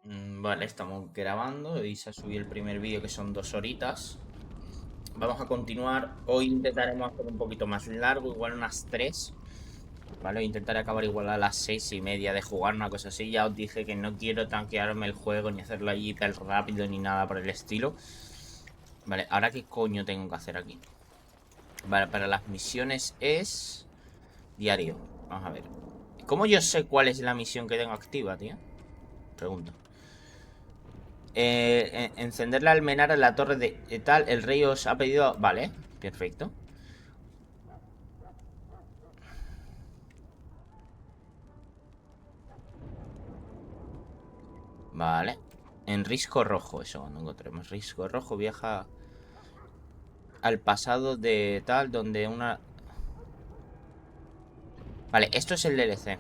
Vale, estamos grabando y se ha subido el primer vídeo que son 2 horitas. Vamos a continuar. Hoy intentaremos hacer un poquito más largo, igual unas 3. ¿Vale? Intentaré acabar igual a las 6:30 de jugar, una cosa así. Ya os dije que no quiero tanquearme el juego, ni hacerlo allí tan rápido, ni nada por el estilo. Vale, ahora qué coño tengo que hacer aquí. Vale, para las misiones es... diario. Vamos a ver. ¿Cómo yo sé cuál es la misión que tengo activa, tío? Pregunto. Encender la almenara en la torre de tal. El rey os ha pedido... Vale, perfecto. Vale. En risco rojo, eso cuando encontremos. Risco rojo viaja al pasado de tal, donde una... Vale, esto es el DLC.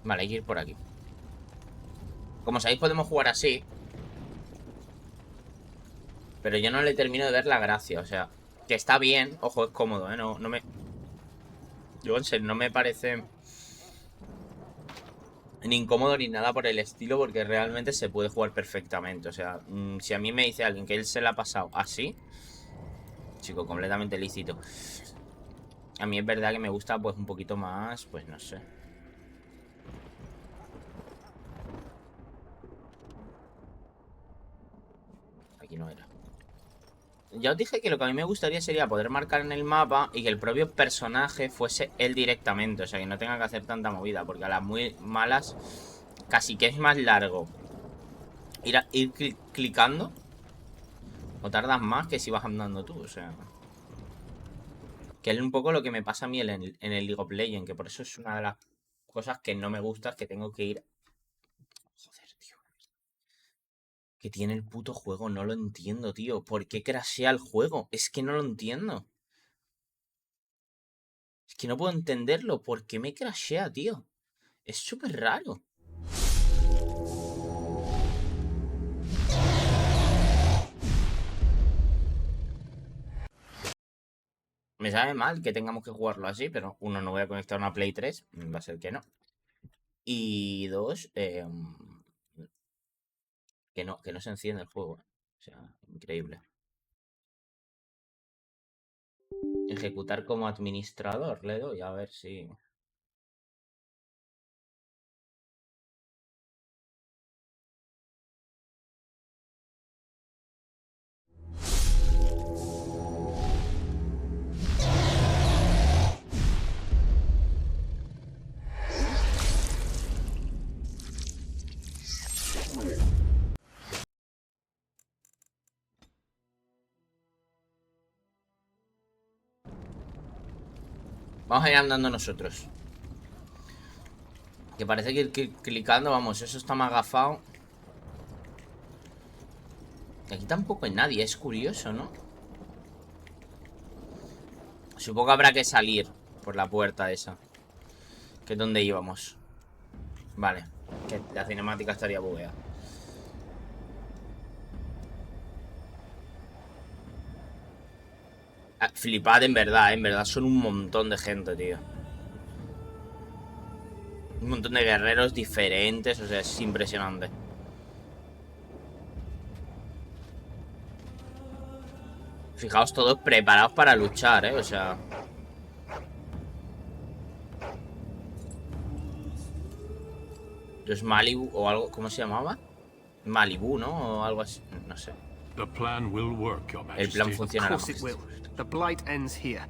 Vale, hay que ir por aquí. Como sabéis, podemos jugar así. Pero yo no le termino de ver la gracia, o sea... Que está bien, ojo, es cómodo, ¿eh? No me... Yo en serio, no me parece... ni incómodo ni nada por el estilo, porque realmente se puede jugar perfectamente. O sea, si a mí me dice alguien que él se la ha pasado así, chico, completamente lícito. A mí es verdad que me gusta pues un poquito más, pues no sé. Aquí no era. Ya os dije que lo que a mí me gustaría sería poder marcar en el mapa y que el propio personaje fuese él directamente. O sea, que no tenga que hacer tanta movida, porque a las muy malas casi que es más largo ir clicando, o tardas más que si vas andando tú, o sea. Que es un poco lo que me pasa a mí en el League of Legends, que por eso es una de las cosas que no me gusta, es que tengo que ir... Joder, tío. Que tiene el puto juego, no lo entiendo, tío. ¿Por qué crashea el juego? Es que no lo entiendo. Es que no puedo entenderlo. ¿Por qué me crashea, tío? Es súper raro. Me sabe mal que tengamos que jugarlo así, pero uno, no voy a conectar una Play 3, va a ser que no. Y dos, que no se enciende el juego. O sea, increíble. Ejecutar como administrador, le doy a ver si... Vamos a ir andando nosotros. Que parece que ir clicando, vamos, eso está más agafado. Aquí tampoco hay nadie, es curioso, ¿no? Supongo que habrá que salir por la puerta esa, que es donde íbamos. Vale, que la cinemática estaría bugueada. Flipad en verdad son un montón de gente, tío. Un montón de guerreros diferentes, o sea, es impresionante. Fijaos, todos preparados para luchar, o sea... Los Malibu o algo, ¿cómo se llamaba? Malibu, ¿no? O algo así, no sé. The plan will work, Your El plan Majesty. funcionará. Of course it will. The blight ends here.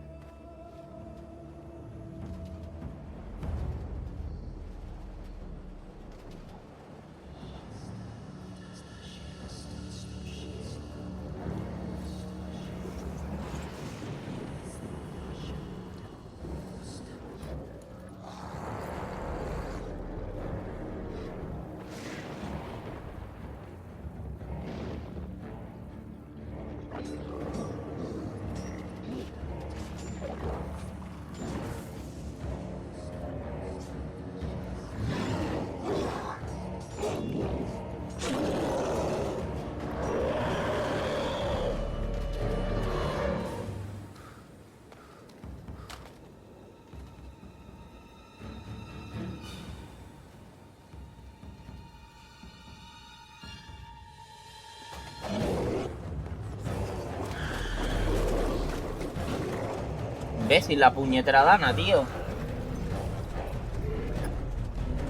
Imbécil, la puñetera dana, tío.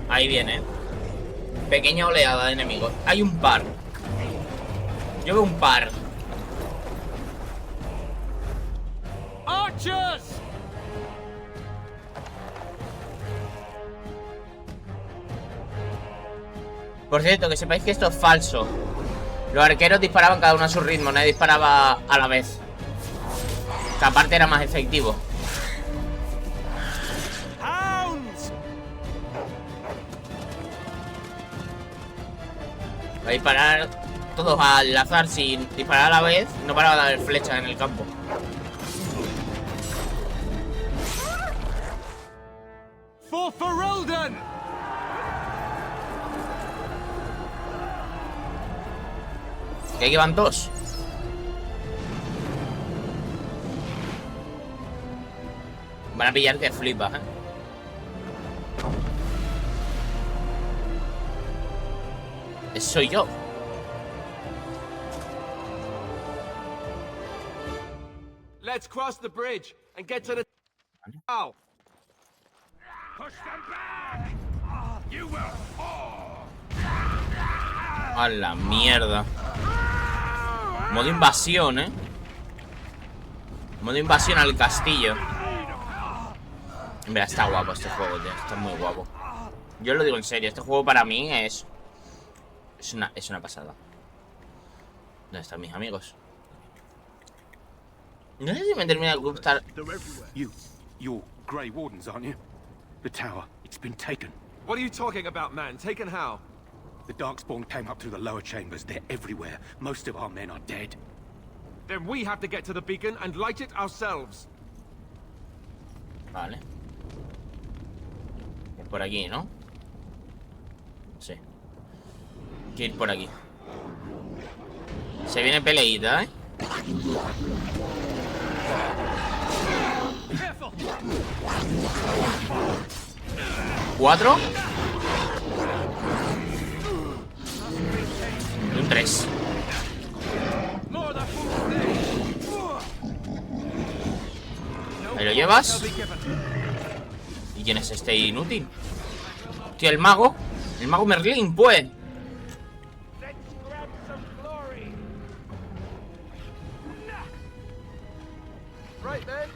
Ahí viene. Pequeña oleada de enemigos. Hay un par. Yo veo un par. Archers! Por cierto, que sepáis que esto es falso. Los arqueros disparaban cada uno a su ritmo. Nadie disparaba a la vez. Que aparte era más efectivo. Hounds! Va a disparar todos al azar sin disparar a la vez. No paraba de haber flechas en el campo. For Ferelden! Que aquí van dos. Van a pillar que flipas, ¿eh? Ese soy yo. Let's cross the bridge and get to the town. Push them back! You will fall! A la mierda. Modo invasión, ¿eh? Modo invasión al castillo. Mira, está guapo este juego, tío. Está muy guapo. Yo lo digo en serio. Este juego para mí es una pasada. ¿Dónde están mis amigos? No sé si me termina de gustar. You're Grey Wardens, aren't you? The tower, it's been taken. What are you talking about, man? Taken how? The Darkspawn came up through the lower chambers. They're everywhere. Most of our men are dead. Then we have to get to the beacon and light it ourselves. Vale. Es por aquí, ¿no? Sí. Hay que ir por aquí. Se viene peleita, ¿eh? ¿4? Un 3. Ahí lo llevas. ¿Y quién es este inútil? Tío, el mago. El mago Merlín, pues. Right, man.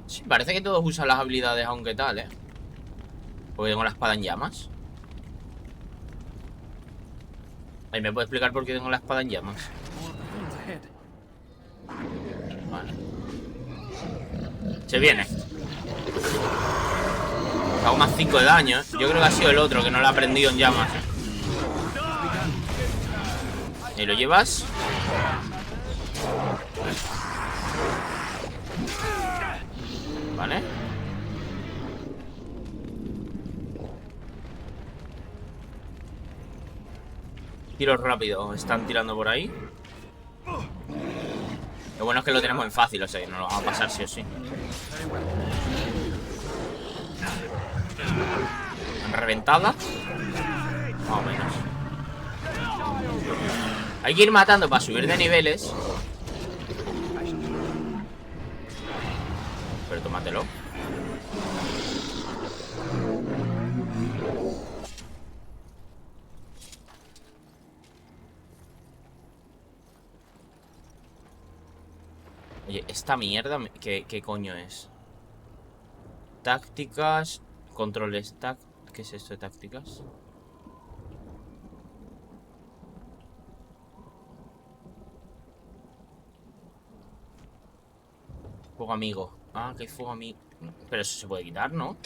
Sí, parece que todos usan las habilidades aunque tal, ¿eh? Porque tengo la espada en llamas. Ahí me puede explicar por qué tengo la espada en llamas. Vale. Se viene. Hago más 5 de daño, ¿eh? Yo creo que ha sido el otro que no lo ha prendido en llamas, ¿eh? Y lo llevas. Vale. Tiro rápido. Están tirando por ahí. Lo bueno es que lo tenemos en fácil, o sea que no lo vamos a pasar sí o sí. Reventada. Más o menos. Hay que ir matando para subir de niveles. Pero tómatelo. Oye, esta mierda, ¿qué coño es? Tácticas, controles ¿qué es esto de tácticas? Fuego amigo. Ah, que hay fuego amigo. Pero eso se puede quitar, ¿no?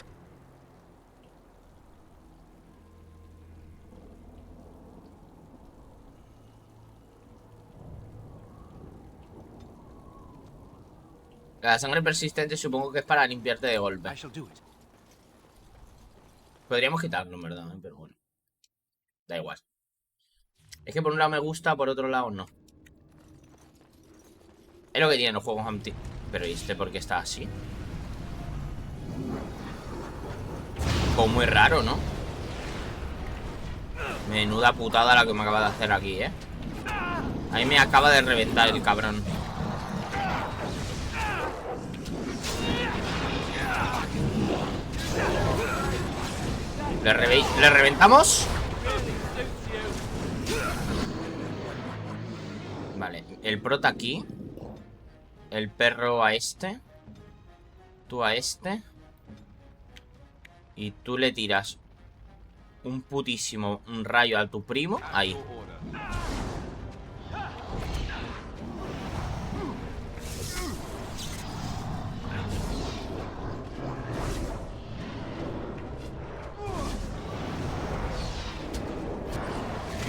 La sangre persistente supongo que es para limpiarte de golpe. I shall do it. Podríamos quitarlo, en verdad, pero bueno. Da igual. Es que por un lado me gusta, por otro lado no. Es lo que tienen los juegos anti. Pero ¿y este por qué está así? Como muy raro, ¿no? Menuda putada la que me acaba de hacer aquí, ¿eh? Ahí me acaba de reventar el cabrón. ¿Le reventamos? Vale, el prota aquí. El perro a este. Tú a este. Y tú le tiras un putísimo rayo a tu primo. Ahí.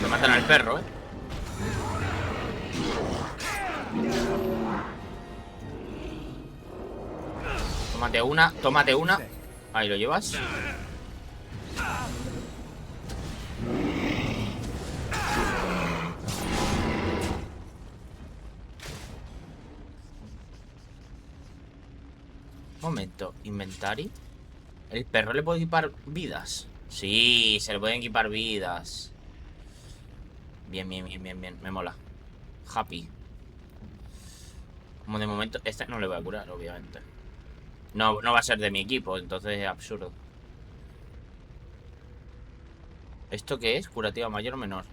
Me matan al perro, ¿eh? Tómate una, tómate una. Ahí lo llevas. Momento, inventario. ¿El perro le puede equipar vidas? Sí, se le pueden equipar vidas. Bien, bien, bien, bien, bien. Me mola. Happy. Como de momento, este no le voy a curar, obviamente. No, no va a ser de mi equipo, entonces es absurdo. ¿Esto qué es? ¿Curativa mayor o menor?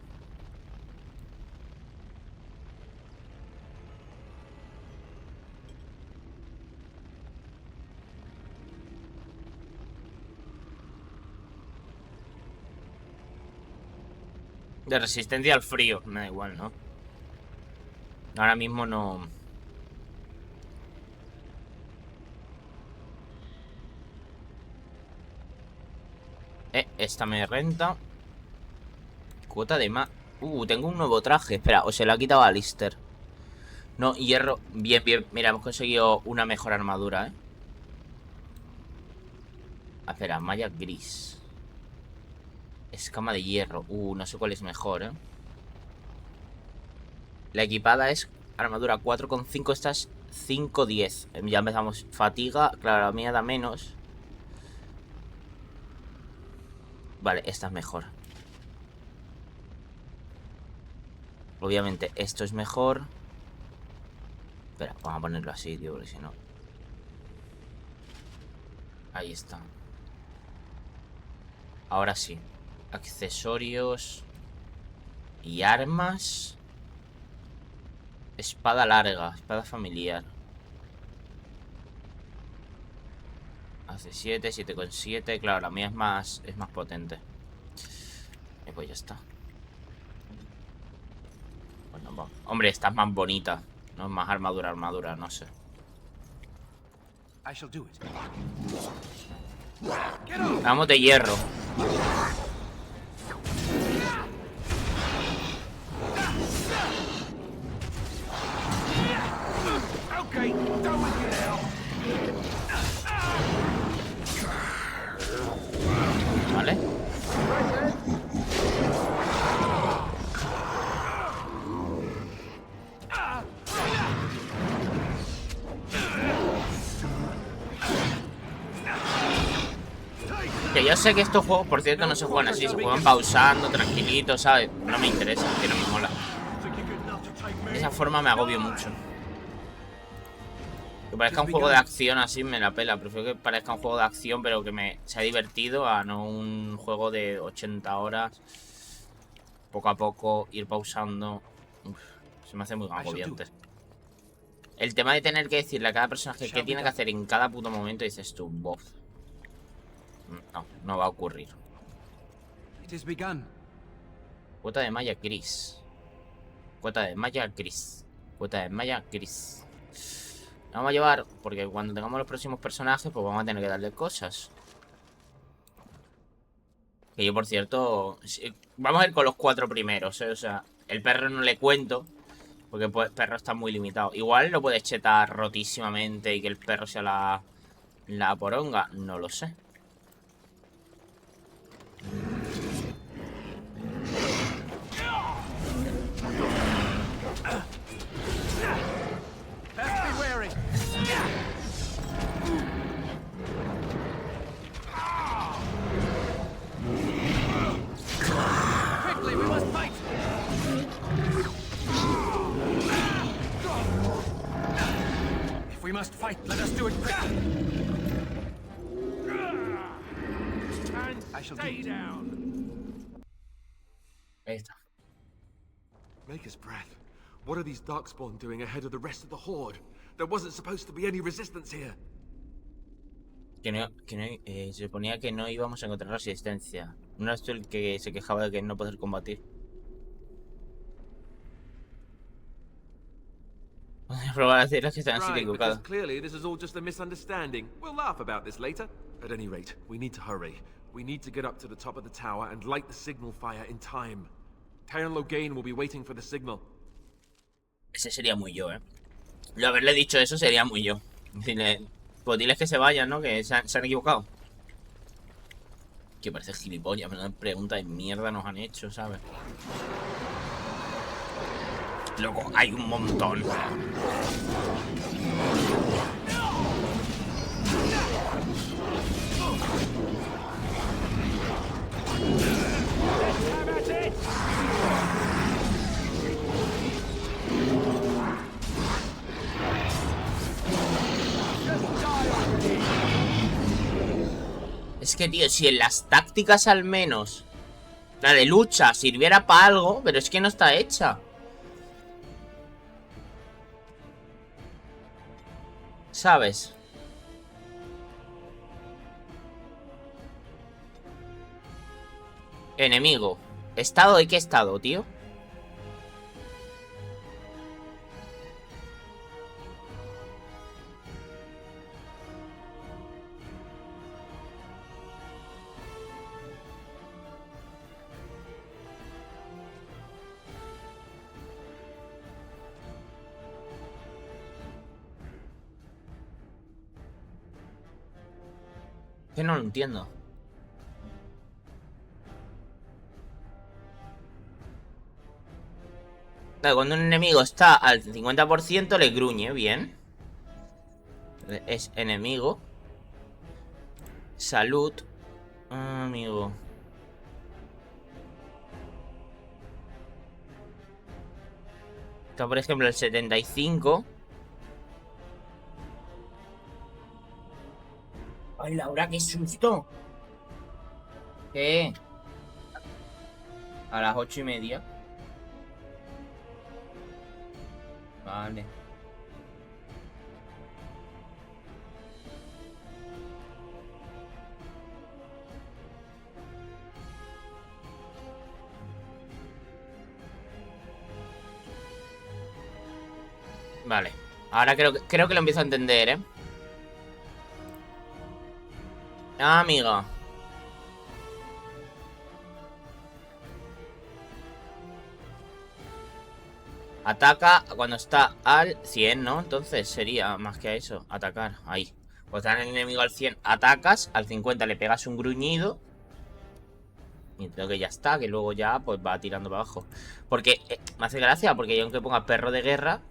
De resistencia al frío. Me da igual, ¿no? Ahora mismo no... Esta me renta. Cuota de más... tengo un nuevo traje. Espera, o se lo ha quitado a Lister. No, hierro. Bien, bien. Mira, hemos conseguido una mejor armadura, ¿eh? Espera, malla gris. Escama de hierro. No sé cuál es mejor, ¿eh? La equipada es armadura 4,5. Esta es 5,10. Ya empezamos. Fatiga. Claro, la mía da menos. Vale, esta es mejor. Obviamente esto es mejor. Espera, vamos a ponerlo así, tío, porque si no... Ahí está. Ahora sí. Accesorios. Y armas. Espada larga, espada familiar. Hace 7, 7,7. Claro, la mía es más potente. Pues ya está. Bueno, vamos. Hombre, esta es más bonita. No es más armadura, no sé. Vamos de hierro. Vale. Que yo sé que estos juegos, por cierto, no se juegan así. Se juegan pausando, tranquilitos, ¿sabes? No me interesa, que no me mola. De esa forma me agobio mucho. Que parezca un juego de acción así me la pela. Prefiero que parezca un juego de acción, pero que me sea divertido, a no un juego de 80 horas. Poco a poco, ir pausando. Se me hace muy agobiante. El tema de tener que decirle a cada personaje qué tiene que hacer en cada puto momento, dices tú, bof. No, no va a ocurrir. Cuota de malla gris. Cuota de malla gris. Cuota de malla gris. La vamos a llevar, porque cuando tengamos los próximos personajes, pues vamos a tener que darle cosas. Que yo, por cierto, vamos a ir con los 4 primeros, ¿eh? O sea, el perro no le cuento, porque el perro está muy limitado. Igual lo puedes chetar rotísimamente y que el perro sea la poronga. No lo sé. Right, let us do it quickly. And I shall stay do it. down. Ahí está. Maker's breath. What are these darkspawn doing ahead of the rest of the horde? There wasn't supposed to be any resistance here. Se suponía que no íbamos a encontrar resistencia. ¿No eras tú el que se quejaba de que no poder combatir? Probar a decirles que están así Right, because equivocados. clearly this is all just a misunderstanding. We'll laugh about this later. At any rate, we need to hurry. We need to get up to the top of the tower and light the signal fire in time. Tyron Loghain will be waiting for the signal. Ese sería muy yo, Lo haberle dicho eso sería muy yo. Decirle, pues diles que se vayan, ¿no? Que se han equivocado. Que parece gilipollas, pero una pregunta de mierda nos han hecho, ¿sabes? Loco, hay un montón. Es que, tío, si en las tácticas al menos la de lucha sirviera para algo, pero es que no está hecha. ¿Sabes? Enemigo. ¿Estado de qué estado, tío? Que no lo entiendo. Claro, cuando un enemigo está al 50% le gruñe, bien. Es enemigo. Salud. Amigo. Está por ejemplo el 75. Ay, Laura, qué susto. ¿Qué? A las 8:30. Vale. Vale. Ahora creo que lo empiezo a entender, ¿eh? Ah, amigo. Ataca cuando está al 100, ¿no? Entonces sería más que a eso, atacar. Ahí. Pues dan el enemigo al 100, atacas. Al 50 le pegas un gruñido. Y creo que ya está, que luego ya pues va tirando para abajo. Porque me hace gracia, porque yo aunque ponga perro de guerra...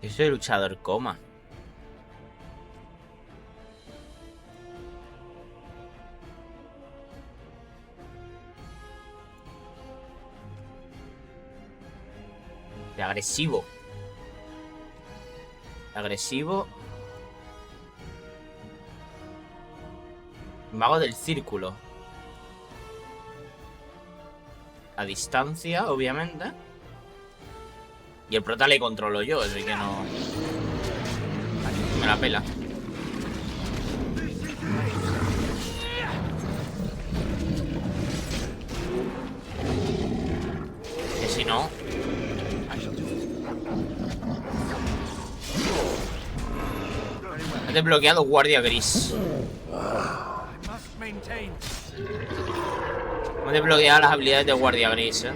Yo soy luchador, coma. De agresivo. Agresivo. Mago del círculo. A distancia, obviamente. Y el prota le controlo yo, así que no... Me la pela. Que si no... He desbloqueado guardia gris. Hemos desbloqueado las habilidades de guardia gris,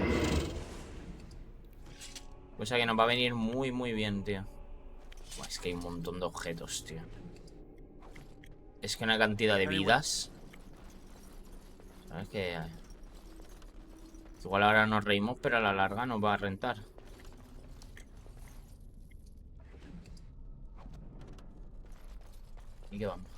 Cosa que nos va a venir muy, muy bien, tío. Buah, es que hay un montón de objetos, tío. Es que una cantidad de vidas. ¿Sabes qué? Igual ahora nos reímos, pero a la larga nos va a rentar. ¿Y qué vamos?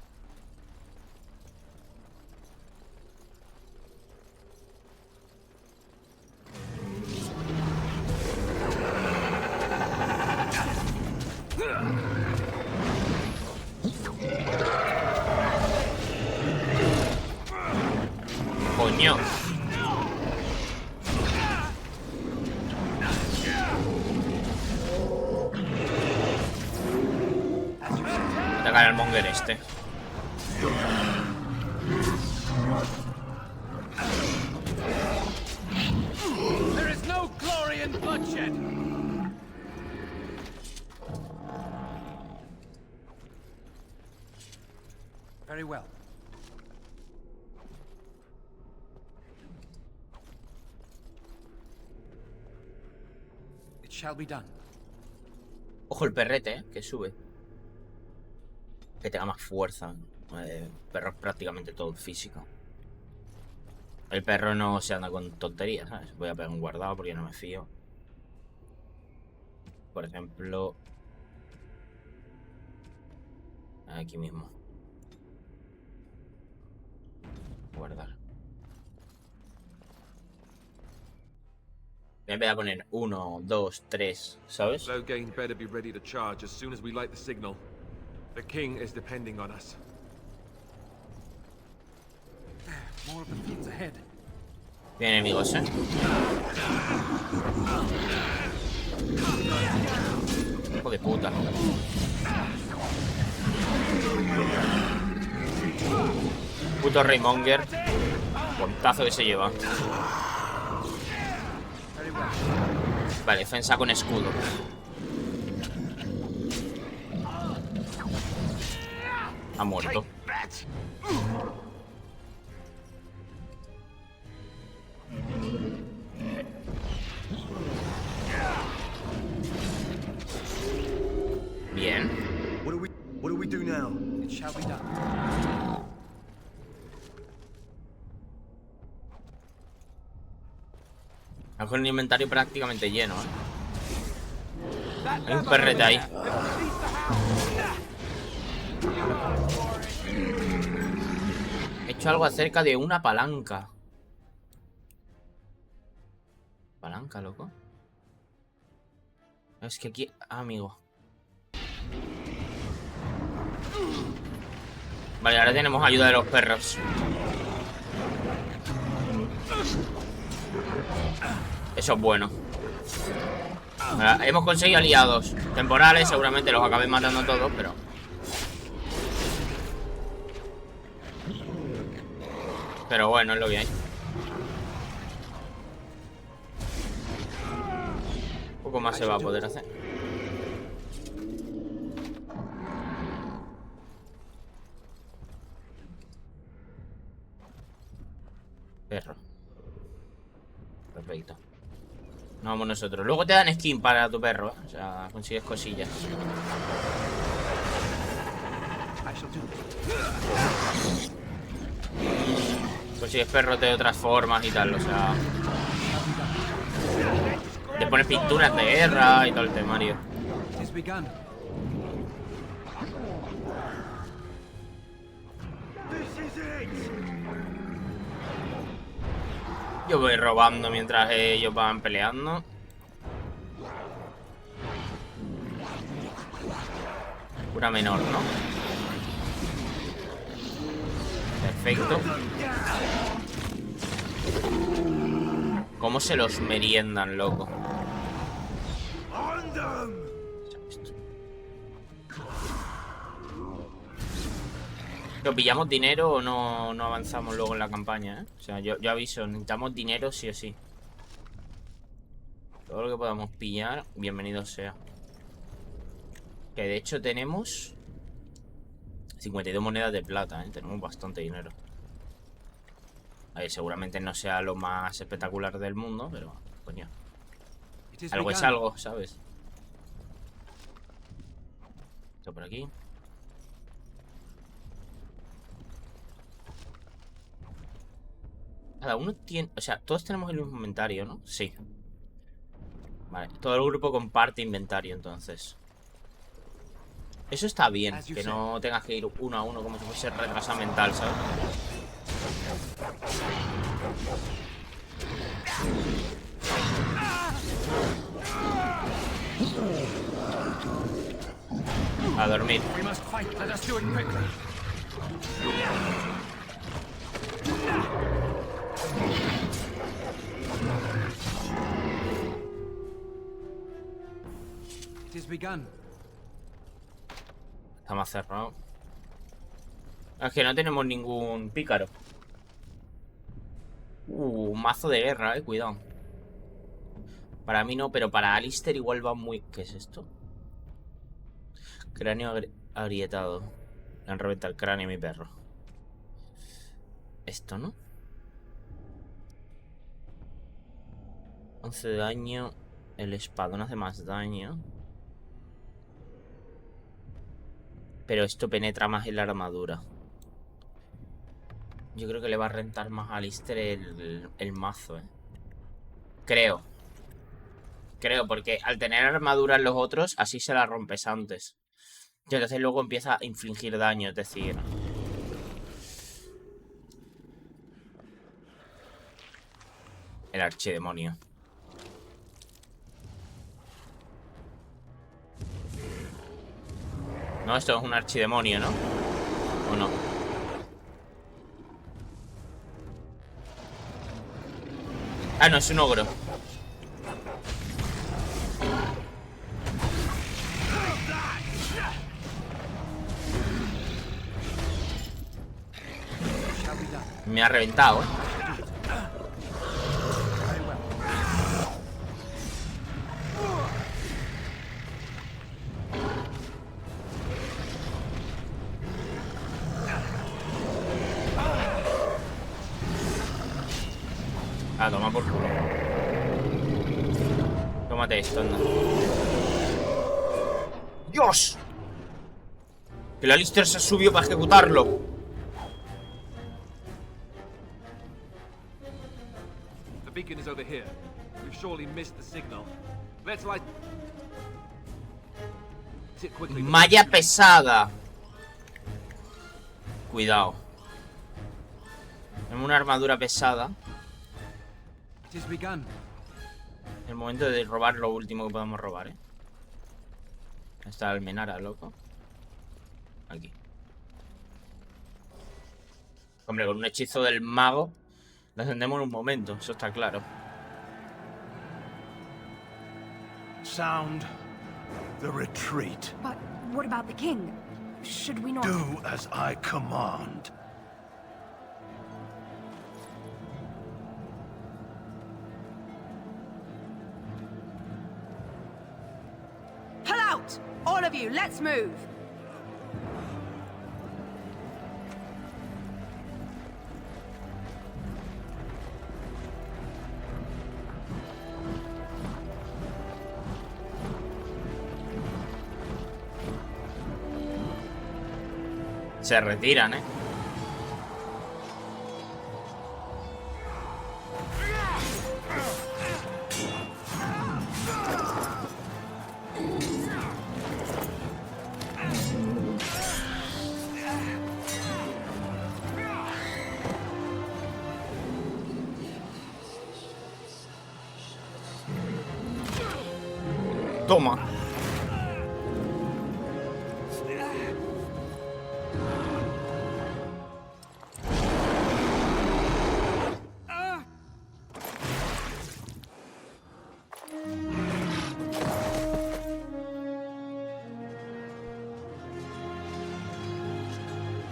Coño. Atacar al monger este. There is no glory in bloodshed. Very well. It shall be done. Ojo el perrete, que sube. Que tenga más fuerza. Perro es prácticamente todo físico. El perro no se anda con tonterías, ¿sabes? Voy a pegar un guardado porque no me fío. Por ejemplo... Aquí mismo. Guardar. Voy a empezar a poner 1, 2, 3, ¿sabes? Loghain better be ready to charge as soon as we light the signal. The king is depending on us. More of the fields ahead. Bien, enemigos, ¿eh? Hijo de puta. Puto Raymonger. Pontazo que se lleva. Vale, defensa con escudo. Ha muerto. Bien. What do we do now? It shall be done. Con el inventario prácticamente lleno, ¿eh? Hay un perrete ahí. He hecho algo acerca de una palanca. ¿Palanca, loco? Es que aquí... Ah, amigo. Vale, ahora tenemos ayuda de los perros. Eso es bueno. Ahora, hemos conseguido aliados temporales. Seguramente los acabé matando todos, pero... Pero bueno, es lo que hay. Poco más se va a poder hacer. Perro. Perfecto. No vamos nosotros. Luego te dan skin para tu perro, ¿eh? O sea, consigues cosillas. Consigues perros de otras formas y tal, o sea... Te pones pinturas de guerra y todo el temario. Yo voy robando mientras ellos van peleando. Cura menor, ¿no? Perfecto. ¿Cómo se los meriendan, loco? ¿Lo pillamos dinero o no avanzamos luego en la campaña, eh? O sea, yo aviso, necesitamos dinero sí o sí. Todo lo que podamos pillar, bienvenido sea. Que de hecho tenemos 52 monedas de plata, ¿eh? Tenemos bastante dinero. A ver, seguramente no sea lo más espectacular del mundo, pero coño. Algo es algo, ¿sabes? Esto por aquí. Cada uno tiene... O sea, todos tenemos el mismo inventario, ¿no? Sí. Vale, todo el grupo comparte inventario, entonces. Eso está bien, que no tengas que ir uno a uno como si fuese retrasado mental, ¿sabes? A dormir. We must fight. Let us do it quickly. It has begun. Está más cerrado. Es que no tenemos ningún pícaro. Un mazo de guerra, cuidado. Para mí no, pero para Alistair igual va muy... ¿Qué es esto? Cráneo agrietado. Le han reventado el cráneo a mi perro. Esto, ¿no? 11 de daño. El espadón hace más daño. Pero esto penetra más en la armadura. Yo creo que le va a rentar más a Alistair el mazo, Creo. Creo, porque al tener armadura en los otros, así se la rompes antes. Y entonces luego empieza a infligir daño, es decir... El archidemonio. No, esto es un archidemonio, ¿no? ¿O no? Ah, no, es un ogro. Me ha reventado, Ah, toma por culo. Tómate esto, anda. ¡Dios! Que el Alistair se subió para ejecutarlo. The beacon is over here. We've surely missed the signal. Let's light it quickly. Malla pesada. Cuidado. Tenemos una armadura pesada. It has begun. El momento de robar lo último que podemos robar, Está Almenara, loco. Aquí. Hombre, con un hechizo del mago lo encendemos en un momento, eso está claro. Sound the retreat. But what about the king? Should we not... Do as I command. Pull out! All of you, let's move! Se retiran, Toma.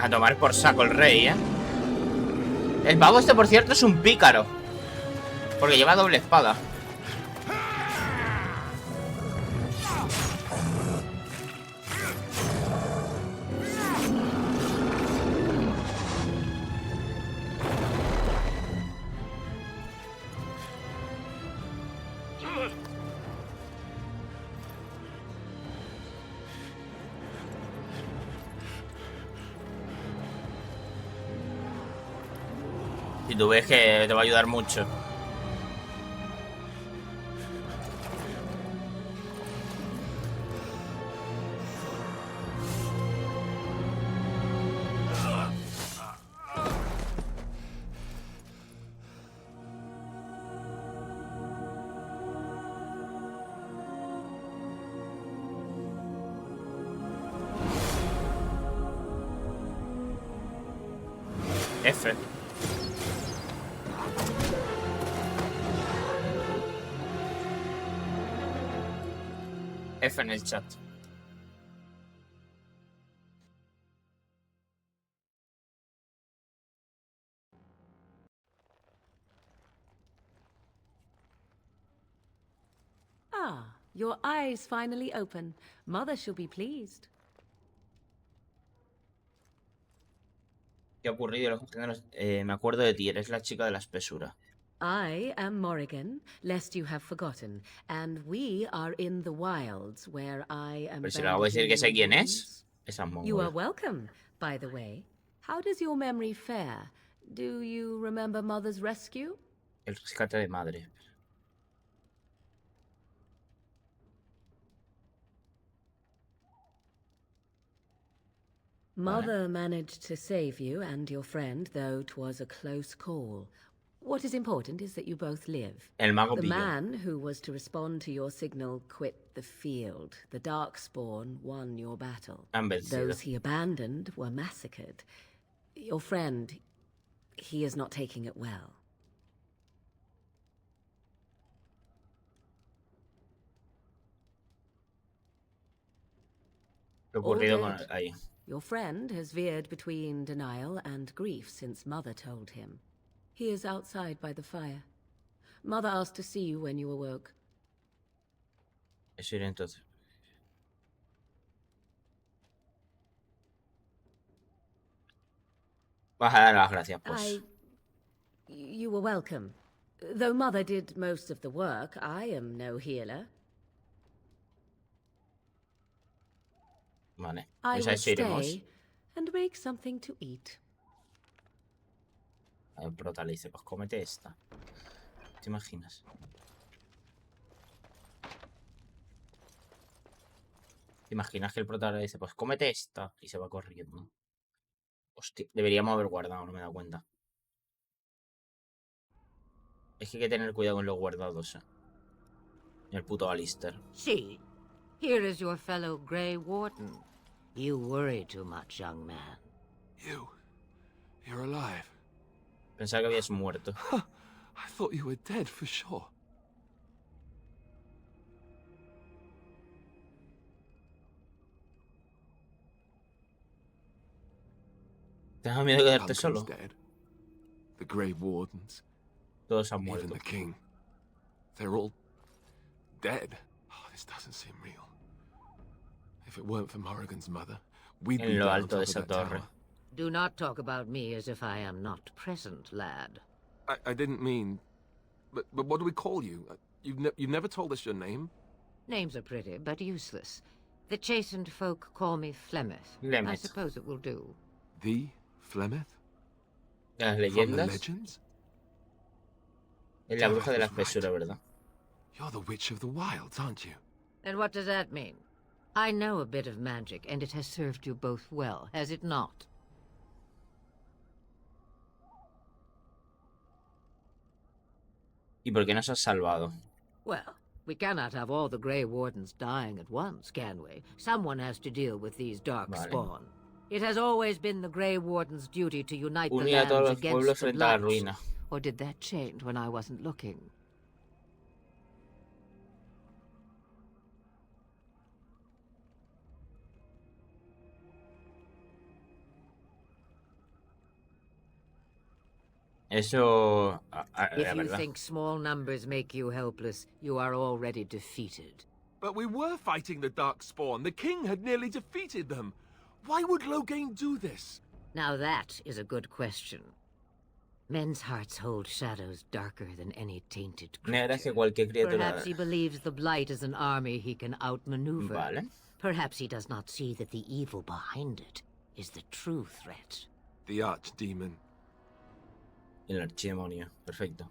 A tomar por saco el rey, El pavo este, por cierto, es un pícaro. Porque lleva doble espada. Si tú ves que te va a ayudar mucho. F. F en el chat. Ah, your eyes finally open. Mother shall be pleased. ¿Qué ha ocurrido? Me acuerdo de ti, eres la chica de la espesura. I am Morrigan, lest you have forgotten, and we are in the wilds where I am. Pero si le hago decir que sé quién es, esa You are mongola. welcome, by the way. How does your memory fare? Do you remember Mother's rescue? El rescate de madre. Mother managed to save you and your friend, though 'twas a close call. What is important is that you both live. El mago The pilló. man who was to respond to your signal quit the field. The Darkspawn won your battle. Han vencido. Those he abandoned were massacred. Your friend, he is not taking it well. ¿Qué ha ocurrido All con dead. ahí? Your friend has veered between denial and grief since Mother told him. He is outside by the fire. Mother asked to see you when you awoke. Eso iré entonces. Vas a dar las gracias, pues. You were welcome. Though Mother did most of the work, I am no healer. Vale. I Pues a will eso iremos. stay and make something to eat. El prota le dice, pues cómete esta. ¿Te imaginas? ¿Te imaginas que el prota le dice, pues cómete esta? Y se va corriendo. Hostia, deberíamos haber guardado, no me he dado cuenta. Es que hay que tener cuidado con los guardados, Y el puto Alistair. See, here is your fellow Grey Warden. You worry too much, young man. You're alive. Pensaba que habías muerto. I thought you were dead for sure. ¿Te da miedo quedarte Duncan's solo? dead. The Grey Wardens, Todos han even muerto. the king. They're all dead. Oh, this doesn't seem real. If it weren't for Morrigan's mother, we'd be En lo down alto de top of esa that torre. tower. Do not talk about me as if I am not present, lad. I didn't mean... But what do we call you? You've never told us your name? Names are pretty, but useless. The chastened folk call me Flemeth. I Flemeth. suppose it will do. The Flemeth? Las From the leyendas. legends? Es la bruja de la Gareth was espesura, right. ¿verdad? You're the Witch of the Wilds, aren't you? And what does that mean? I know a bit of magic, and it has served you both well, has it not? ¿Y por qué nos has salvado? Well, we cannot have all the Grey Wardens dying at once, can we? Someone has to deal with these Darkspawn. It has always been the Grey Warden's duty to unite the Unir a todos lands los pueblos against the frente a la Bloods. ruina. Or did that change when I wasn't looking? Eso... If la you verdad. think small numbers make you helpless, you are already defeated. But we were fighting the Darkspawn. The king had nearly defeated them. Why would Loghain do this? Now that is a good question. Men's hearts hold shadows darker than any tainted Negras que creature. cualquier criatura. Perhaps he believes the Blight is an army he can outmaneuver. Vale. Perhaps he does not see that the evil behind it is the true threat. The Archdemon. El archidemonio. Perfecto.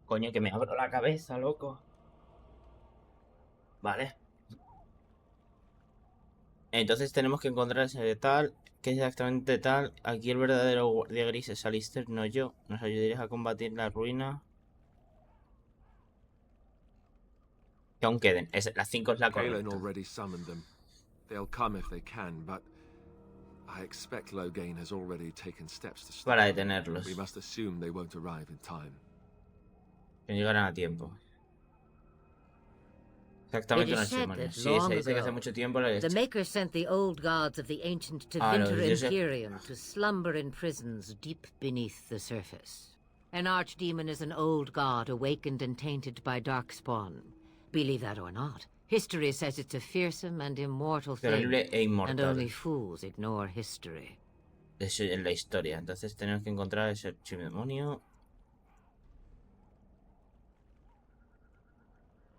Coño, que me abro la cabeza, loco. Vale. Entonces tenemos que encontrar ese tal. ¿Qué es exactamente tal? Aquí el verdadero guardia gris es Alistair, no yo. Nos ayudarías a combatir la ruina. Que aún queden. La 5 es la Kalen correcta. already summoned them. They'll come if they can, but I expect Loghain has already taken steps to stop Para them. detenerlos. We must assume they won't arrive in time. Que llegarán a tiempo. Exactamente It una is said semana. that Sí, long se dice que hace ago, mucho tiempo la The leche. Maker sent the old gods of the ancient Ah, los Tevinter dioses. Imperium to slumber in prisons deep beneath the surface. An archdemon is an old god awakened and tainted by darkspawn. Believe that or not, history says it's a fearsome and immortal thing, Terrible e and inmortal. only fools ignore history. Eso es la historia. Entonces tenemos que encontrar ese archidemonio.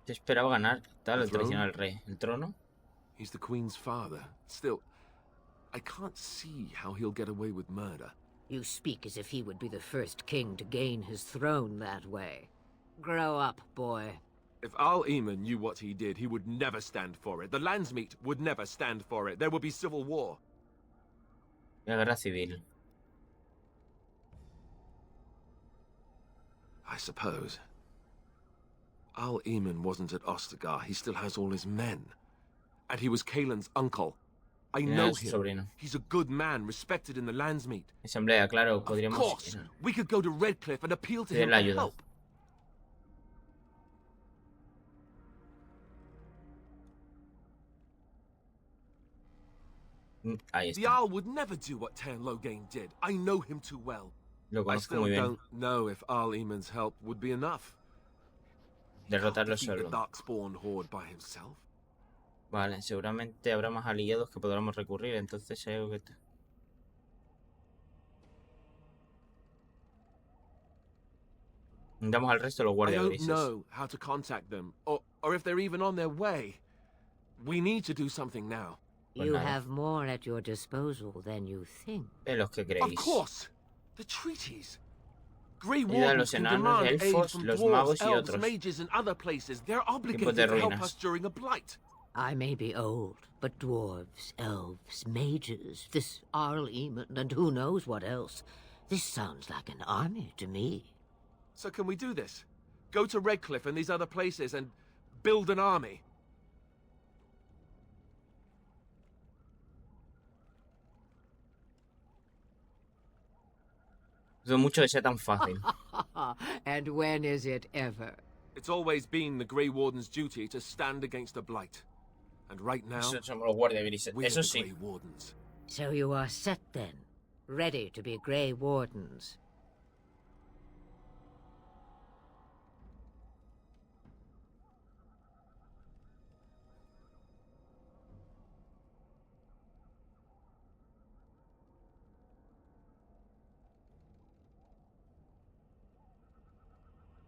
Se esperaba ganar. Tal, el traicionar al rey. ¿El trono? He's the Queen's father. Still, I can't see how he'll get away with murder. You speak as if he would be the first king to gain his throne that way. Grow up, boy. If Al-Eman knew what he did, he would never stand for it. The Landsmeet would never stand for it. There would be civil war. La guerra civil. I suppose. Al-Eman wasn't at Ostagar. He still has all his men. And he was Kalen's uncle. I know su him. sobrino. He's a good man, respected in the Landsmeet. Asamblea, claro, Of podríamos course, we could go to Redcliffe and appeal to pedir him la for ayuda. help. Ahí The está. Owl would never do what Tairn Loghain did. I know him too well. Lo I conozco still muy bien. don't know if Al-Eman's help would be enough. He can't Derrotarlo defeat the solo. Darkspawn horde by himself. Vale, seguramente habrá más aliados que podamos recurrir. Entonces hay algo que... Damos al resto de los I guardias don't grises. know how to contact them, or if they're even on their way. We need to do something now. Pues You nada. have more at your disposal than you think. Los que Of creéis. course! The treaties! Grey Ayuda a Wardens los can enanos, demand aid elfos, from los dwarves, magos y elves, otros. mages, and other places. They're Tipos obligated de to help ruinas. us during a blight. I may be old, but dwarves, elves, mages, this Al-Eman, and who knows what else. This sounds like an army to me. So can we do this? Go to Redcliffe and these other places and build an army? Dudo mucho que sea tan fácil. And when is it ever? It's always been the Grey Warden's duty to stand against a blight. And right now, Eso somos los guardias grises. we're Eso the sí. Grey Wardens. So you are set then, ready to be Grey Wardens.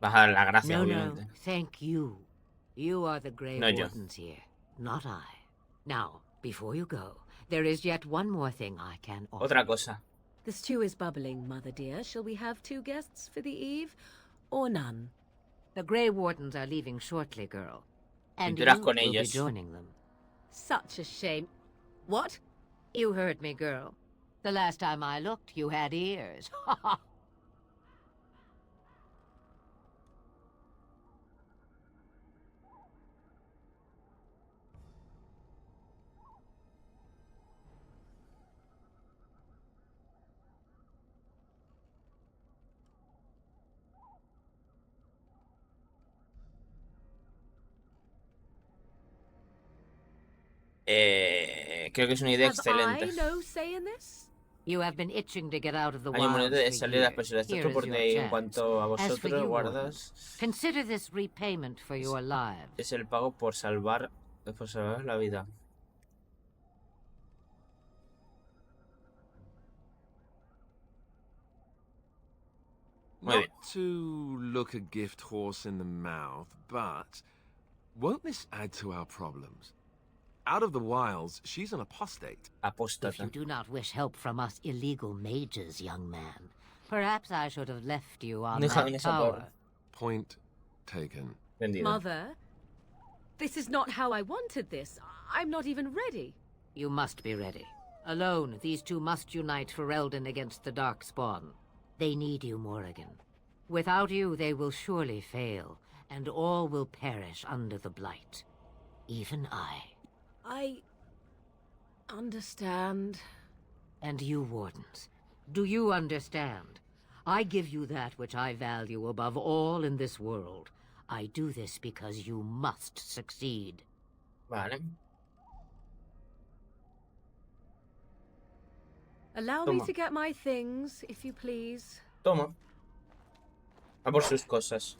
Vas a dar las gracias, No, obviamente. no, thank you. You are the Grey No yo. Wardens here, not I. Now, before you go, there is yet one more thing I can offer. Otra cosa. The stew is bubbling, Mother dear. Shall we have 2 guests for the eve, or none? The Grey Wardens are leaving shortly, girl. And you Pinturas con will be ellos. joining them. Such a shame. What? You heard me, girl. The last time I looked, you had ears. Creo que es una idea Have excelente. I no say in this? You have been itching to get out of the Hay un momento de wilds for salir de las years. personas. Here Esto is por your en chance. cuanto a As for vosotros, you, guardas. Consider this repayment for your lives. Es el pago por salvar la vida. Muy bien. Not to look a gift horse in the mouth, but won't this add to our problems? Out of the wilds, she's an apostate. If Apóstata. you do not wish help from us illegal mages, young man, perhaps I should have left you on Deja that esa tower. torre. Point taken. Vendido. Mother, this is not how I wanted this. I'm not even ready. You must be ready. Alone, these two must unite for Eldon against the Darkspawn. They need you, Morrigan. Without you, they will surely fail, and all will perish under the blight. Even I. I understand. And you, Wardens, do you understand? I give you that which I value above all in this world. I do this because you must succeed. Vale. Allow me Toma. to get my things, if you please. Toma. A por sus cosas.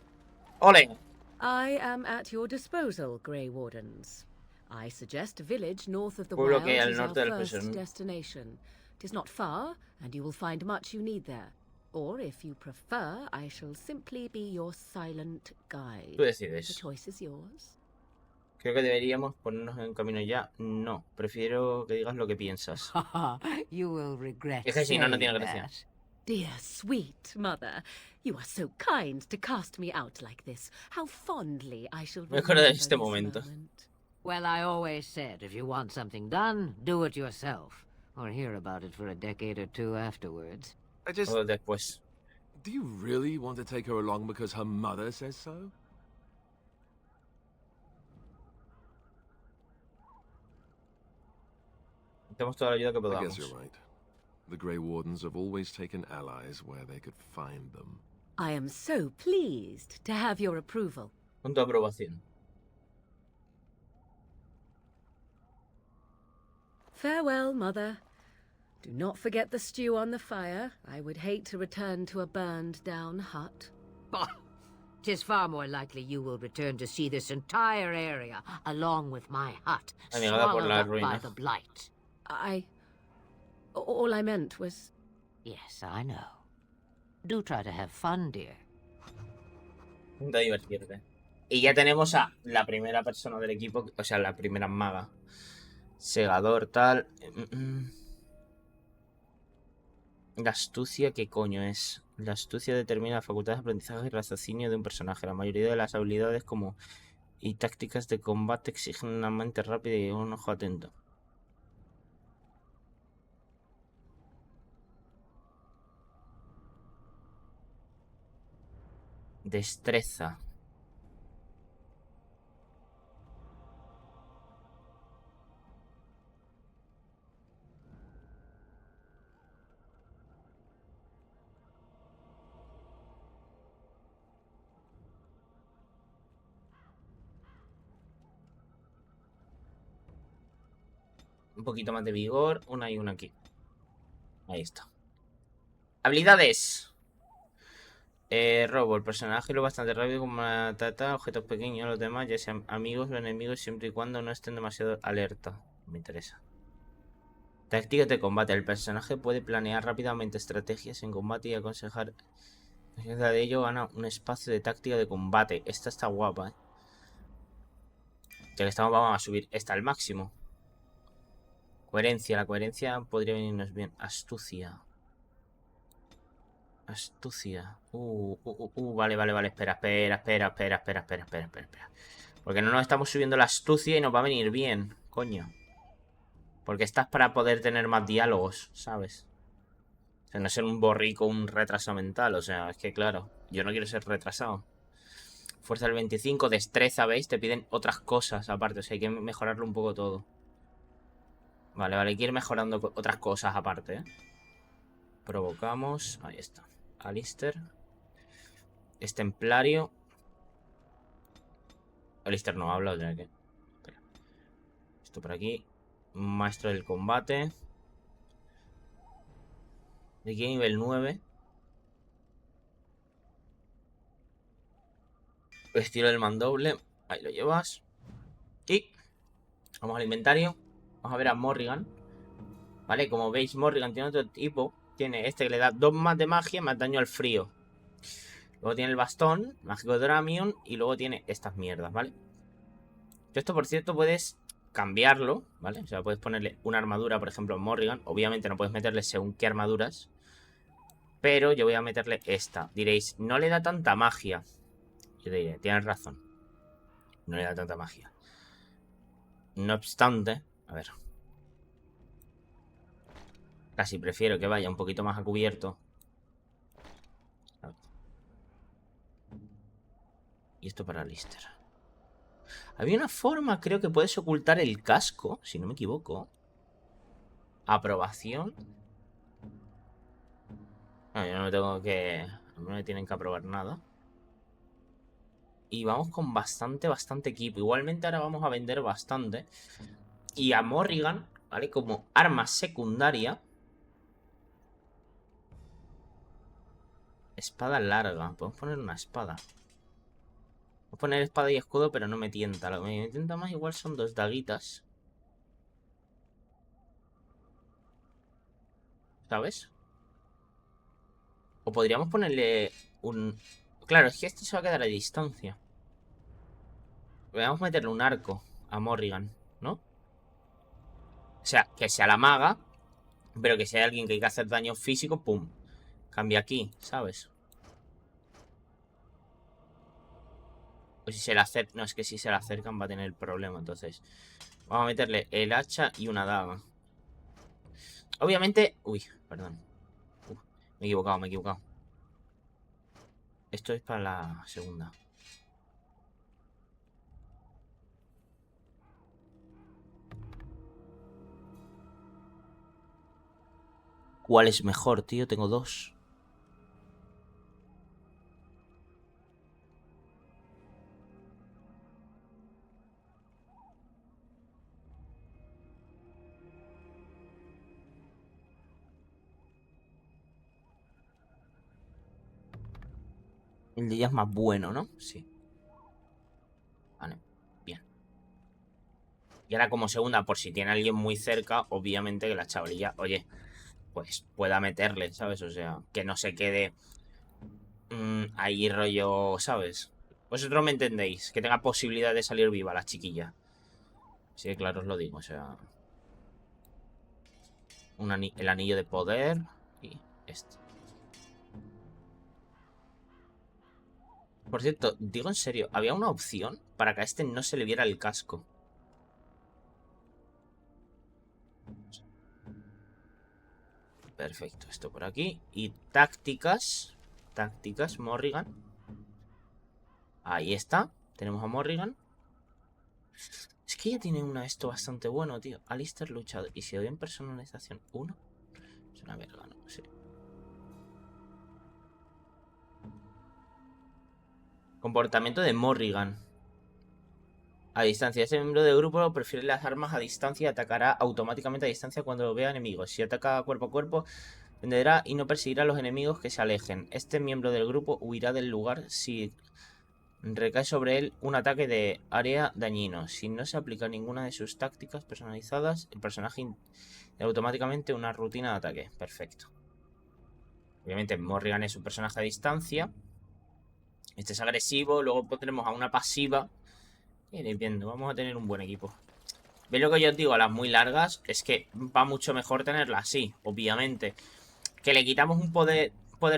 ¡Ole! I am at your disposal, Grey Wardens. I suggest a village north of the Pueblo wilds que hay al is our norte del first Pesón. destination. It is not far, and you will find much you need there. Or, if you prefer, I shall simply be your silent guide. Tú The decides. choice is yours. Creo que deberíamos ponernos en camino ya. No, prefiero que digas lo que piensas. You will regret Es que si no, no tiene saying gracia. that. Dear sweet mother, you are so kind to cast me out like this. How fondly I shall Me acuerdo remember de este this momento. moment. Well, I always said, if you want something done, do it yourself. Or hear about it for a decade or two afterwards. I just... O después. Do you really want to take her along because her mother says so? Tenemos toda la ayuda que I guess podamos. you're right. The Grey Wardens have always taken allies where they could find them. I am so pleased to have your approval. Con tu aprobación. Farewell, mother. Do not forget the stew on the fire. I would hate to return to a burned-down hut. Bah! 'Tis far more likely you will return to see this entire area, along with my hut, Anegada por swallowed la up by ruina. the blight. All I meant was... Yes, I know. Do try to have fun, dear. Intenta divertirte. Y ya tenemos a la primera persona del equipo, o sea, la primera maga. Segador, tal. La astucia, ¿qué coño es? La astucia determina las facultades de aprendizaje y raciocinio de un personaje. La mayoría de las habilidades como y tácticas de combate exigen una mente rápida y un ojo atento. Destreza. Un poquito más de vigor. Una y una aquí. Ahí está. Habilidades. Robo. El personaje lo bastante rápido como una tata. Objetos pequeños. Los demás, ya sean amigos o enemigos, siempre y cuando no estén demasiado alerta. Me interesa. Tácticas de combate. El personaje puede planear rápidamente estrategias en combate y aconsejar. De ello gana un espacio de táctica de combate. Esta está guapa, Ya que estamos, vamos a subir esta al máximo. Coherencia, la coherencia podría venirnos bien. Astucia. Astucia. Vale. Espera. Porque no nos estamos subiendo la astucia y nos va a venir bien, coño. Porque estás para poder tener más diálogos, ¿sabes? O sea, no ser un borrico, un retraso mental. O sea, es que claro, yo no quiero ser retrasado. Fuerza del 25, destreza, ¿veis? Te piden otras cosas aparte. O sea, hay que mejorarlo un poco todo. Vale, hay que ir mejorando otras cosas aparte, ¿eh? Provocamos. Ahí está. Alistair. Es templario. Alistair no habla, o sea que... Espera. Esto por aquí. Maestro del combate. De aquí nivel 9. Estilo del mandoble. Ahí lo llevas. Y vamos al inventario. Vamos a ver a Morrigan. Vale, como veis, Morrigan tiene otro tipo. Tiene este que le da 2 más de magia, más daño al frío. Luego tiene el bastón, mágico de Dramion. Y luego tiene estas mierdas, ¿vale? Esto, por cierto, puedes cambiarlo, ¿vale? O sea, puedes ponerle una armadura, por ejemplo, a Morrigan. Obviamente no puedes meterle según qué armaduras. Pero yo voy a meterle esta. Diréis, no le da tanta magia. Yo te diré, tienes razón. No le da tanta magia. No obstante, a ver. Casi prefiero que vaya un poquito más a cubierto. Y esto para Lister. Había una forma, creo que puedes ocultar el casco, si no me equivoco. Aprobación. No, yo no me tengo que... No me tienen que aprobar nada. Y vamos con bastante equipo. Igualmente ahora vamos a vender bastante. Y a Morrigan, ¿vale? Como arma secundaria. Espada larga. Podemos poner una espada. Voy a poner espada y escudo, pero no me tienta. Lo que me tienta más igual son 2 daguitas. ¿Sabes? O podríamos ponerle un... Claro, es que este se va a quedar a distancia. Vamos a meterle un arco a Morrigan, ¿no? O sea, que sea la maga, pero que sea alguien que hay que hacer daño físico, ¡pum! Cambia aquí, ¿sabes? O si se le acercan... No, es que si se le acercan va a tener problema, entonces... Vamos a meterle el hacha y una daga. Obviamente... Uy, perdón. Me he equivocado. Esto es para la segunda. ¿Cuál es mejor, tío? Tengo 2. El de ella es más bueno, ¿no? Sí. Vale, bien. Y ahora como segunda, por si tiene alguien muy cerca, obviamente que la chavalilla, oye, pues pueda meterle, ¿sabes? O sea, que no se quede ahí rollo, ¿sabes? Vosotros me entendéis, que tenga posibilidad de salir viva la chiquilla. Sí, claro, os lo digo, o sea... el anillo de poder y este. Por cierto, digo en serio, había una opción para que a este no se le viera el casco. Perfecto, esto por aquí. Y tácticas. Tácticas, Morrigan. Ahí está. Tenemos a Morrigan. Es que ya tiene esto bastante bueno, tío. Alistair luchador. Y si doy en personalización 1. Es una verga, ¿no? Sí. Comportamiento de Morrigan. A distancia. Este miembro del grupo prefiere las armas a distancia y atacará automáticamente a distancia cuando vea enemigos. Si ataca cuerpo a cuerpo, venderá y no perseguirá a los enemigos que se alejen. Este miembro del grupo huirá del lugar si recae sobre él un ataque de área dañino. Si no se aplica ninguna de sus tácticas personalizadas, el personaje automáticamente una rutina de ataque. Perfecto. Obviamente Morrigan es un personaje a distancia. Este es agresivo. Luego pondremos a una pasiva. Iréis viendo, vamos a tener un buen equipo. ¿Veis lo que yo os digo? A las muy largas es que va mucho mejor tenerla así, obviamente. ¿Que le quitamos un poder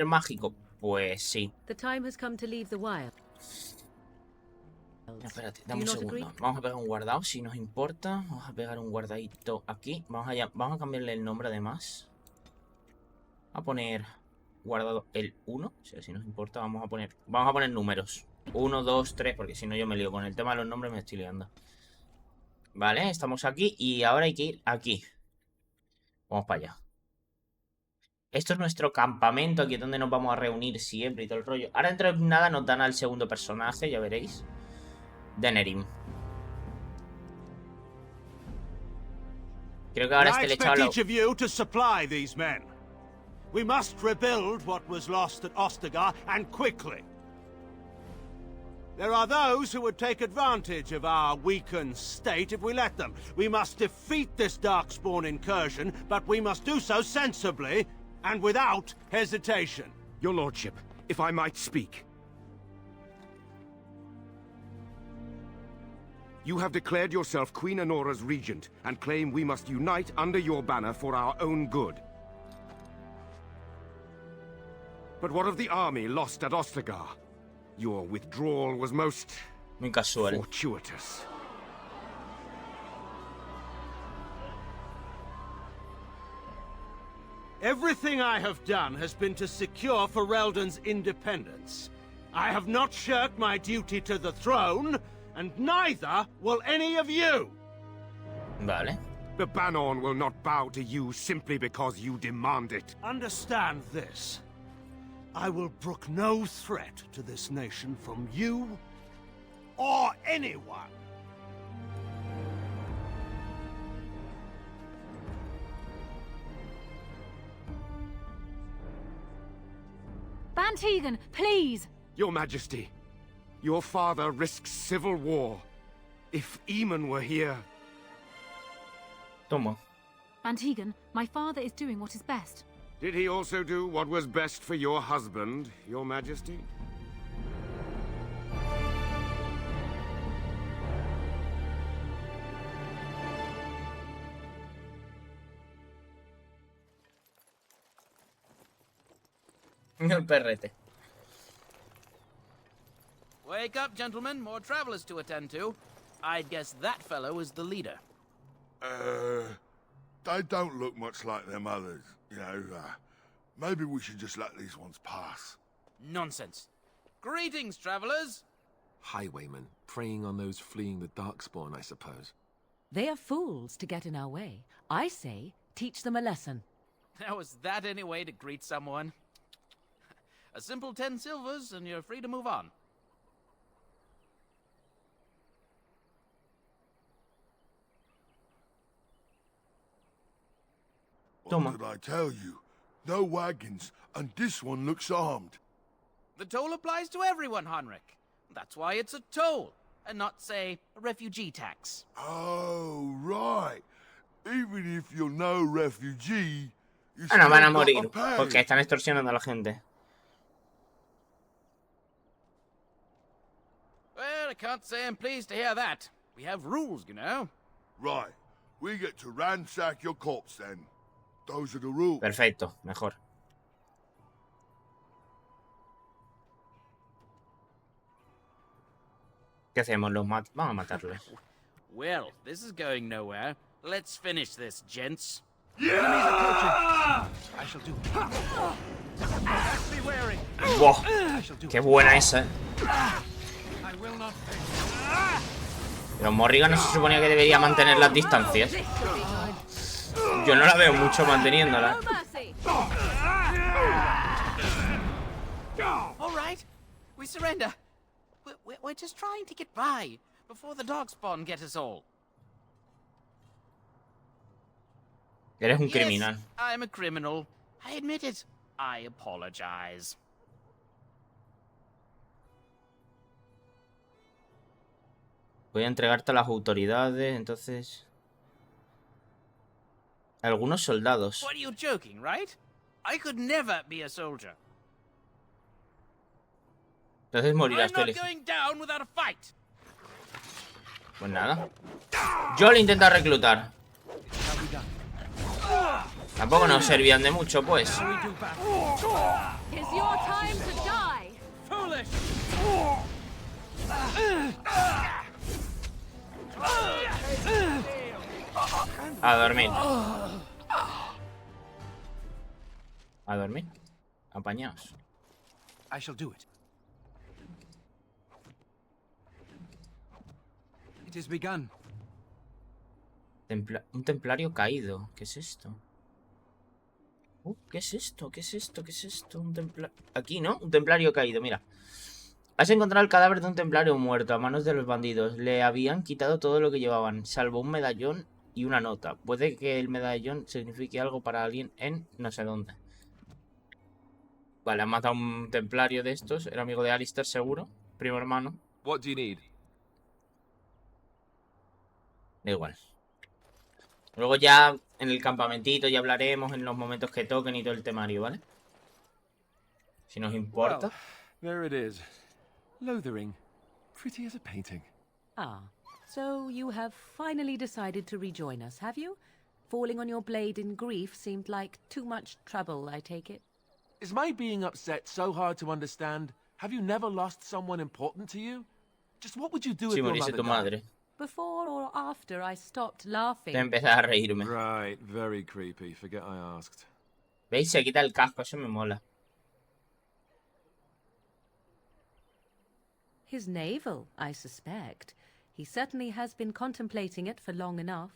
mágico? Pues sí. The time has come to leave the wild. Espérate, dame un segundo. Vamos a pegar un guardado, si nos importa. Vamos a pegar un guardadito aquí. Vamos a cambiarle el nombre además. A poner guardado el 1. O sea, si nos importa, vamos a poner números. 1, 2, 3, porque si no yo me lío con el tema de los nombres, me estoy liando. Vale, estamos aquí y ahora hay que ir aquí. Vamos para allá. Esto es nuestro campamento, aquí es donde nos vamos a reunir siempre y todo el rollo. Ahora dentro de nada nos dan al segundo personaje, ya veréis. De Nerim. Creo que ahora I le expect echaba each of you to supply these men. We must rebuild what was lost at Ostagar, and quickly. There are those who would take advantage of our weakened state if we let them. We must defeat this Darkspawn incursion, but we must do so sensibly and without hesitation. Your lordship, if I might speak. You have declared yourself Queen Honora's regent, and claim we must unite under your banner for our own good. But what of the army lost at Ostagar? Your withdrawal was most muy casual. Fortuitous. Everything I have done has been to secure Ferelden's independence. I have not shirked my duty to the throne, and neither will any of you! Vale. The Banon will not bow to you simply because you demand it. Understand this. I will brook no threat to this nation from you or anyone. Bantegan, please! Your Majesty, your father risks civil war. If Eamon were here... Toma. Bantegan, my father is doing what is best. Did he also do what was best for your husband, Your Majesty? El perrete. Wake up, gentlemen. More travelers to attend to. I'd guess that fellow is the leader. They don't look much like them others. You know, maybe we should just let these ones pass. Nonsense. Greetings, travelers. Highwaymen, preying on those fleeing the Darkspawn, I suppose. They are fools to get in our way. I say, teach them a lesson. How is that any way to greet someone? A simple 10 silvers, and you're free to move on. What did I tell you? No wagons, and this one looks armed. The toll applies to everyone, Henrik. That's why it's a toll, and not, say, a refugee tax. Oh, right. Even if you're no refugee, you Bueno, van a still morir, gotta pay. porque están extorsionando a la gente. Well, I can't say I'm pleased to hear that. We have rules, you know. Right. We get to ransack your corpse then. Those are the rules. Perfecto, mejor. ¿Qué hacemos? Vamos a matarlos. Well, this is going nowhere. Let's finish this, gents. I shall do. Be wary. ¡Wow! ¡Qué buena esa! I will not fail. Pero Morrigan no se suponía que debería mantener las distancias. Yo no la veo mucho manteniéndola. All right, we surrender. We're just trying to get by before the Darkspawn get us all. Eres un criminal. Yes, I'm a criminal. I admit it. I apologize. Voy a entregarte a las autoridades, entonces... Algunos soldados. What are you joking, right? I could never be a soldier. Entonces morirás I'm tú not elegido. going down without a fight. Pues nada. Yo le intento reclutar. Tampoco nos servían de mucho, pues. Is your time to die? Foolish! A dormir. A dormir. Apañaos. I shall do it. It is begun. Un templario caído. ¿Qué es esto? ¿Qué es esto? ¿Qué es esto? ¿Qué es esto? Un templario... Aquí, ¿no? Un templario caído, mira. Has encontrado el cadáver de un templario muerto a manos de los bandidos. Le habían quitado todo lo que llevaban, salvo un medallón y una nota. Puede que el medallón signifique algo para alguien en no sé dónde. Vale, han matado a un templario de estos. Era amigo de Alistair, seguro. Primo hermano. What do you need? Da igual. Luego ya en el campamentito ya hablaremos en los momentos que toquen y todo el temario, ¿vale? Si nos importa. Well, there it is. Lothering. Pretty as a painting. Ah, so you have finally decided to rejoin us, have you? Falling on your blade in grief seemed like too much trouble, I take it. Is my being upset so hard to understand? Have you never lost someone important to you? Just what would you do if Si your muriese mother tu died? madre. Before or after I stopped laughing. Te empecé a reírme. Right, very creepy. Forget I asked. ¿Veis? Se quita el casco, eso me mola. His navel, I suspect. He certainly has been contemplating it for long enough.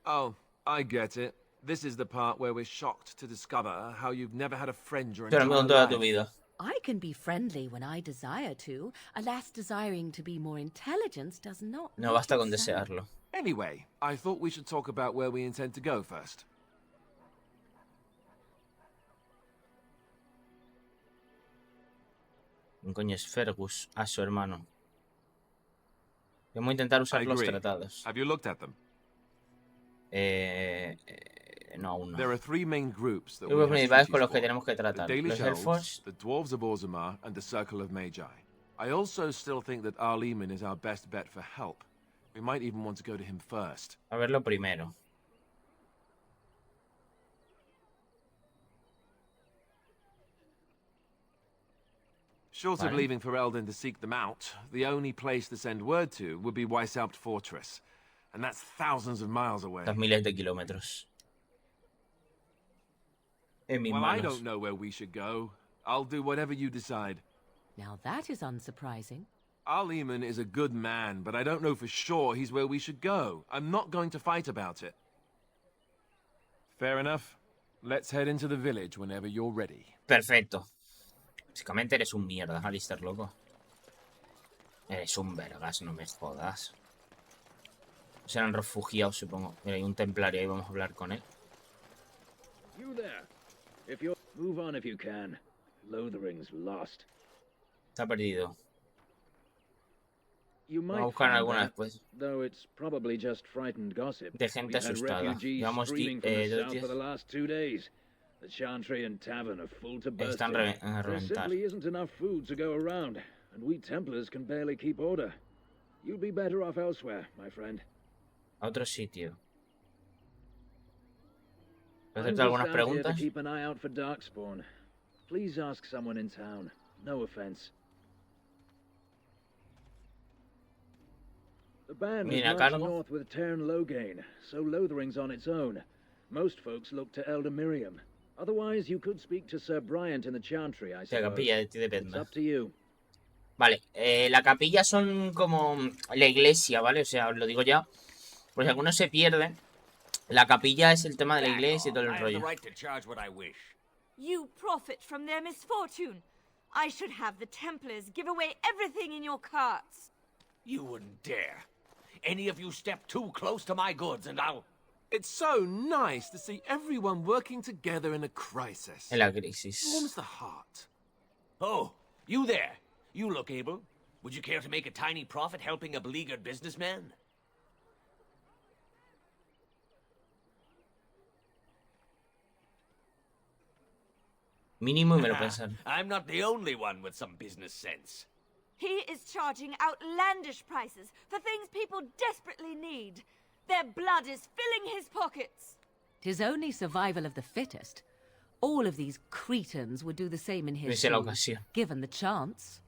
Oh, I get it. This is the part where we're shocked to discover how you've never had a friend your Pero entire con toda tu life. vida. I can be friendly when I desire to. Alas, desiring to be more intelligent does not. No basta con desearlo. Anyway, I thought we should talk about where we intend to go first. Un coño es Fergus a su hermano. Vamos a intentar usar I los agree. tratados. Have you looked at them? No, aún no. There are three main groups that we Grupos have principales treaties con los que for. tenemos que The tratar. Daily Los Shelves, elfos. the Dwarves of Orzammar, and the Circle of Magi. I also still think that Arleman is our best bet for help. We might even want to go to him first. A ver lo primero. Short of leaving for Eldon to seek them out, the only place to send word to would be Weishaupt Fortress. And that's thousands of miles away. Dos miles de kilómetros. En mis Well, I manos. don't know where we should go. I'll do whatever you decide. Now that is unsurprising. Arleman is a good man, but I don't know for sure he's where we should go. I'm not going to fight about it. Fair enough. Let's head into the village whenever you're ready. Perfecto. Básicamente eres un mierda, Alistair, loco. Eres un vergas, no me jodas. Serán refugiados, supongo. Mira, hay un templario ahí, vamos a hablar con él. You there. If you move on if you can. Lothering's lost. Está perdido. You Vamos a might buscar find alguna that, después. though it's probably just frightened gossip. De gente We've had asustada. refugees Llevamos streaming from the 2 south días. for the last 2 days. The Chantry and Tavern are full to bursting. Están a There reventar. simply isn't enough food to go around, and we Templars can barely keep order. You'd be better off elsewhere, my friend. A otro sitio. ¿Puedo I'm hacerte just algunas out here to preguntas? keep an eye out for Darkspawn. Please ask someone in town. No offense. The band Mira, has marched cargo. north with Tern Loghain, so Lothering's on its own. Most folks look to Elder Miriam. Otherwise, you could speak to Sir Bryant in the Chantry, I La suppose. capilla de ti It's depende. up to you. Vale, la capilla son como la iglesia, ¿vale? O sea, os lo digo ya. Por si alguno se pierde, la capilla es el tema de la iglesia y todo el rollo. You profit from their misfortune. I should have the Templars give away everything in your carts. You wouldn't dare. Any of you step too close to my goods and I'll... It's so nice to see everyone working together in a crisis. En la crisis. Warms the heart. Oh, you there. You look able. Would you care to make a tiny profit helping a beleaguered businessman? Mínimo y me lo pensan. I'm not the only one with some business sense. He is charging outlandish prices for things people desperately need. Their blood is filling his pockets. 'Tis only survival of the fittest. All of these cretins would do the same in his shoes, given the chance.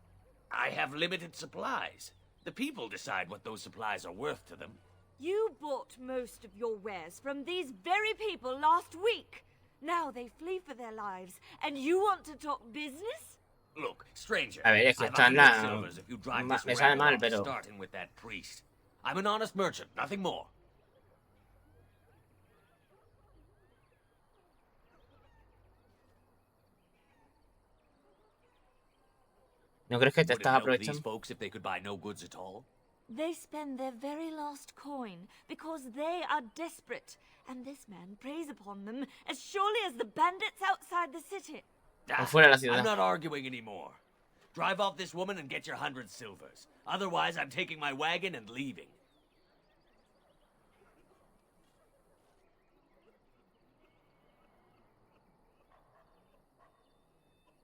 I have limited supplies. The people decide what those supplies are worth to them. You bought most of your wares from these very people last week. Now they flee for their lives, and you want to talk business? Look, stranger, A ver, es que I've está en 100 la... silvers if you drive this Me sabe wagon mal, off, pero... starting with that priest. I'm an honest merchant, nothing more. ¿No crees que te Would it estás help aprovechando? these folks if they could buy no goods at all? They spend their very last coin because they are desperate, and this man preys upon them as surely as the bandits outside the city. Fuera de la ciudad. I'm not arguing anymore. Drive off this woman and get your 100 silvers. Otherwise, I'm taking my wagon and leaving.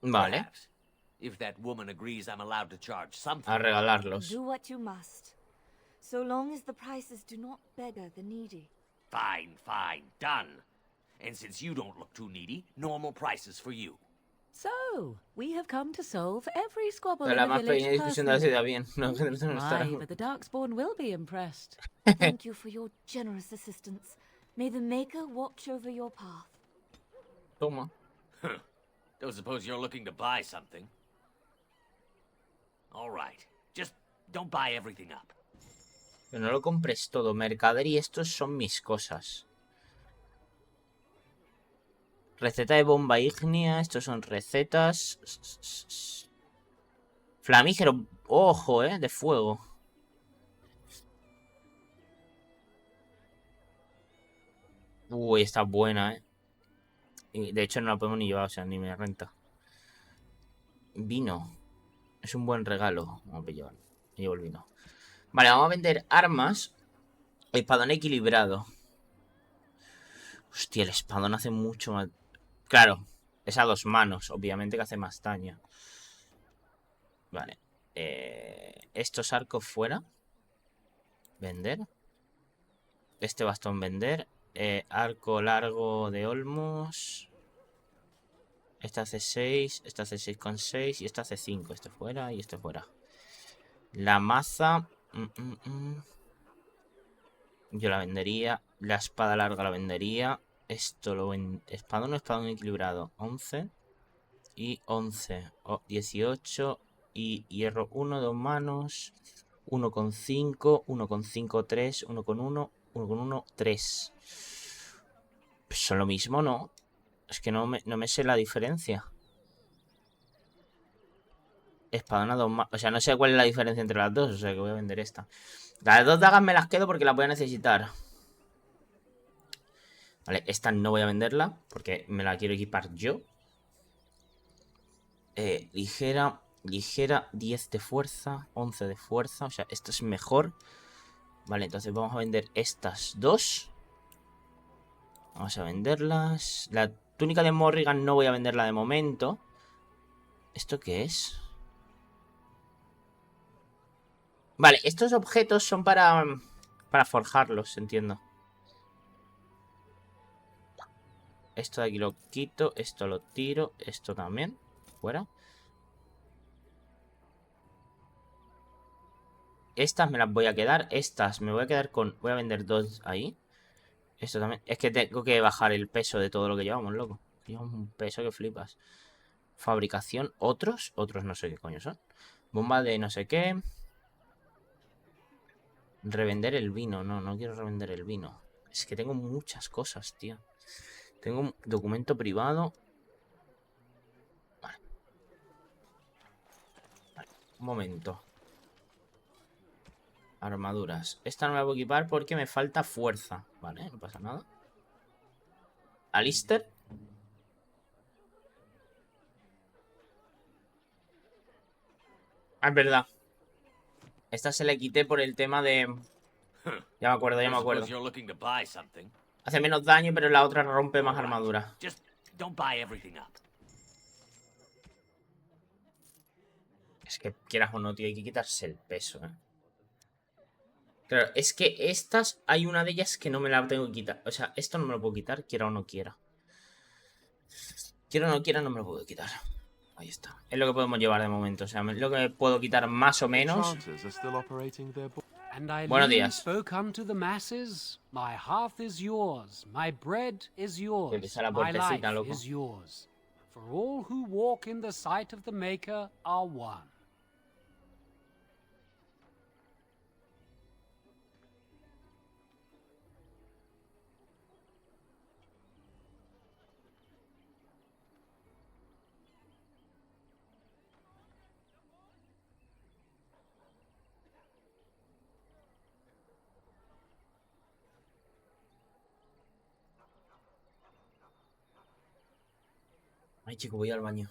Vale. Perhaps. If that woman agrees I'm allowed to charge something. A regalarlos. Do what you must, so long as the prices do not beggar the needy. Fine, fine, done. And since you don't look too needy, normal prices for you. So, we have come to solve every squabble La in the más pequeña village discusión de la ciudad, personally. bien. No, que no estará. Aye, but the Darkspawn will be impressed. Thank you for your generous assistance. May the Maker watch over your path. Toma. Don't suppose you're looking to buy something. All right. Just don't buy everything up. Que no lo compres todo. Mercader y estos son mis cosas. Receta de bomba ígnea. Estos son recetas. Flamígero. Ojo, de fuego. Uy, está buena, Y de hecho no la podemos ni llevar, o sea, ni me renta. Vino. Es un buen regalo. Vamos a llevar. Llevo el vino. Vale, vamos a vender armas. Espadón equilibrado. Hostia, el espadón hace mucho más... Claro, es a 2 manos. Obviamente que hace más daño. Vale. Estos arcos fuera. Vender. Este bastón vender. Arco largo de olmos. Este hace 6. Este hace 6,6. Y este hace 5. Este fuera y este fuera. La maza. Yo la vendería. La espada larga la vendería. Esto lo vendería. Espadón equilibrado. 11. Y 11. 18. Y hierro 1, 2 manos. 1,5. 1,5, 3. 1,1. 1,1, 3. Pues son lo mismo, ¿no? Es que no me sé la diferencia. Espadona 2 más. O sea, no sé cuál es la diferencia entre las dos. O sea, que voy a vender esta. Las 2 dagas me las quedo porque las voy a necesitar. Vale, esta no voy a venderla porque me la quiero equipar yo. Ligera. Ligera, 10 de fuerza, 11 de fuerza. O sea, esto es mejor. Vale, entonces vamos a vender estas 2. Vamos a venderlas. La túnica de Morrigan no voy a venderla de momento. ¿Esto qué es? Vale, estos objetos son para forjarlos, entiendo. Esto de aquí lo quito. Esto lo tiro. Esto también. Fuera. Estas me las voy a quedar. Estas me voy a quedar con... Voy a vender 2 ahí. Esto también. Es que tengo que bajar el peso de todo lo que llevamos, loco. Llevamos un peso que flipas. Fabricación. Otros. Otros no sé qué coño son. Bomba de no sé qué. Revender el vino. No, no quiero revender el vino. Es que tengo muchas cosas, tío. Tengo un documento privado. Vale. Vale. Un momento. Armaduras. Esta no me la voy a equipar porque me falta fuerza. Vale, no pasa nada. Alistair. Ah, es verdad. Esta se la quité por el tema de... Ya me acuerdo, ya me acuerdo. Hace menos daño, pero la otra rompe más armadura. Es que quieras o no, tío, hay que quitarse el peso, ¿eh? Claro, es que estas, hay una de ellas que no me la tengo que quitar. O sea, esto no me lo puedo quitar, quiera o no quiera. Quiera o no quiera, no me lo puedo quitar. Ahí está. Es lo que podemos llevar de momento. O sea, es lo que puedo quitar más o menos. Buenos días. spoke unto the masses, my hearth is yours, my bread is yours, Empieza la my life puertecita, loco. is yours. For all who walk in the sight of the Maker are one. Ay, chico, voy al baño.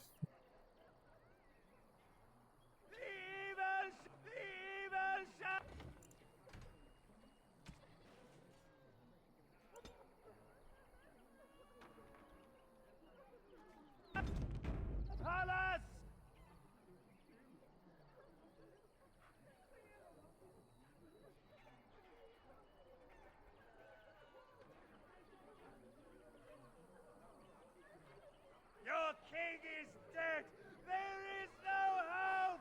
Your king is dead! There is no hope!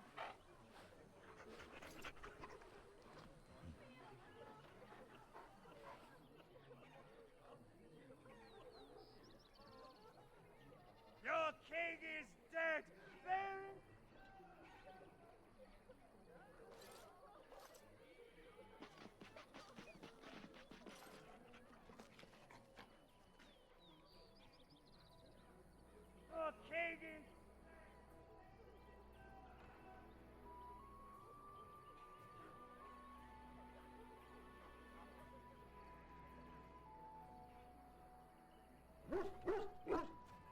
Your king is dead! There is... Your king is...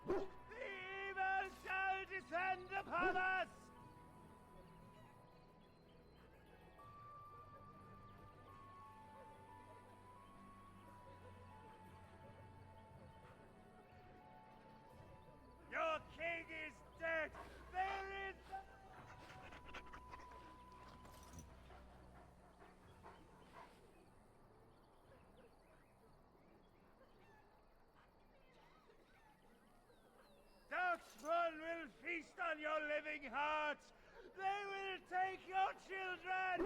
The evil shall descend upon us! Your king is dead! There is... Darkspawn will feast on your living hearts! They will take your children!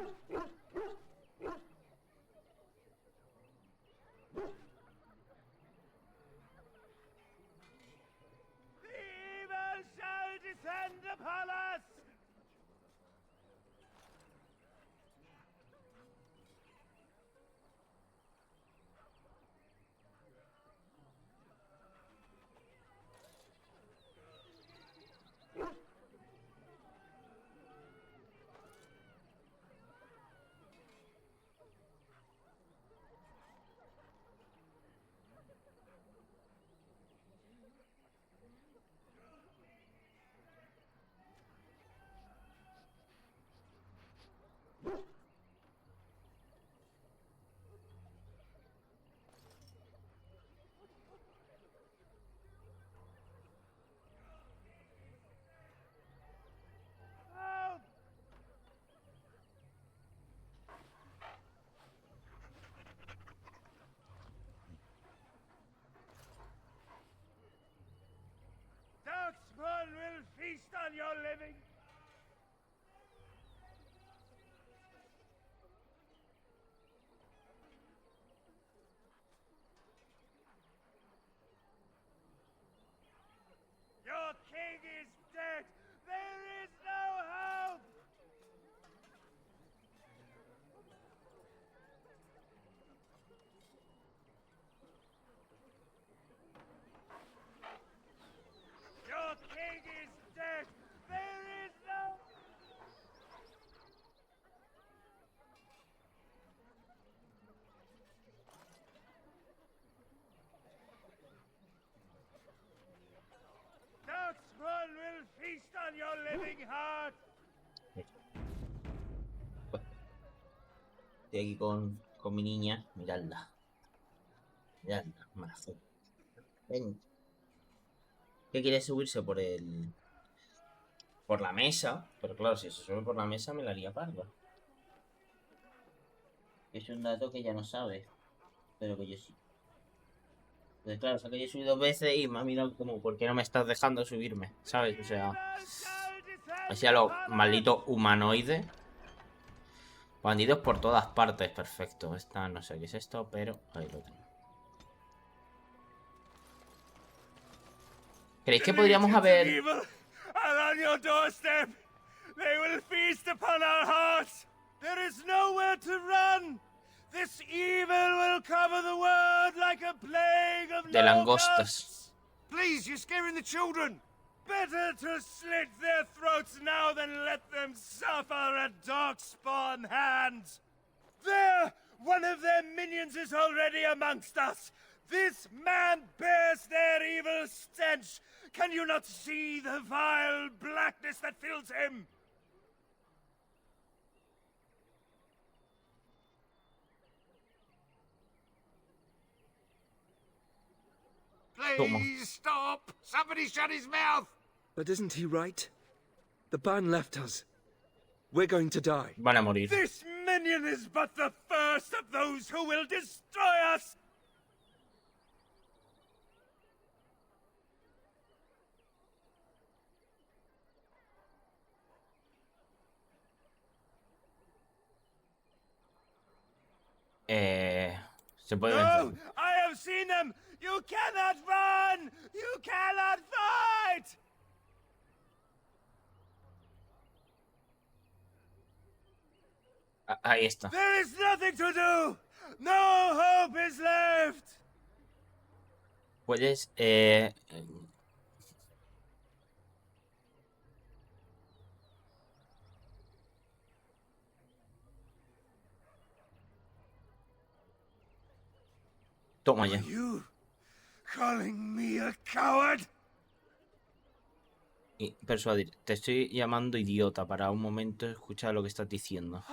The evil shall descend upon us! Darkspawn will feast on your living... Your king is dead! There is no hope! Your king is dead! There is no... Darkspawn will feast on your living heart! Estoy aquí con mi niña. Miradla. Miradla, mazo. Ven. ¿Qué quiere subirse por el por la mesa. Pero claro, si se sube por la mesa me la haría parda. Es un dato que ya no sabes. Pero que yo sí. Entonces, claro, o sea que yo he subido 2 veces y me ha mirado como, ¿por qué no me estás dejando subirme? ¿Sabes? O sea, así a los malditos humanoides. Bandidos por todas partes, perfecto. Esta no sé qué es esto, pero ahí lo tengo. ¿Creéis que podríamos haber... And on your doorstep, they will feast upon our hearts. There is nowhere to run. This evil will cover the world like a plague of de langostas? Please, you're scaring the children. Better to slit their throats now than let them suffer at Darkspawn hands. There, one of their minions is already amongst us. This man bears their evil stench. Can you not see the vile blackness that fills him? Please stop! Somebody shut his mouth! But isn't he right? The ban left us. We're going to die. Van a morir. This minion is but the first of those who will destroy us! Se puede No! vencer. I have seen them! You cannot run! You cannot fight! Ahí está. There is nothing to do! No hope is left! Puedes, toma ya. You calling me a coward? Y persuadir. Te estoy llamando idiota para un momento escuchar lo que estás diciendo.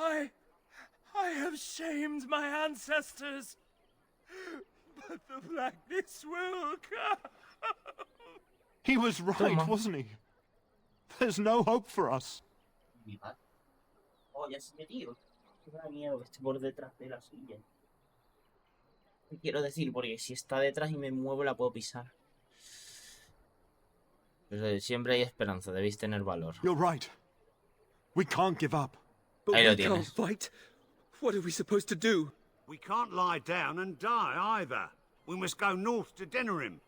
I have shamed my ancestors, but the blackness will come. He was right, wasn't he? There's no hope for us. Oh, ya se metió. Me da miedo que esté por detrás de la silla. Quiero decir, porque si está detrás y me muevo la puedo pisar. Pero siempre hay esperanza, debéis tener valor. You're right. We can't give up. But Ahí lo we can't tienes. fight. What are we supposed to do? We can't lie down and die either. We must go north to Denerim.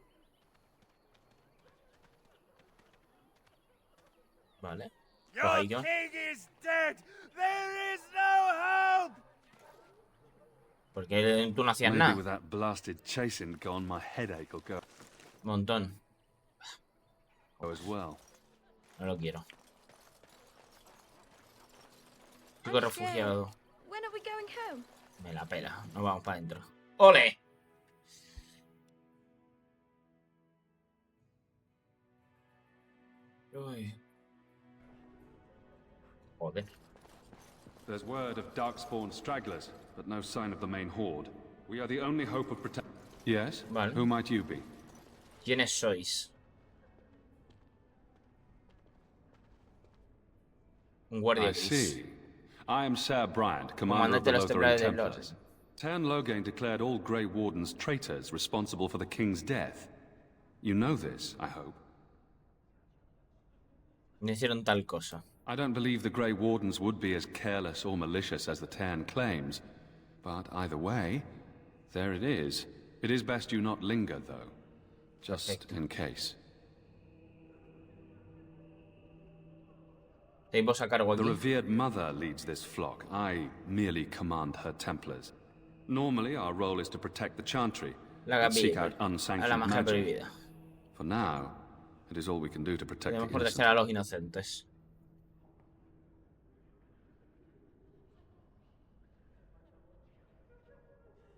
Vale. Pues Your ahí yo. king is dead. There is no hope. Porque tú no hacías Maybe nada. with that blasted chasing gone, my headache will go Montón. as well. No lo quiero. Chico refugiado. When are we going home? Me la pela. Nos vamos para adentro. ¡Ole! Uy. Joder. There's word of darkspawn stragglers, but no sign of the main horde. We are the only hope of protection. Yes? Vale. Who might you be? ¿Quiénes sois? Un guardia I gris. see. I am Sir Bryant, commander of Comandante the de los Lotharing Templarios del Templars. Tern Loghain declared all Grey Wardens traitors responsible for the king's death. You know this, I hope. No hicieron tal cosa. I don't believe the Grey Wardens would be as careless or malicious as the Tern claims. But either way, there it is. It is best you not linger, though. Just in case. Tenemos a cargo The aquí. revered mother leads this flock. I merely command her Templars. Normally, our role is to protect the Chantry La and seek gabi- out a la unsanctioned magia magic. prohibida. For now, it is all we can do to protect Debemos the innocent. proteger a los inocentes.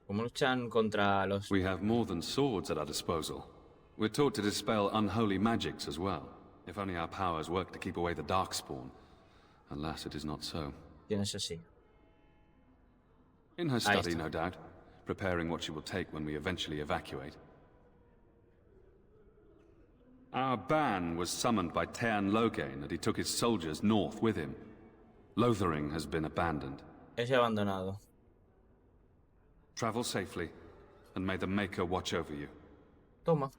¿Cómo luchan contra los...? We have more than swords at our disposal. We're taught to dispel unholy magics as well. If only our powers work to keep away the Darkspawn. Alas, it is not so. ¿Quién es así? In her Ahí study, está. no doubt, preparing what she will take when we eventually evacuate. Our ban was summoned by Tairn Loghain, and he took his soldiers north with him. Lothering has been abandoned. Es abandonado. Travel safely, and may the Maker watch over you. Toma.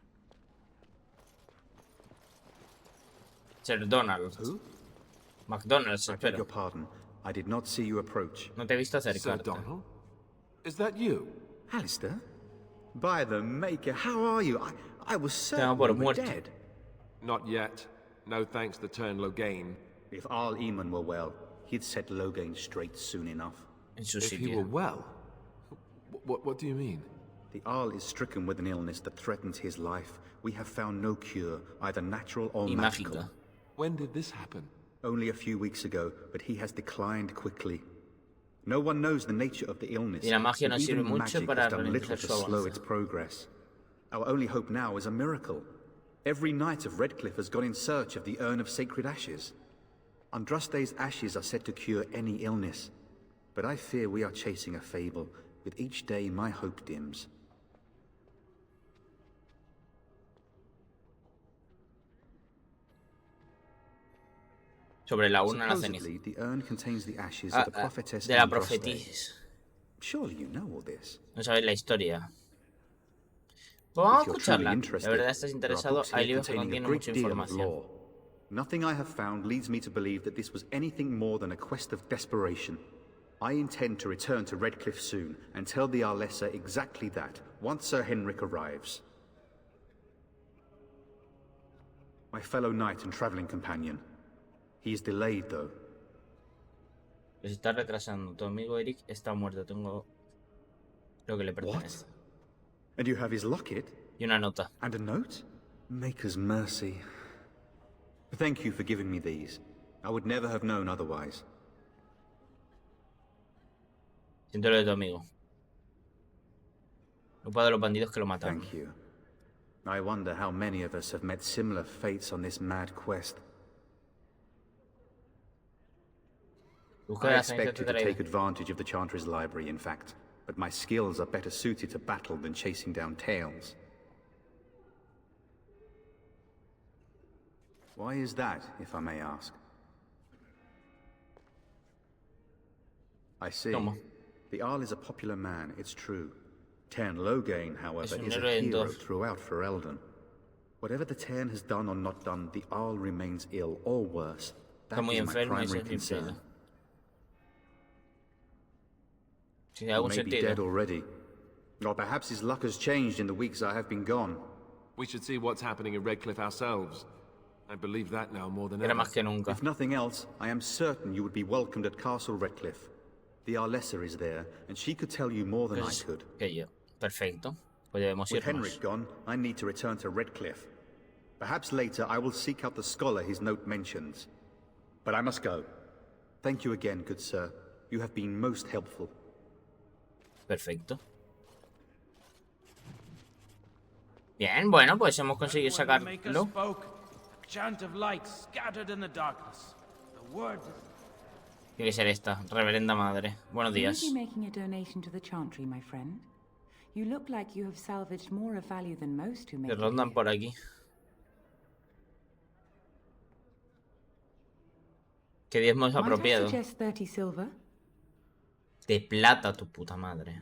Sir Donald. Who? McDonald's, I beg your pardon. I did not see you approach. No te he visto acercarte. Sir Donald? Is that you? Alistair? By the Maker, how are you? I was certain you were dead. Not yet. No thanks to Tairn Loghain. If Arl Eamon were well, he'd set Loghain straight soon enough. If he were well? What do you mean? The Arl is stricken with an illness that threatens his life. We have found no cure, either natural or magical. When did this happen? Only a few weeks ago, but he has declined quickly. No one knows the nature of the illness. Y la magia no sirve mucho magic para has done little ralentizar to su slow avance. its progress. Our only hope now is a miracle. Every knight of Redcliffe has gone in search of the Urn of Sacred Ashes. Andraste's ashes are said to cure any illness. But I fear we are chasing a fable. With each day, my hope dims. Sobre la urna la ceniza. Supposedly, the urn contains the ashes of the prophetess de la Andraste. profetisa. Surely you know all this. No sabes la historia. Pues vamos a escucharla. De verdad estás interesado. Hay libros que contienen mucha información. Nothing I have found leads me to believe that this was anything more than a quest of desperation. I intend to return to Redcliffe soon and tell the Arlessa exactly that, once Sir Henrik arrives. My fellow knight and traveling companion. He is delayed, though. Se está retrasando. Tu amigo Eric está muerto. Tengo lo que le pertenece. And you have his locket? Y una nota. And a note? Maker's mercy. Thank you for giving me these. I would never have known otherwise. Siento lo de tu amigo. Culpa de los bandidos que lo mataron. Thank you. I wonder how many of us have met similar fates on this mad quest. I expected to take advantage of the Chantry's library, in fact, but my skills are better suited to battle than chasing down tales. Why is that, if I may ask? I see. The Arl is a popular man, it's true. Tairn Loghain, however, is a hero throughout Ferelden. Whatever the Tairn has done or not done, the Arl remains ill, or worse. That is my primary concern. He may be dead already. Or perhaps his luck has changed in the weeks I have been gone. We should see what's happening in Redcliffe ourselves. I believe that now more than ever. If nothing else, I am certain you would be welcomed at Castle Redcliffe. The Arlessa is there, and she could tell you more than I could. Perfecto. Pues debemos With irnos. Henrik gone, I need to return to Redcliffe. Perhaps later I will seek out the scholar his note mentions. But I must go. Thank you again, good sir. You have been most helpful. Perfecto. Bien, bueno, pues hemos conseguido sacarlo. Chant of light scattered in the darkness. The word. Tiene que ser esta, reverenda madre. Buenos días. Will you be making a donation to the Chantry, my friend? You look like you have salvaged more of value than most who make Te rondan por aquí. ¿Qué diezmo es apropiado? Might I suggest 30 silver? De plata, tu puta madre.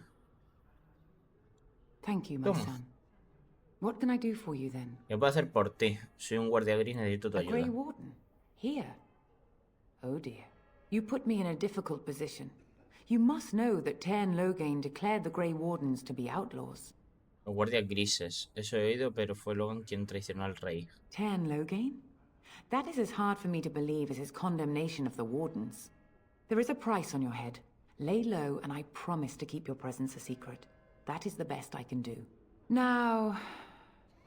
Thank you, my son. What can I do for you then? ¿Qué puedo hacer por ti? Soy un guardia gris, necesito tu A Grey ayuda. Warden? Here? Oh dear. You put me in a difficult position. You must know that Tairn Loghain declared the Grey Wardens to be outlaws. Los guardias grises. Eso he oído, pero fue Logan quien traicionó al rey. Tairn Loghain? That is as hard for me to believe as his condemnation of the Wardens. There is a price on your head. Lay low, and I promise to keep your presence a secret. That is the best I can do. Now,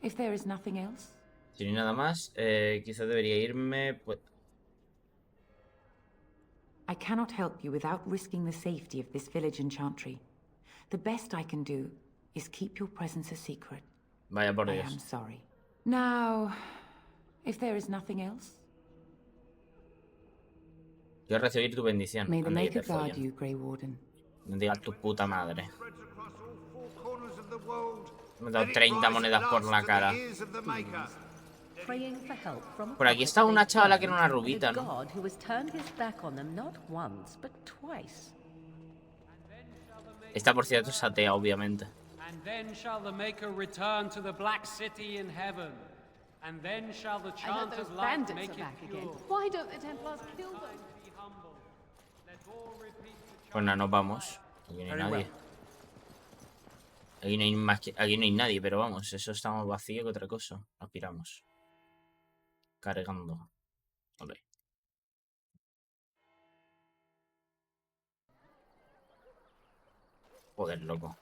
if there is nothing else. Si no hay nada más, quizás debería irme. Pues... I cannot help you without risking the safety of this village and Chantry. The best I can do is keep your presence a secret. Vaya por I Dios. am sorry. Now, if there is nothing else. Quiero recibir tu bendición. May the Anda, que Maker te guard follen. you, Grey Warden. Bendiga tu puta madre. Me he dado 30 monedas por la cara. Por aquí está una chavala que era una rubita, ¿no? God who has turned his back on them not once but twice. Esta, por cierto, es atea, obviamente. And then shall the Maker return to the Black City in heaven. And then shall the chant of light make it pure. Why don't the Templars kill them? Pues nada, nos vamos. Aquí no hay nadie. Aquí no hay más que... Aquí no hay nadie, pero vamos, eso está más vacío que otra cosa. Nos piramos. Cargando. Vale. Joder, loco.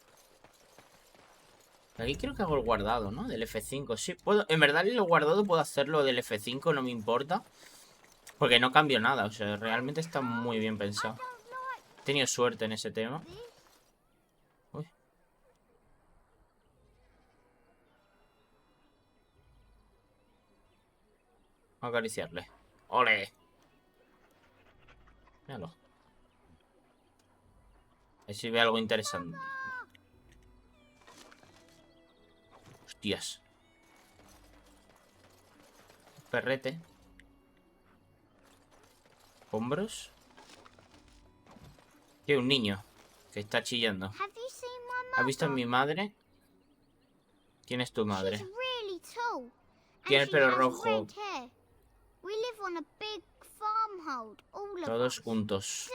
Aquí creo que hago el guardado, ¿no? Del F5. Sí, puedo. En verdad, lo guardado puedo hacerlo del F5, no me importa. Porque no cambio nada. O sea, realmente está muy bien pensado. He tenido suerte en ese tema. Uy. Vamos a acariciarle. ¡Ole! Míralo. A ver si ve algo interesante. Hostias. Perrete. Hombros. ¿Qué? Un niño que está chillando. ¿Has visto a mi madre? ¿Quién es tu madre? Tiene el pelo rojo. Todos juntos.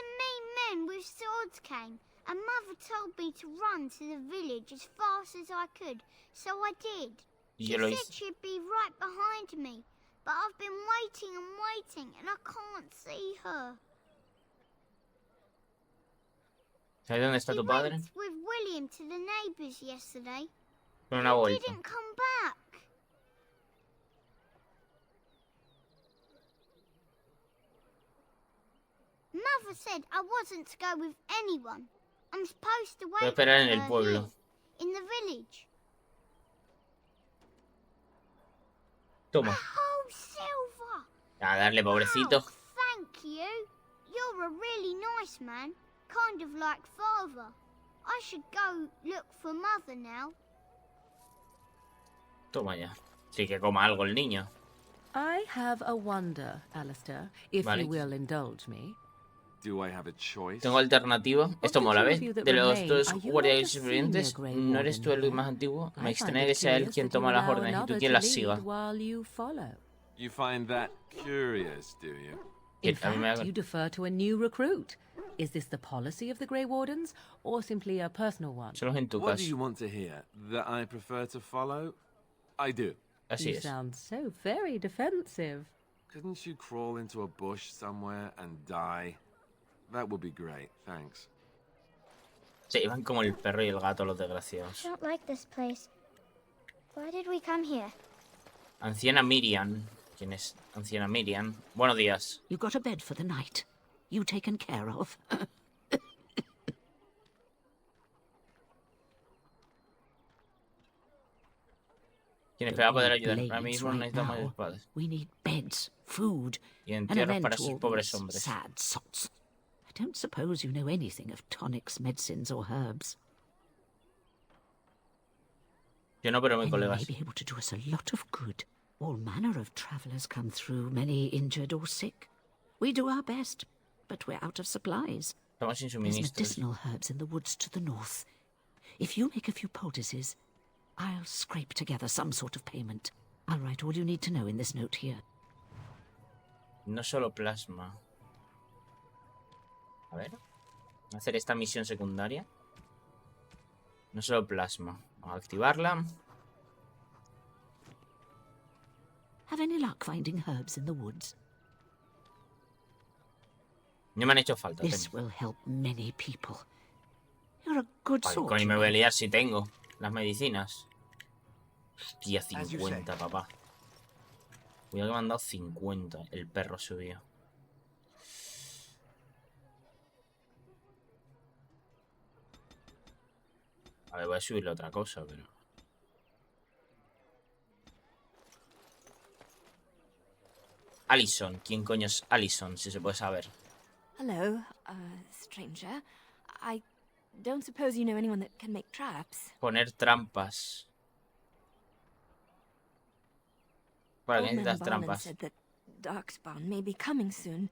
And Mother told me to run to the village as fast as I could, so I did. She said she'd be right behind me, but I've been waiting and waiting, and I can't see her. ¿Sabes dónde está tu padre? He went with William to the neighbours yesterday. Con una bolsa. He didn't come back. Mother said I wasn't to go with anyone. I'm supposed to wait esperar en el pueblo. Here, in the village. Toma. Oh, Silver. A darle, pobrecito. Oh, thank you. You're a really nice man, kind of like Father. I should go look for Mother now. Toma ya. Sí, que coma algo el niño. I have a wonder, Alistair, if you will indulge me. Do I have a choice? Tengo alternativa. Esto mola, ¿ves? De los dos guardianes supervivientes, ¿no eres tú el más antiguo? Me extraña que sea él quien toma las órdenes y tú quien las siga. You find that curious, do you? In fact, you defer to a new recruit. Is this the policy of the Grey Wardens, or simply a personal one? Solo en tu What caso. do you want to hear? That I prefer to follow? I do. Así You es. sound so very defensive. Couldn't you crawl into a bush somewhere and die? That would be great, thanks. Sí, van como el perro y el gato los desgraciados. I don't like this place. Why did we come here? Anciana Miriam. ¿Quién es Anciana Miriam? Buenos días. You got a bed for the night. You taken care of. ¿Quién espera poder ayudar? Ahora mismo necesitamos now. espadas. We need beds, food, Y an entierros event para to esos all pobres these hombres. sad sots. I don't suppose you know anything of tonics, medicines, or herbs. Yo no, pero mis And you colegas. may be able to do us a lot of good. All manner of travellers come through, many injured or sick. We do our best, but we're out of supplies. Estamos sin There's suministros. medicinal herbs in the woods to the north. If you make a few poultices, I'll scrape together some sort of payment. I'll write all you need to know in this note here. No solo plasma. A ver. Hacer esta misión secundaria. No solo plasma. Vamos a activarla. Have any luck finding herbs in the woods? No me han hecho falta. This will help many people. You're a good Ay, sort. coño, you me voy a know. liar si tengo las medicinas. Hostia, 50, papá. Cuidado que me han dado 50. El perro subió. A ver, voy a subirle otra cosa, pero... Allison. ¿Quién coño es Allison? Si se puede saber. Hello, stranger. I don't suppose you know anyone that can make traps. Poner trampas. Para que necesitas trampas. said that Darkspawn may be coming soon.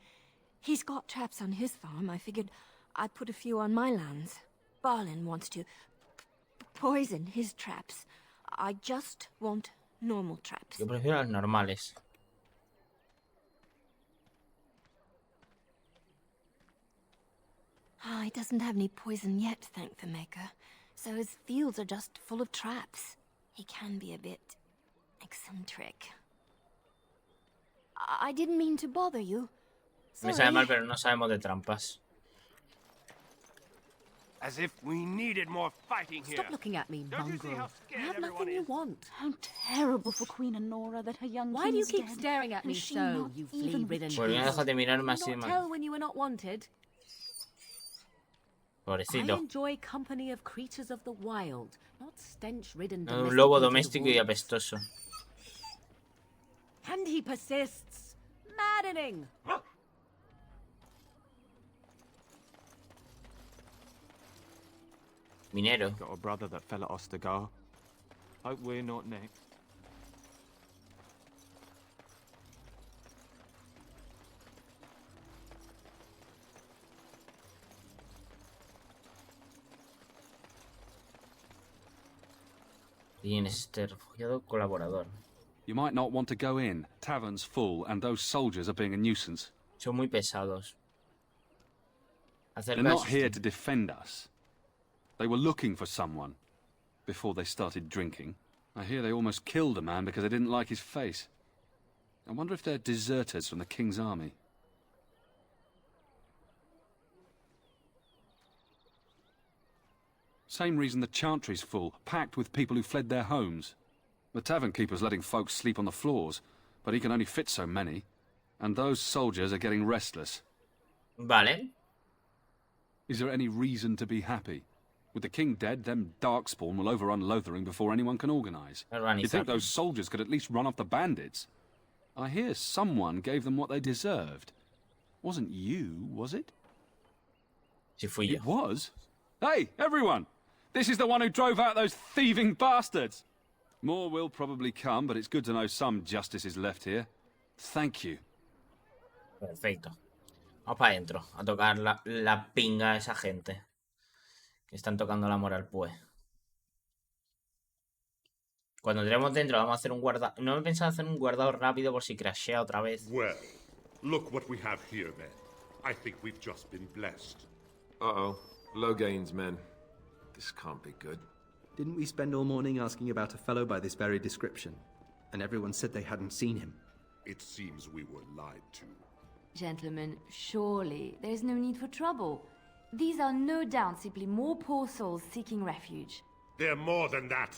He's got traps on his farm. I figured I'd put a few on my lands. Balin wants to poison his traps. I just want normal traps. Yo prefiero las normales. He doesn't have any poison yet, thank the Maker. So his fields are just full of traps. He can be a bit eccentric. I didn't mean to bother you. Me sabe mal, pero no sabemos de trampas. As if we needed more fighting here. Stop looking at me, mongrel. I have nothing you want. How terrible for Queen Honora that her young Why do you king's keep dead, staring at me and she so, not you even flea-ridden Pues bien, beast? déjate mirarme así, Did you not man. tell when you were not wanted? Pobrecito. I enjoy company of creatures of the wild, not stench-ridden Un lobo domesticated doméstico y wolves. apestoso. And he persists. Maddening. Minero. Got a brother that fell at Ostagar. Hope we're not next. Bien, este refugiado colaborador. You might not want to go in. Tavern's full, and those soldiers are being a nuisance. Son muy pesados. They're not here to defend us. They were looking for someone before they started drinking. I hear they almost killed a man because they didn't like his face. I wonder if they're deserters from the King's army. Same reason the Chantry's full, packed with people who fled their homes. The tavern keeper's letting folks sleep on the floors, but he can only fit so many. And those soldiers are getting restless. Vale. Is there any reason to be happy? With the king dead, them Darkspawn will overrun Lothering before anyone can organize. You think those soldiers could at least run off the bandits? I hear someone gave them what they deserved. Wasn't you, was it? Si fui yo. It was? Hey, everyone! This is the one who drove out those thieving bastards! More will probably come, but it's good to know some justice is left here. Thank you. Perfecto. Vamos para adentro, a tocar la pinga a esa gente. Que están tocando la moral, pues. Cuando entremos dentro vamos a hacer un guardado. No he pensado hacer un guardado rápido por si crashea otra vez. Well, look what we have here, then. I think we've just been blessed. Uh-oh. Logain's men. This can't be good. Didn't we spend all morning asking about a fellow by this very description? And everyone said they hadn't seen him. It seems we were lied to. Gentlemen, surely there's no need for trouble. These are no doubt simply more poor souls seeking refuge. They're more than that.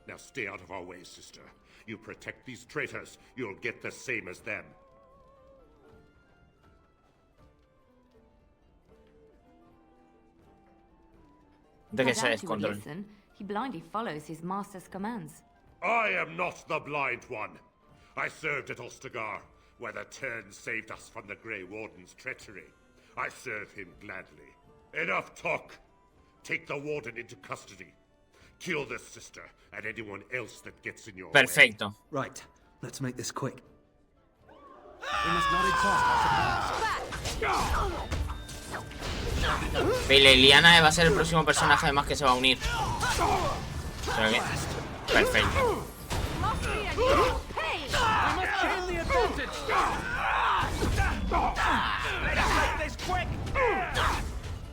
Now stay out of our way, sister. You protect these traitors, you'll get the same as them. De que se As Aunque would descontrol. listen, he blindly follows his master's commands. I am not the blind one. I served at Ostagar, where the Tern saved us from the Grey Warden's treachery. I serve him gladly. Enough talk! Take the Warden into custody. Kill this sister and anyone else that gets in your Perfecto. Right, let's make this quick. We must not exhaust our Liliana va a ser el próximo personaje además que se va a unir. O sea que... Perfecto.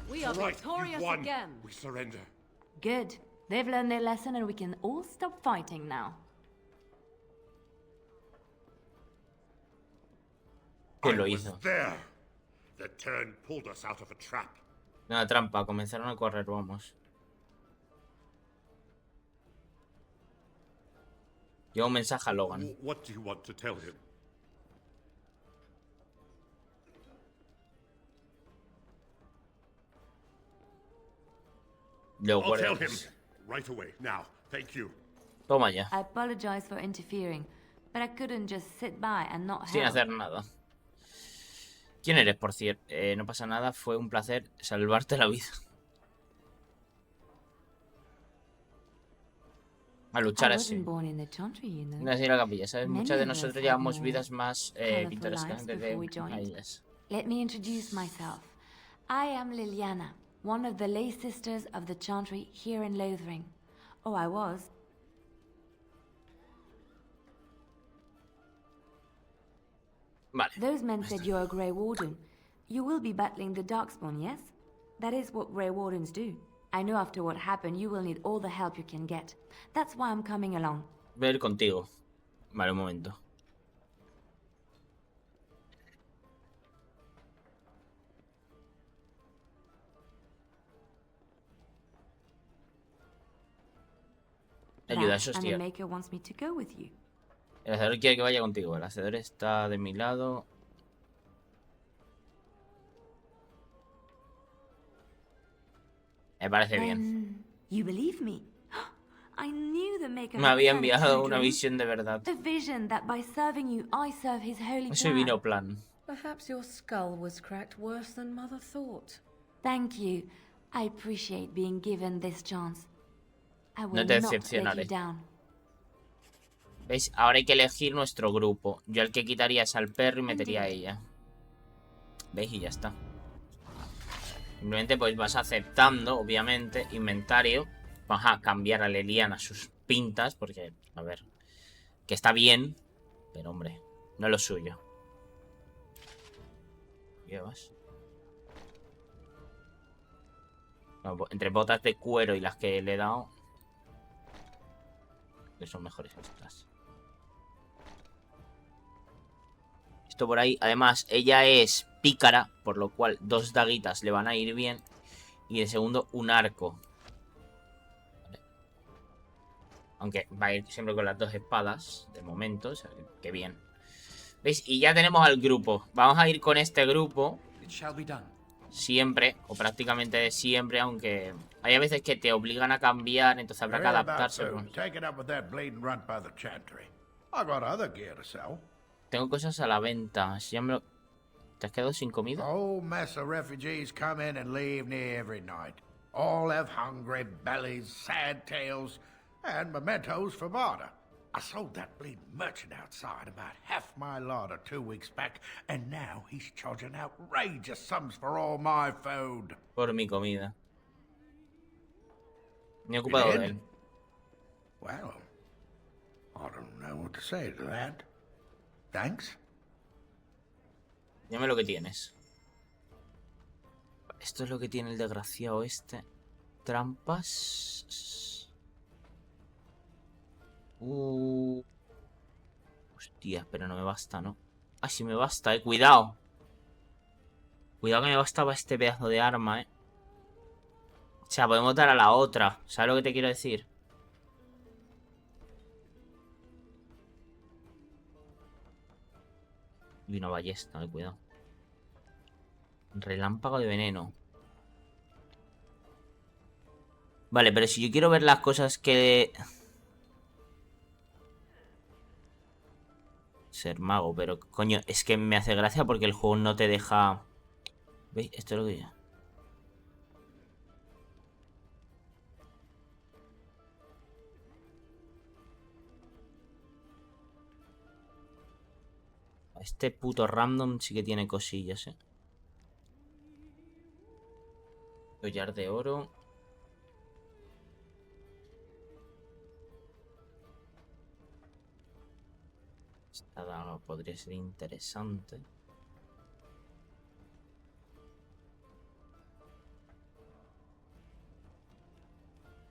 We are victorious again. We surrender. Good. They've learned their lesson and we can all stop fighting now. ¿Quién lo hizo? There. The Tern pulled us out of a trap. Una trampa, comenzaron a correr, vamos. Lleva un mensaje a Logan. What do you want to tell him? I'll tell him right away. Now, thank you. Toma ya. I apologize for interfering, but I couldn't just sit by and not Sin help. hacer nada. ¿Quién eres, por cierto? No pasa nada, fue un placer salvarte la vida. A luchar así. No es ir a la capilla, ¿sabes? Muchas de nosotros llevamos vidas más pintorescas de bailes. Let me introduce myself. I am Liliana, one of the lay sisters of the Chantry here in Lothering. Oh, I was. Vale. Those men said you're a Grey Warden. You will be battling the Darkspawn, yes? That is what Grey Wardens do. I know after what happened, you will need all the help you can get. That's why I'm coming along. Voy a ir contigo. Vale, un momento. Ayuda a esos tíos. El hacedor quiere que vaya contigo. El hacedor está de mi lado. Me parece bien. Me había enviado una visión de verdad. Soy vino plan. Perhaps your skull was cracked worse than Mother thought. Thank you. I appreciate being given this chance. I will No te not let decepcionaré. you down. ¿Veis? Ahora hay que elegir nuestro grupo. Yo el que quitaría es al perro y metería a ella. ¿Veis? Y ya está. Simplemente pues vas aceptando, obviamente, inventario. Vas a cambiar a Liliana sus pintas, porque, a ver, que está bien, pero hombre, no es lo suyo. ¿Qué vas? No, entre botas de cuero y las que le he dado, que son mejores estas. Esto por ahí, además, ella es pícara, por lo cual 2 daguitas le van a ir bien. Y de segundo, un arco. Vale. Aunque va a ir siempre con las 2 espadas, de momento, o sea, que bien. ¿Veis? Y ya tenemos al grupo. Vamos a ir con este grupo. Siempre, o prácticamente de siempre, aunque hay veces que te obligan a cambiar, entonces habrá que adaptarse. Tengo cosas a la venta. Si ya me lo... ¿Te has quedado sin comida? Oh, mess of refugees come in and leave near every night. All have hungry bellies, sad tales, and mementos for barter. I sold that bleeding merchant outside about half my larder 2 weeks back, and now he's charging outrageous sums for all my food. Por mi comida. Me he ocupado de él. Well, I don't know what to say to that. Thanks. Dime lo que tienes. Esto es lo que tiene el desgraciado este. Trampas. Hostia, pero no me basta, ¿no? Ah, sí me basta, cuidado. Cuidado que me bastaba este pedazo de arma, O sea, podemos dar a la otra. ¿Sabes lo que te quiero decir? Y una ballesta, cuidado. Relámpago de veneno. Vale, pero si yo quiero ver las cosas que... Ser mago, pero coño, es que me hace gracia porque el juego no te deja... ¿Veis? Esto es lo que yo... Este puto random sí que tiene cosillas, Collar de oro. Esta daga podría ser interesante.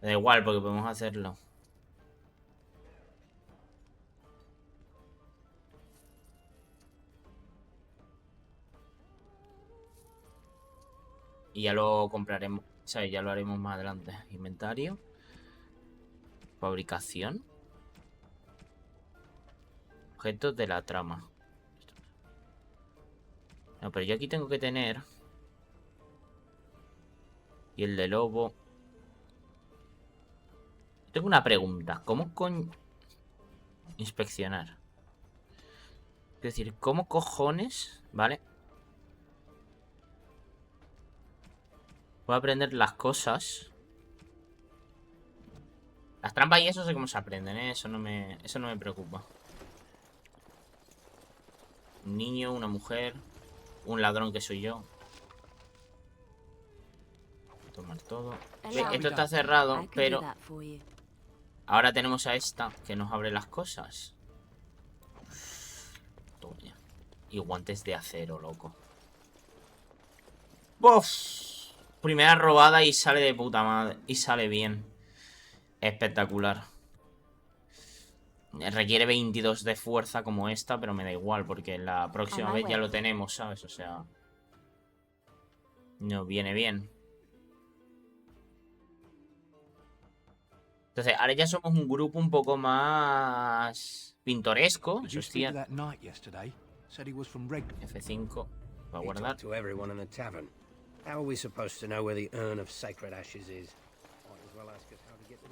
Da igual, porque podemos hacerlo. Y ya lo compraremos, ¿sabes? Ya lo haremos más adelante. Inventario. Fabricación. Objetos de la trama. No, pero yo aquí tengo que tener... Y el de lobo... Tengo una pregunta. ¿Cómo coño... Inspeccionar? Es decir, ¿cómo cojones... ¿Vale? Voy a aprender las cosas. Las trampas y eso sé cómo se aprenden, ¿eh? Eso no me preocupa. Un niño, una mujer, un ladrón que soy yo. Tomar todo. Esto está cerrado, pero ahora tenemos a esta que nos abre las cosas. Toma. Y guantes de acero, loco. ¡Buf! Primera robada y sale de puta madre. Y sale bien. Espectacular. Requiere 22 de fuerza como esta, pero me da igual, porque la próxima vez ya lo tenemos, ¿sabes? O sea... nos viene bien. Entonces, ahora ya somos un grupo un poco más... pintoresco. Eso es cierto. F5. Va a guardar.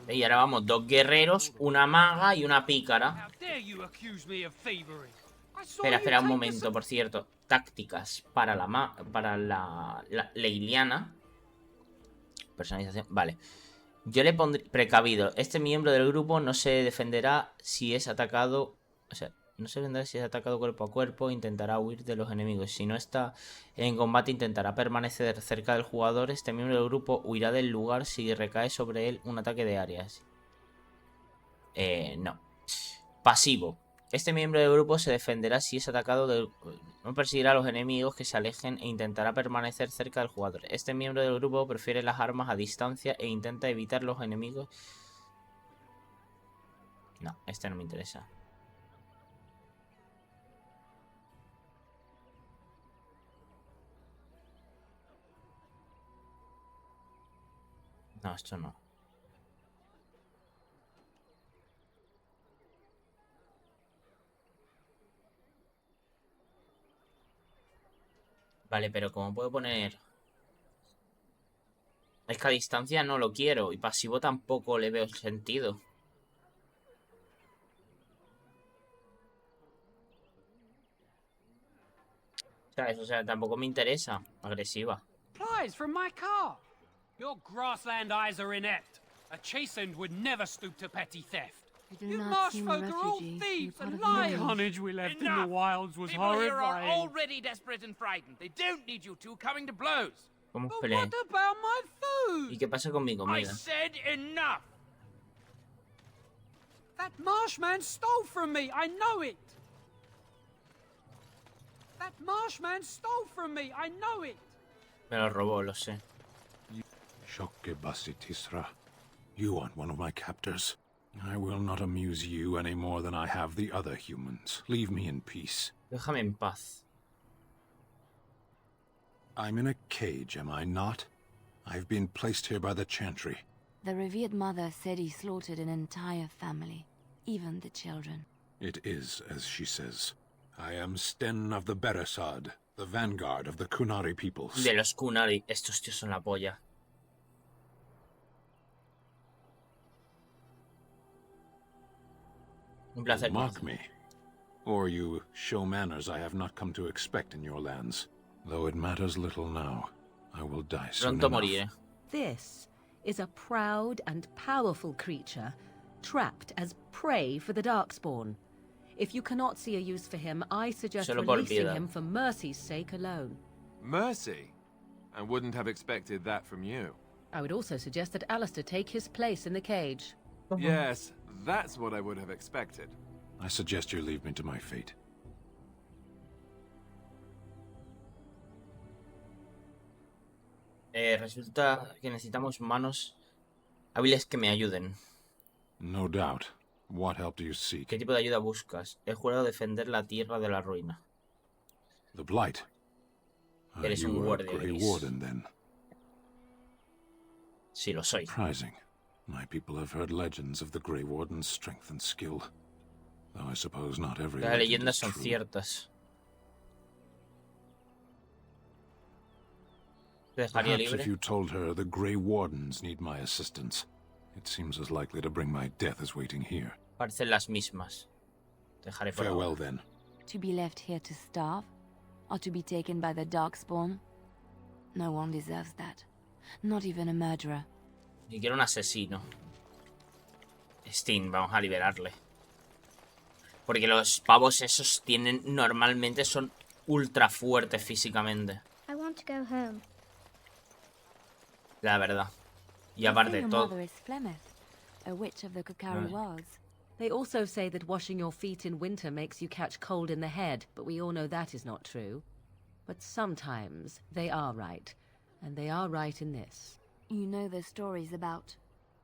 Y ahora vamos, 2 guerreros, una maga y una pícara. Espera un momento, por cierto. Tácticas para la Leiliana. Personalización, vale. Yo le pondré precavido. Este miembro del grupo no se defenderá si es atacado. O sea, no se defenderá si es atacado cuerpo a cuerpo. Intentará huir de los enemigos. Si no está en combate, intentará permanecer cerca del jugador. Este miembro del grupo huirá del lugar si recae sobre él un ataque de áreas. No. Pasivo. Este miembro del grupo se defenderá si es atacado. No perseguirá a los enemigos que se alejen e intentará permanecer cerca del jugador. Este miembro del grupo prefiere las armas a distancia e intenta evitar los enemigos. No, este no me interesa. No, esto no. Vale, pero ¿cómo puedo poner? Es que a distancia no lo quiero. Y pasivo tampoco le veo sentido. ¿Sabes? O sea, tampoco me interesa. Agresiva. Plies from my car. Your grassland eyes are inept. A chastened would never stoop to petty theft. You marsh folk are all thieves and liars. The carnage we left in the wilds was People here are horrifying. already desperate and frightened. They don't need you two coming to blows. ¿Cómo But peleé? what about my food? ¿Y qué pasa con mi I comida? said enough. That marshman stole from me. I know it. That marshman stole from me. I know it. Me lo robó, lo sé. Shokke Basitisra. You aren't one of my captors. I will not amuse you any more than I have the other humans. Leave me in peace. Déjame en paz. I'm in a cage, am I not? I've been placed here by the Chantry. The revered mother said he slaughtered an entire family, even the children. It is as she says. I am Sten of the Beresad, the vanguard of the Kunari peoples. De los Kunari. Estos tíos son la polla. Un placer. You mock me. Or you show manners I have not come to expect in your lands. Though it matters little now. I will die soon Pronto enough. moriré. This is a proud and powerful creature, trapped as prey for the Darkspawn. If you cannot see a use for him, I suggest Solo por releasing piedad. him for mercy's sake alone. Mercy? I wouldn't have expected that from you. I would also suggest that Alistair take his place in the cage. Yes, that's what I would have expected. I suggest you leave me to my fate. Resulta que necesitamos manos hábiles que me ayuden. No doubt. What help do you seek? ¿Qué tipo de ayuda buscas? He jurado defender la tierra de la ruina. The Blight. Eres un You are a guardia Grey gris. Warden, then. Sí, lo soy. Surprising. My people have heard legends of the Grey Warden's strength and skill. Though I suppose not every Las legend leyendas is son true. ciertas. ¿Te dejaría Perhaps libre? if you told her the Grey Wardens need my assistance, it seems as likely to bring my death as waiting here. Parecen las mismas. Te dejaré por Farewell, ahora. then. To be left here to starve? Or to be taken by the Darkspawn? No one deserves that. Not even a murderer. Ni quiero un asesino. Steam, vamos a liberarle. Porque los pavos esos normalmente son ultra fuertes físicamente. I want to go home. La verdad. Y aparte de todo. A witch of the Kokari Wilds. They also say that washing your feet in winter makes you catch cold in the head, but we all know that is not true. But sometimes they are right, and they are right in this. You know the stories about...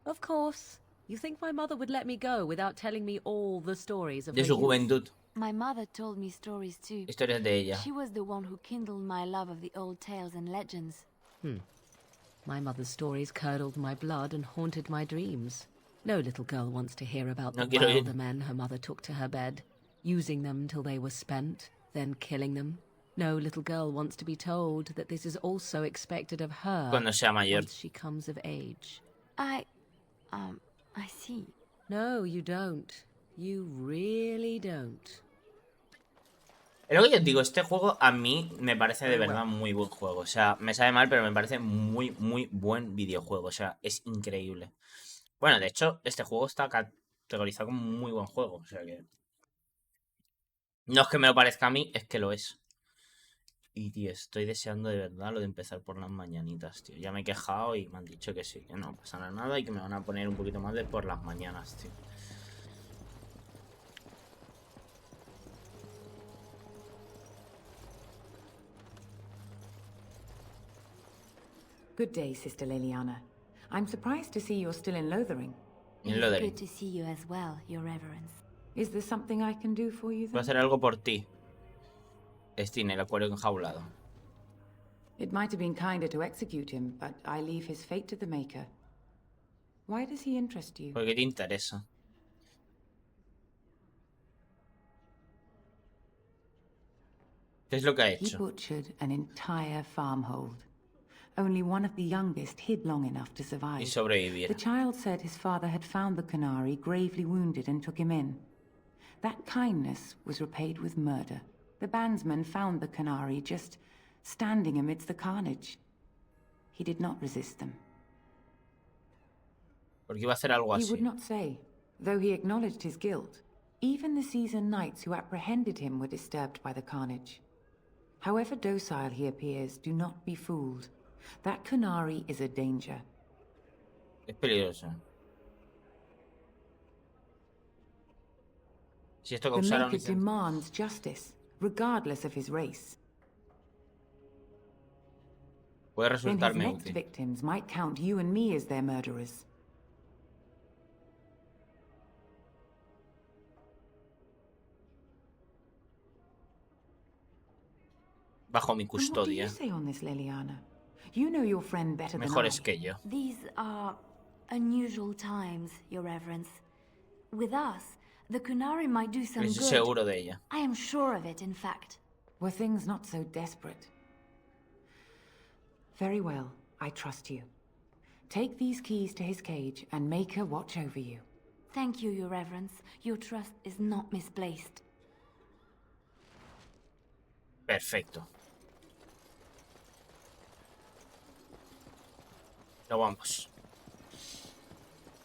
Of course. You think my mother would let me go without telling me all the stories of de su juventud. My mother told me stories too. Historias de ella. She was the one who kindled my love of the old tales and legends. My mother's stories curdled my blood and haunted my dreams. No little girl wants to hear about the wilder men her mother took to her bed, using them till they were spent, then killing them. No little girl wants to be told that this is also expected of her cuando sea mayor. Once she comes of age. I see. No, you don't. You really don't. Es lo que yo digo, este juego a mí me parece de verdad muy buen juego. O sea, me sabe mal, pero me parece muy, muy buen videojuego. O sea, es increíble. Bueno, de hecho, este juego está categorizado como muy buen juego. O sea que... No es que me lo parezca a mí, es que lo es. Y, tío, estoy deseando de verdad lo de empezar por las mañanitas, tío. Ya me he quejado y me han dicho que sí, que no pasará nada y que me van a poner un poquito más de por las mañanas, tío. Good day, Sister Leliana. I'm surprised to see you're still in Lothering. In Lothering. It's good to see you as well, Your Reverence. Is there something I can do for you then? Voy a hacer algo por ti. Steam, el acuario enjaulado. It might have been kinder to execute him, but I leave his fate to the Maker. Why does he interest you? Porque te interesa. ¿Qué es lo que ha hecho? He butchered an entire farmhold. Only one of the youngest hid long enough to survive. Y sobrevivir. The child said his father had found the Canary gravely wounded and took him in. That kindness was repaid with murder. The bandsman found the Canary just standing amidst the carnage. He did not resist them. Porque iba a hacer algo así. He would not say, though he acknowledged his guilt. Even the seasoned knights who apprehended him were disturbed by the carnage. However docile he appears, do not be fooled. That Canary is a danger. Es peligroso. Si esto causara the Maker demands justice, regardless of his race. Puede resultarme then his next útil. victims might count you and me as their murderers. Bajo mi custodia. What do you say on this, Leliana? You know your friend better than I. Mejores que yo. These are unusual times, Your Reverence. With us, the Kunari might do some good. Estoy seguro de ella. I am sure of it, in fact. Were things not so desperate? Very well, I trust you. Take these keys to his cage and make her watch over you. Thank you, Your Reverence. Your trust is not misplaced. Perfecto. Lo vamos.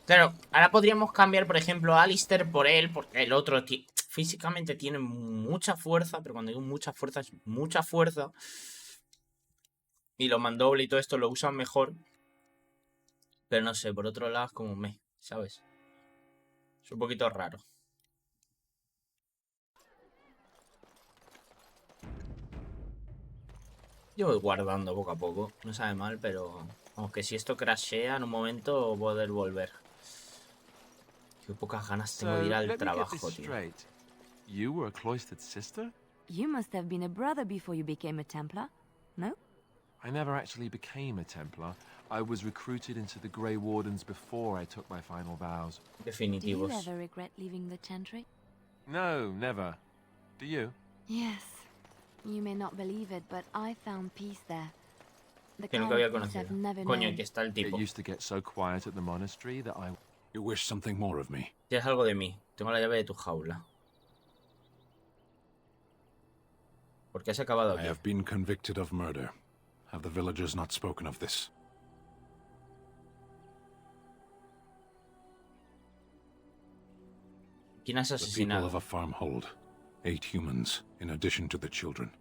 Claro, ahora podríamos cambiar, por ejemplo, a Alistair por él, porque el otro físicamente tiene mucha fuerza, pero cuando digo mucha fuerza es mucha fuerza. Y los mandoble y todo esto lo usan mejor. Pero no sé, por otro lado es como ¿sabes? Es un poquito raro. Yo voy guardando poco a poco, no sabe mal, pero... Aunque si esto crashea en un momento poder volver. Qué pocas ganas tengo de ir al trabajo, tío. You were a cloistered sister? You must have been a brother before you became a Templar, no? I never actually became a Templar. I was recruited into the Grey Wardens before I took my final vows. Definitivos. Do you ever regret leaving the Chantry? No, never. Do you? Yes. You may not believe it, but I found peace there. Que nunca había conocido. Coño, aquí está el tipo. It used to get so quiet at the monastery that I... You wish something more of me? Tienes algo de mí. Tengo la llave de tu jaula. ¿Por qué has acabado aquí? I have been convicted of murder. Have the villagers not spoken of this? ¿Quién has The people asesinado? of a farmhold. 8 humans, in addition to the children.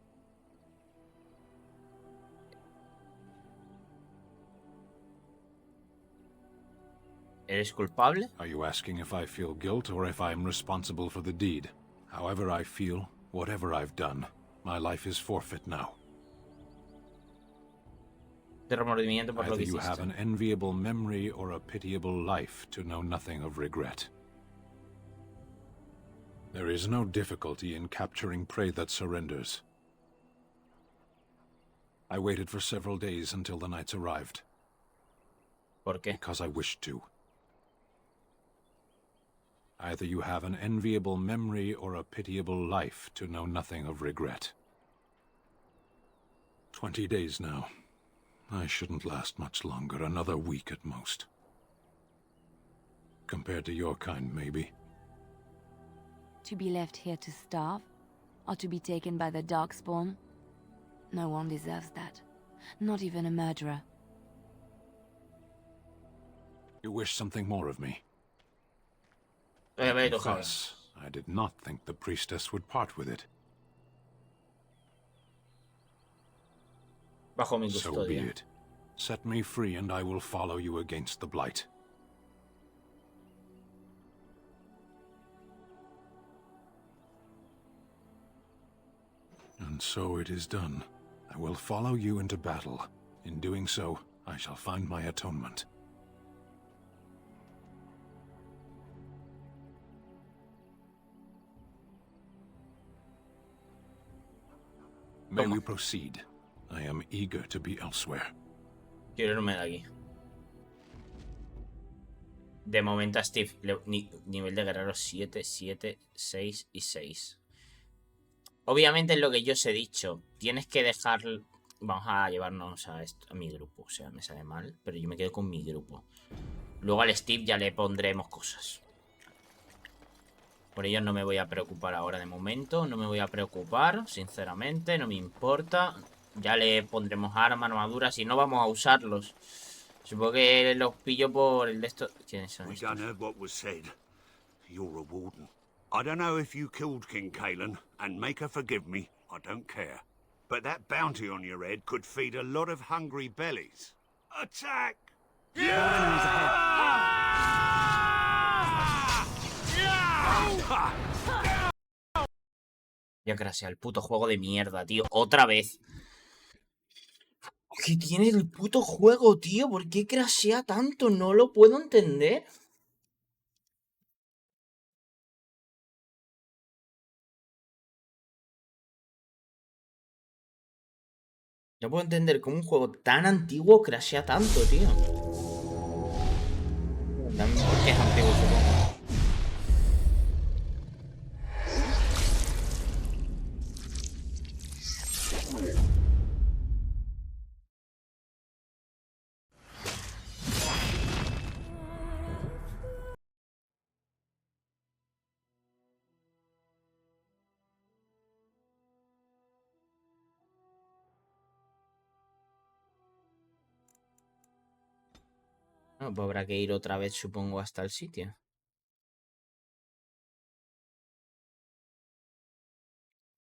¿Eres culpable? Are you asking if I feel guilt or if I'm responsible for the deed? However I feel, whatever I've done, my life is forfeit now. De remordimiento por lo Either que you have hiciste. an enviable memory or a pitiable life to know nothing of regret. There is no difficulty in capturing prey that surrenders. I waited for several days until the knights arrived. ¿Por qué? Because I wished to. Either you have an enviable memory or a pitiable life to know nothing of regret. 20 days now. I shouldn't last much longer, another week at most. Compared to your kind, maybe. To be left here to starve? Or to be taken by the Darkspawn? No one deserves that. Not even a murderer. You wish something more of me? I confess, I did not think the priestess would part with it. Bajo mi So be custodia. it. Set me free and I will follow you against the blight. And so it is done. I will follow you into battle. In doing so, I shall find my atonement. May we proceed? I am eager to be elsewhere. Quiero irme de aquí. De momento a Steve, nivel de guerrero 7, 7, 6 y 6. Obviamente es lo que yo os he dicho. Tienes que dejar... Vamos a llevarnos a mi grupo. O sea, me sale mal, pero yo me quedo con mi grupo. Luego al Steve ya le pondremos cosas. Por ello no me voy a preocupar ahora de momento. No me voy a preocupar, sinceramente. No me importa. Ya le pondremos armas, armaduras y no vamos a usarlos. Supongo que los pillo por el de estos. ¿Quiénes son estos? We done heard what was said. You're a warden. I don't know if you killed King Kalen, and make her forgive me, I don't care. But that bounty on your head could feed a lot of hungry bellies. Attack! Ya crasea el puto juego de mierda, tío. Otra vez. ¿Qué tiene el puto juego, tío? ¿Por qué crasea tanto? No lo puedo entender. No puedo entender cómo un juego tan antiguo crashea tanto, tío. También porque es antiguo, supongo. No, pues habrá que ir otra vez, supongo, hasta el sitio.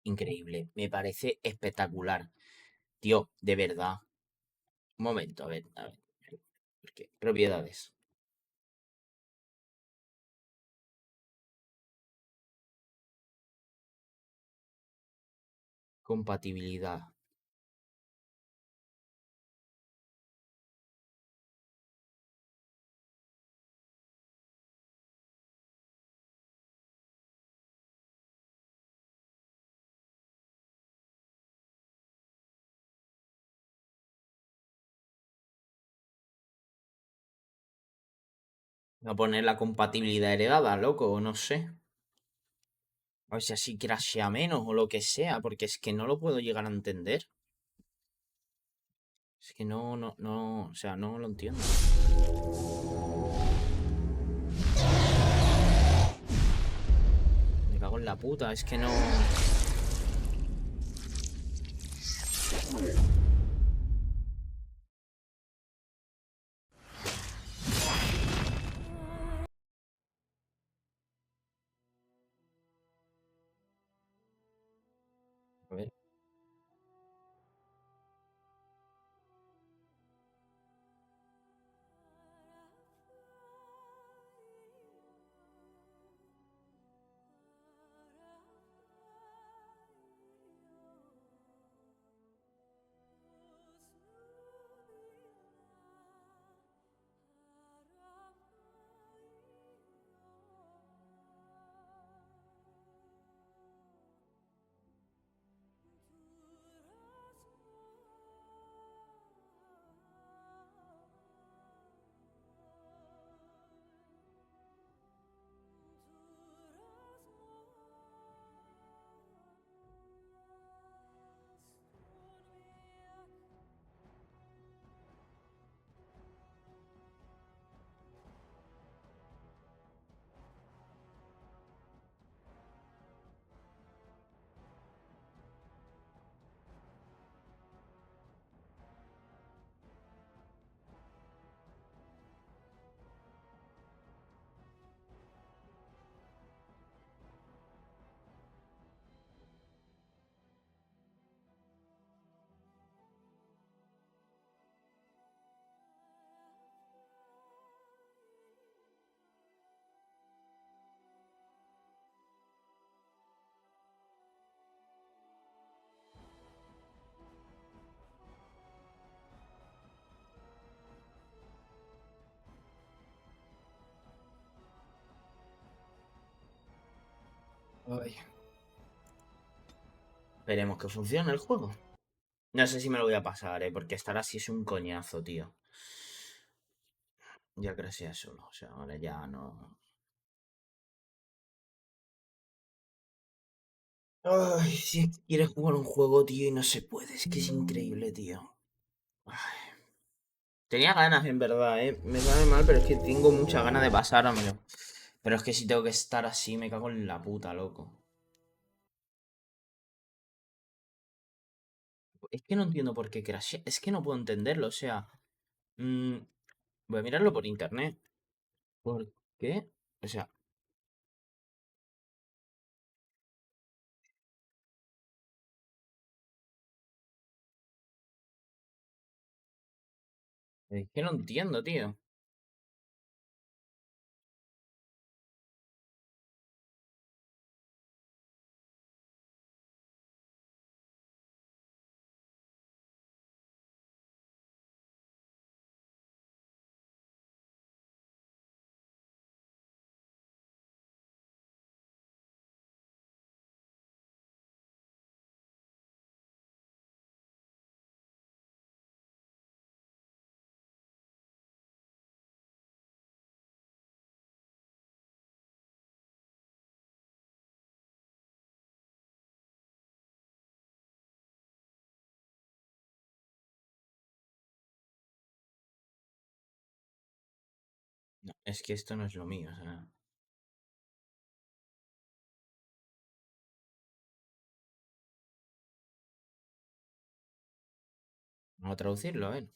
Increíble. Me parece espectacular. Tío, de verdad. Un momento, a ver. ¿Por qué? Propiedades. Compatibilidad. Voy a poner la compatibilidad heredada, loco, no sé. A ver si así crashea menos o lo que sea, porque es que no lo puedo llegar a entender. Es que no, o sea, no lo entiendo. Me cago en la puta, es que no... Ay. Esperemos que funcione el juego. No sé si me lo voy a pasar, porque estar así es un coñazo, tío. Ya creo que sea solo, o sea, ahora ya no... Ay, si es que quieres jugar un juego, tío, y no se puede, es que es increíble, tío. Ay. Tenía ganas, en verdad, me sabe mal, pero es que tengo muchas ganas de pasármelo. Pero es que si tengo que estar así, me cago en la puta, loco. Es que no entiendo por qué crashea. Es que no puedo entenderlo, o sea... voy a mirarlo por internet. ¿Por qué? O sea... Es que no entiendo, tío. No, es que esto no es lo mío, o sea... Vamos a traducirlo, a ver.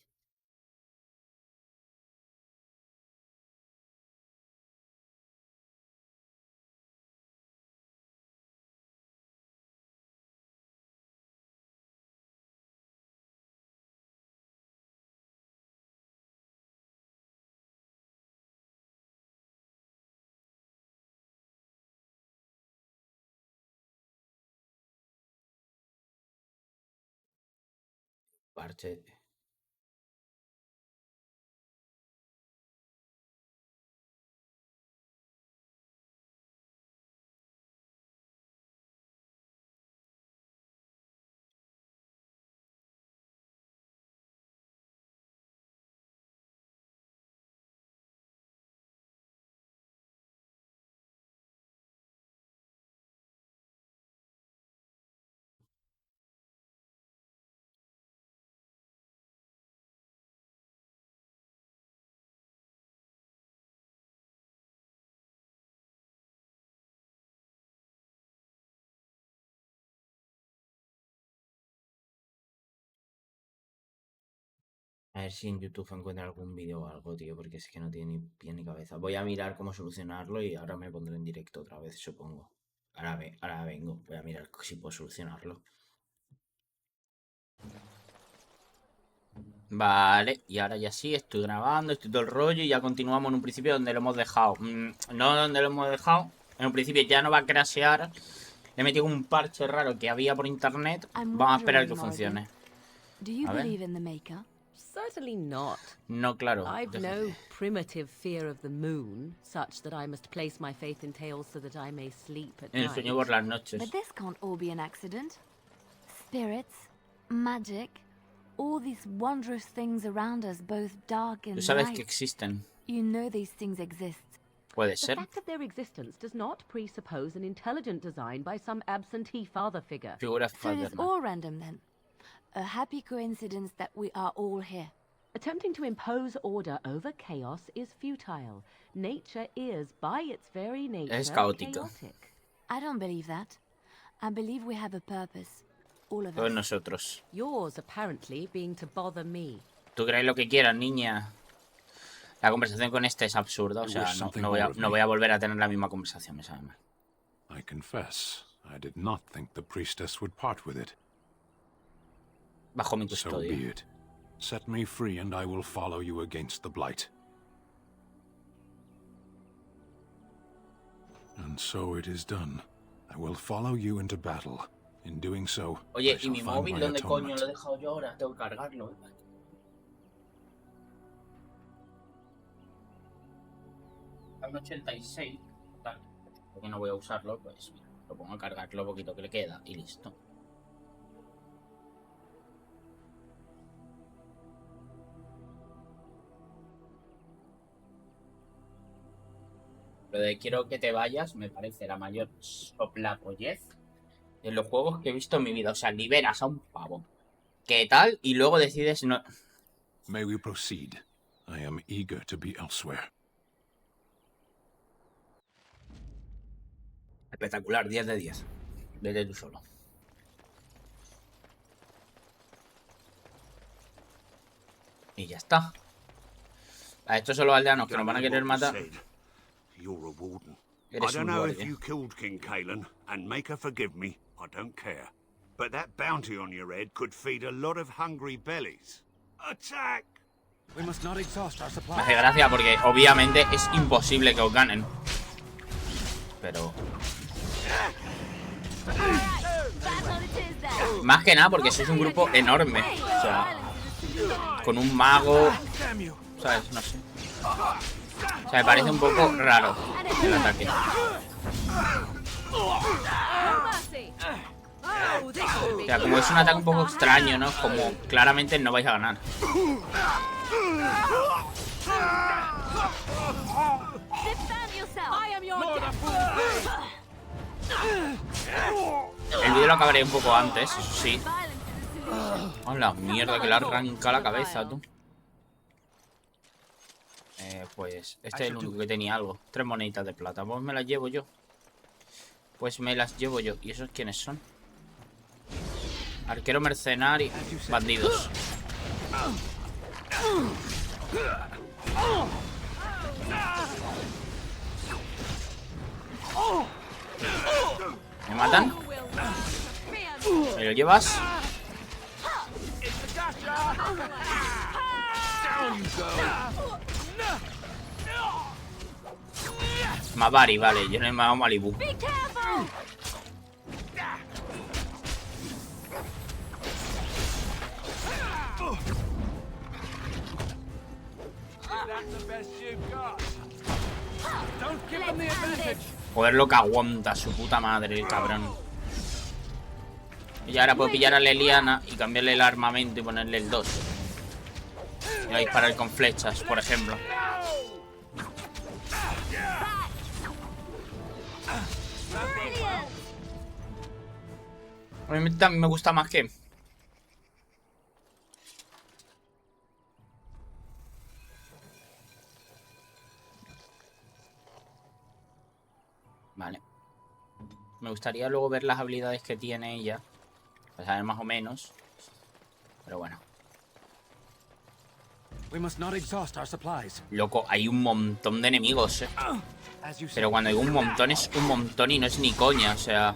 Parche. A ver si en YouTube encuentra algún vídeo o algo, tío, porque es que no tiene ni pie ni cabeza. Voy a mirar cómo solucionarlo y ahora me pondré en directo otra vez, supongo. Ahora vengo, voy a mirar si puedo solucionarlo. Vale, y ahora ya sí, estoy grabando, estoy todo el rollo y ya continuamos en un principio donde lo hemos dejado. No donde lo hemos dejado, en un principio ya no va a crashear. Le he metido un parche raro que había por internet. Vamos a esperar a que funcione. A ver. Certainly not. No, claro. I've no primitive fear of the moon, such that I must place my faith in tales so that I may sleep at El sueño por las noches. But this can't all be an accident. Spirits, magic, all these wondrous things around us, both dark and Tú sabes light. que existen. You know these things exist. Puede ser. The fact of their existence does not presuppose an intelligent design by some absentee father figure. Figura So it is all random then. A happy coincidence that we are all here. Attempting to impose order over chaos is futile. Nature is, by its very nature, Es caótico. chaotic. I don't believe that. I believe we have a purpose. All of Todos us. nosotros. Yours, apparently, being to bother me. Tú crees lo que quieras, niña. La conversación con este es absurda, o sea, no voy a volver a tener la misma conversación, me sabe mal. I confess, I did not think the priestess would part with it. Bajo mi So custodia. be it. Set me free and I will follow you against the blight. And so it is done. I will follow you into battle. In doing so, Oye, I ¿y shall mi find móvil my dónde coño atonement. lo he dejado yo ahora? Tengo que cargarlo. A un 86. Tal. Porque no voy a usarlo, pues mira. Lo pongo a cargar lo poquito que le queda y listo. Lo de quiero que te vayas me parece la mayor soplapollez en los juegos que he visto en mi vida. O sea, liberas a un pavo. ¿Qué tal? Y luego decides no... May we proceed? I am eager to be elsewhere. Espectacular, 10 de 10. Vete tú solo. Y ya está. A estos son los aldeanos que nos van a querer matar. You're a warden. I Eres don't un know if guardia. you killed King Kalen, and make her forgive me, I don't care. But that bounty on your head could feed a lot of hungry bellies. Attack! We must not exhaust our Me supply. hace gracia porque obviamente es imposible que os ganen. Pero... más que nada porque sois un grupo enorme. O sea, con un mago... ¿sabes? No sé. O sea, me parece un poco raro el ataque. O sea, como es un ataque un poco extraño, ¿no? Como claramente no vais a ganar. El vídeo lo acabaré un poco antes, eso sí. Oh, la mierda que le arranca la cabeza, tú. Pues este es el único que tenía algo. 3 moneditas de plata. Pues me las llevo yo. Pues me las llevo yo. ¿Y esos quiénes son? Arquero mercenario. Bandidos. ¿Me matan? ¿Me lo llevas? Mavari, vale, yo no he llamado Malibu. Joder, lo que aguanta su puta madre, el cabrón. Y ahora puedo pillar a la Eliana y cambiarle el armamento y ponerle el 2. Y a disparar con flechas, por ejemplo. A mí también me gusta más que... Vale. Me gustaría luego ver las habilidades que tiene ella. Para saber más o menos. Pero bueno. Loco, hay un montón de enemigos, Pero cuando digo un montón es un montón y no es ni coña, o sea...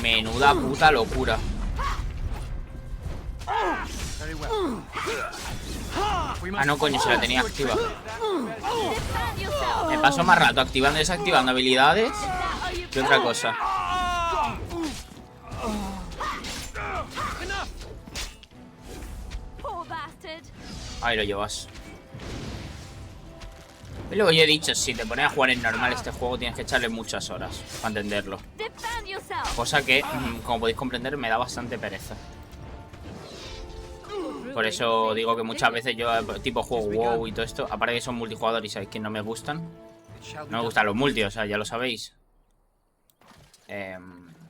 menuda puta locura. Ah, no, coño, se la tenía activa. Me paso más rato activando y desactivando habilidades que otra cosa. Ahí lo llevas. Y luego yo he dicho, si te pones a jugar en normal este juego tienes que echarle muchas horas para entenderlo. Cosa que, como podéis comprender, me da bastante pereza. Por eso digo que muchas veces yo, tipo juego WoW y todo esto, aparte que son multijugador y sabéis que no me gustan. No me gustan los multi, o sea, ya lo sabéis.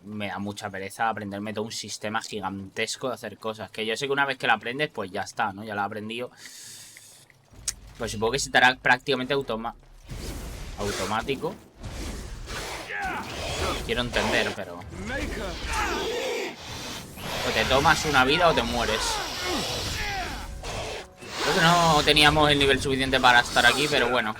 Me da mucha pereza aprenderme todo un sistema gigantesco de hacer cosas. Que yo sé que una vez que lo aprendes, pues ya está, ¿no? Ya lo he aprendido. Pues supongo que se te hará prácticamente automático. Quiero entender, pero... o te tomas una vida o te mueres. Creo que no teníamos el nivel suficiente para estar aquí, pero bueno.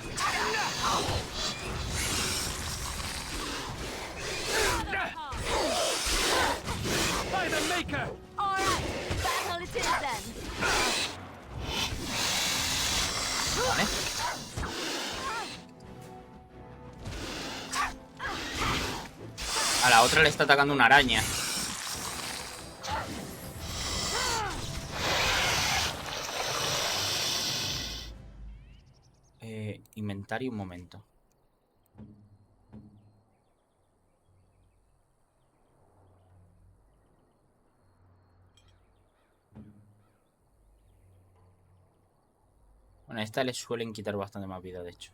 Vale. A la otra le está atacando una araña. Inventario un momento. Bueno, a esta les suelen quitar bastante más vida, de hecho.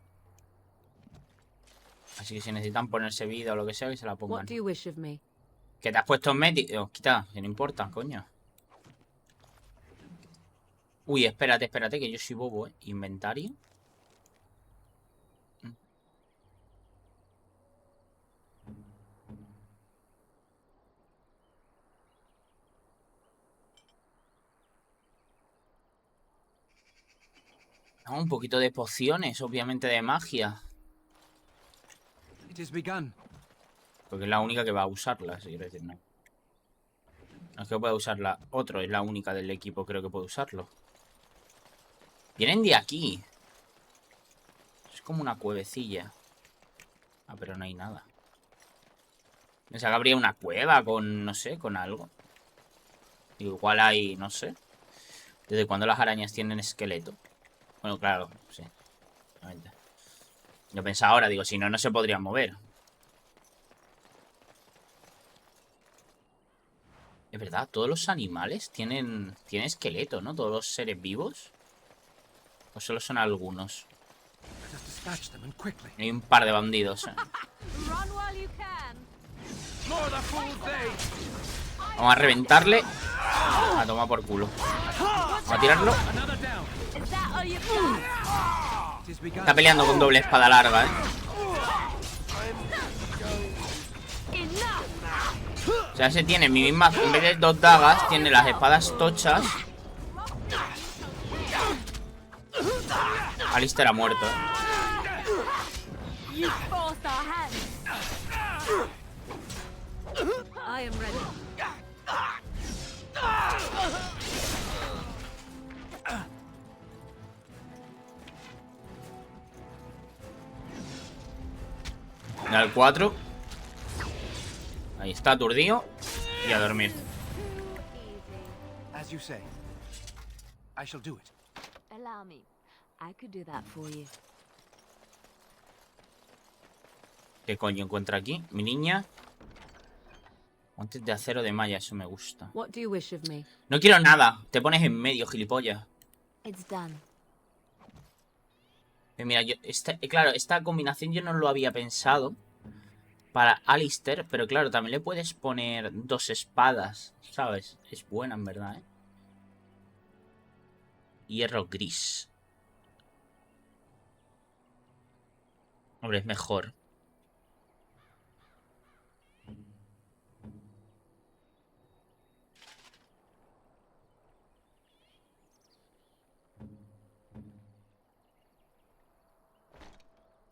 Así que si necesitan ponerse vida o lo que sea, que se la pongan. ¿Qué te has puesto medio? Quita, que no importa, coño. Uy, espérate, que yo soy bobo, ¿eh? Inventario. No, un poquito de pociones, obviamente de magia. Porque es la única que va a usarla, si quiero decir, no. No es que pueda usarla otro, es la única del equipo, creo que puede usarlo. Vienen de aquí. Es como una cuevecilla. Ah, pero no hay nada. Pensaba que habría una cueva con, no sé, con algo. Igual hay, no sé. ¿Desde cuándo las arañas tienen esqueleto? Bueno, claro, sí. Obviamente. Yo pensaba ahora, digo, si no, no se podrían mover. Es verdad, todos los animales tienen esqueleto, ¿no? Todos los seres vivos. ¿O solo son algunos? Hay un par de bandidos, ¿eh? Vamos a reventarle. A tomar por culo. Vamos a tirarlo. Está peleando con doble espada larga, ¿eh? O sea, ese tiene mi misma... En vez de 2 dagas, tiene las espadas tochas. Alistair ha muerto, ¿eh? Al 4. Ahí está, aturdido. Y a dormir. As you say. I shall do it. Allow me. I could do that for you. ¿Qué coño encuentra aquí? Mi niña. Guantes de acero de malla, eso me gusta. What do you wish of me? No quiero nada. Te pones en medio, gilipollas. It's done. Mira, claro, esta combinación yo no lo había pensado para Alistair, pero claro, también le puedes poner 2 espadas, ¿sabes? Es buena en verdad, ¿eh? Hierro gris. Hombre, es mejor.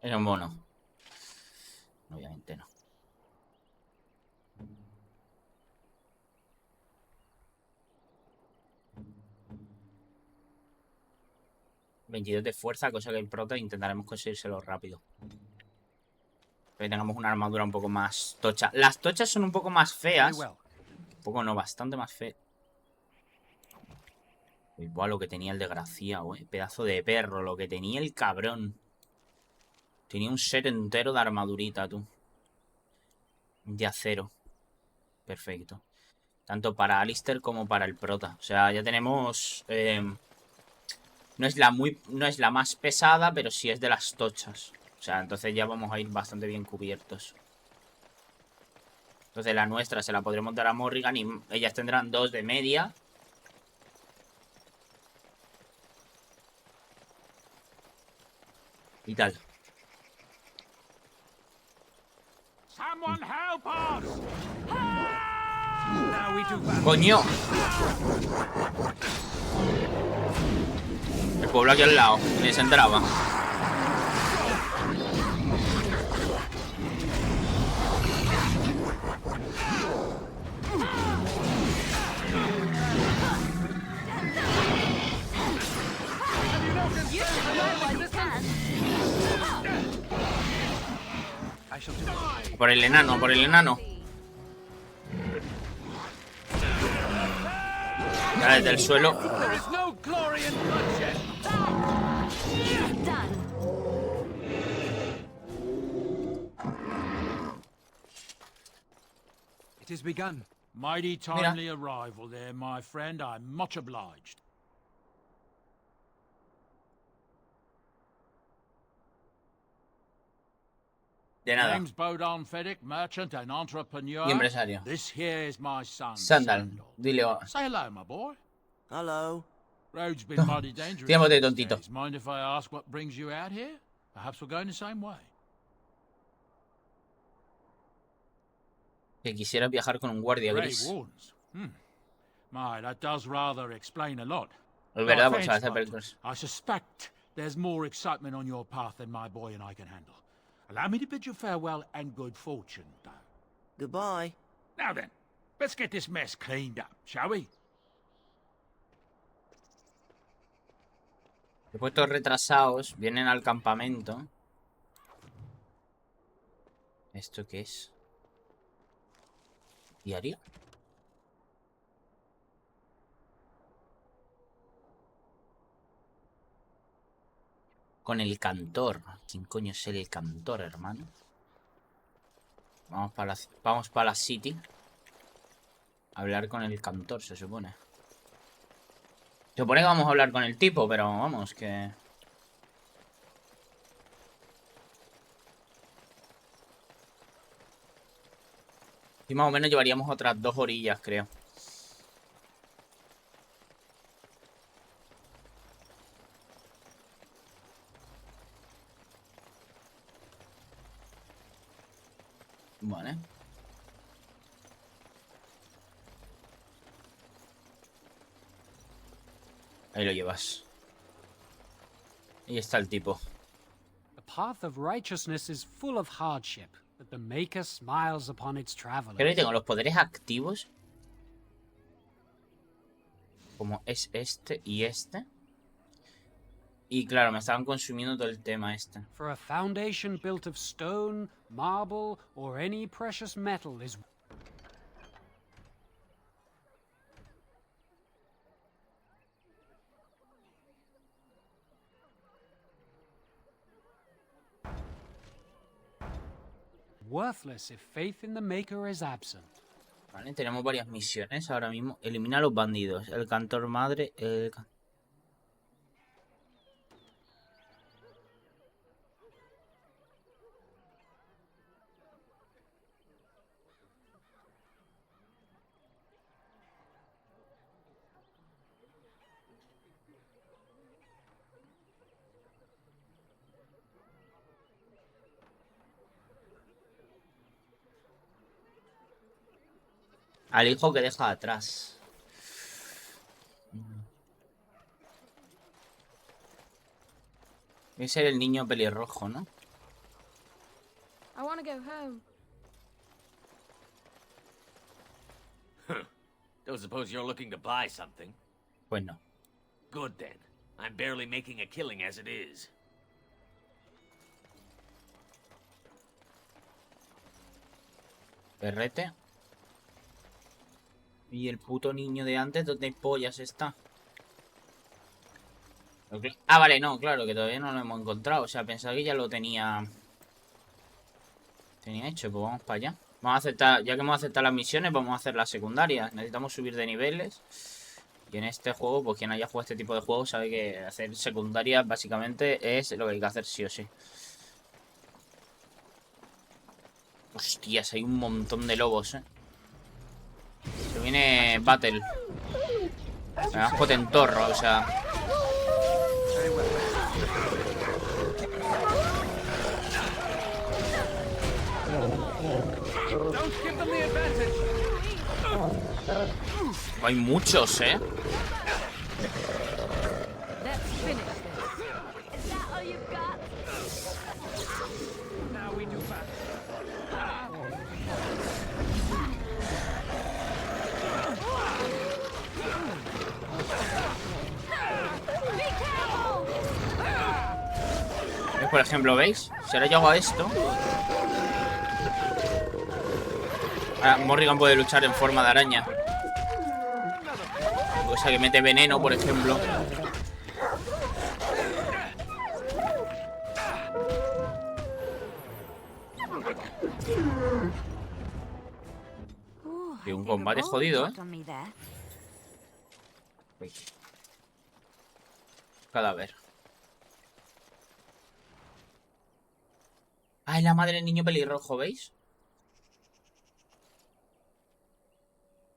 Es un mono. Obviamente no. $22 de fuerza, cosa que el prota intentaremos conseguírselo rápido. Que tengamos una armadura un poco más tocha. Las tochas son un poco más feas. Un poco no, bastante más feas. Igual lo que tenía el desgraciado, pedazo de perro, lo que tenía el cabrón. Tenía un set entero de armadurita, tú. De acero. Perfecto. Tanto para Alistair como para el prota. O sea, ya tenemos... no es la más pesada, pero sí es de las tochas. O sea, entonces ya vamos a ir bastante bien cubiertos. Entonces la nuestra se la podremos dar a Morrigan y ellas tendrán 2 de media. Y tal. ¡Coño! El pueblo aquí al lado, ni se entraba. Por el enano, por el enano. Ya desde el suelo. It is begun. Mighty timely arrival there, my friend. I'm much obliged. De nada. Name's Bodon Feddick, merchant and entrepreneur. Y empresario. This here is my son. Sandal. Dile. Say hello, my boy. Hello. Road's been mighty dangerous. Tiempo de tontito. Mind if I ask what brings you out here? Perhaps we're going the same way. Que quisiera viajar con un guardia gris. My, that does rather explain a lot. Es verdad, pues a hacer películas. I suspect there's more excitement on your path than my boy and I can handle. Allow me to bid you farewell and good fortune, though. Goodbye. Now then, let's get this mess cleaned up, shall we? Después todos retrasados vienen al campamento. ¿Esto qué es? ¿Diario? Con el cantor. ¿Quién coño es el cantor, hermano? Vamos para la city. A hablar con el cantor, se supone. Se supone que vamos a hablar con el tipo, pero vamos, que... Y más o menos llevaríamos otras 2 orillas, creo. Vale. Ahí lo llevas. Ahí está el tipo. The path of righteousness is full of hardship, but the Maker smiles upon its travelers. Creo que tengo los poderes activos. Como es este y este. Y claro, me estaban consumiendo todo el tema este. For a foundation built of stone, marble, or any precious metal is... worthless if faith in the Maker is absent. Vale, tenemos varias misiones ahora mismo. Elimina a los bandidos. El cantor madre. Al hijo que deja atrás. Debe ser el niño pelirrojo, ¿no? I want to go home. Don't suppose you're looking to buy something? Pues no. Good then. I'm barely making a killing as it is. Perrete. Y el puto niño de antes, ¿dónde pollas está? Ah, vale, no, claro, que todavía no lo hemos encontrado. O sea, pensaba que ya lo tenía hecho, pues vamos para allá. Vamos a aceptar, ya que hemos aceptado las misiones, vamos a hacer las secundarias. Necesitamos subir de niveles. Y en este juego, pues quien haya jugado este tipo de juegos sabe que hacer secundarias básicamente es lo que hay que hacer sí o sí. Hostias, hay un montón de lobos, Se viene Battle. Más potentorro, o sea. Hay muchos, Por ejemplo, ¿veis? Si ahora yo hago esto... Ahora Morrigan puede luchar en forma de araña. O sea, que mete veneno, por ejemplo. Y un combate jodido, Cadáver. Ah, es la madre del niño pelirrojo, ¿veis?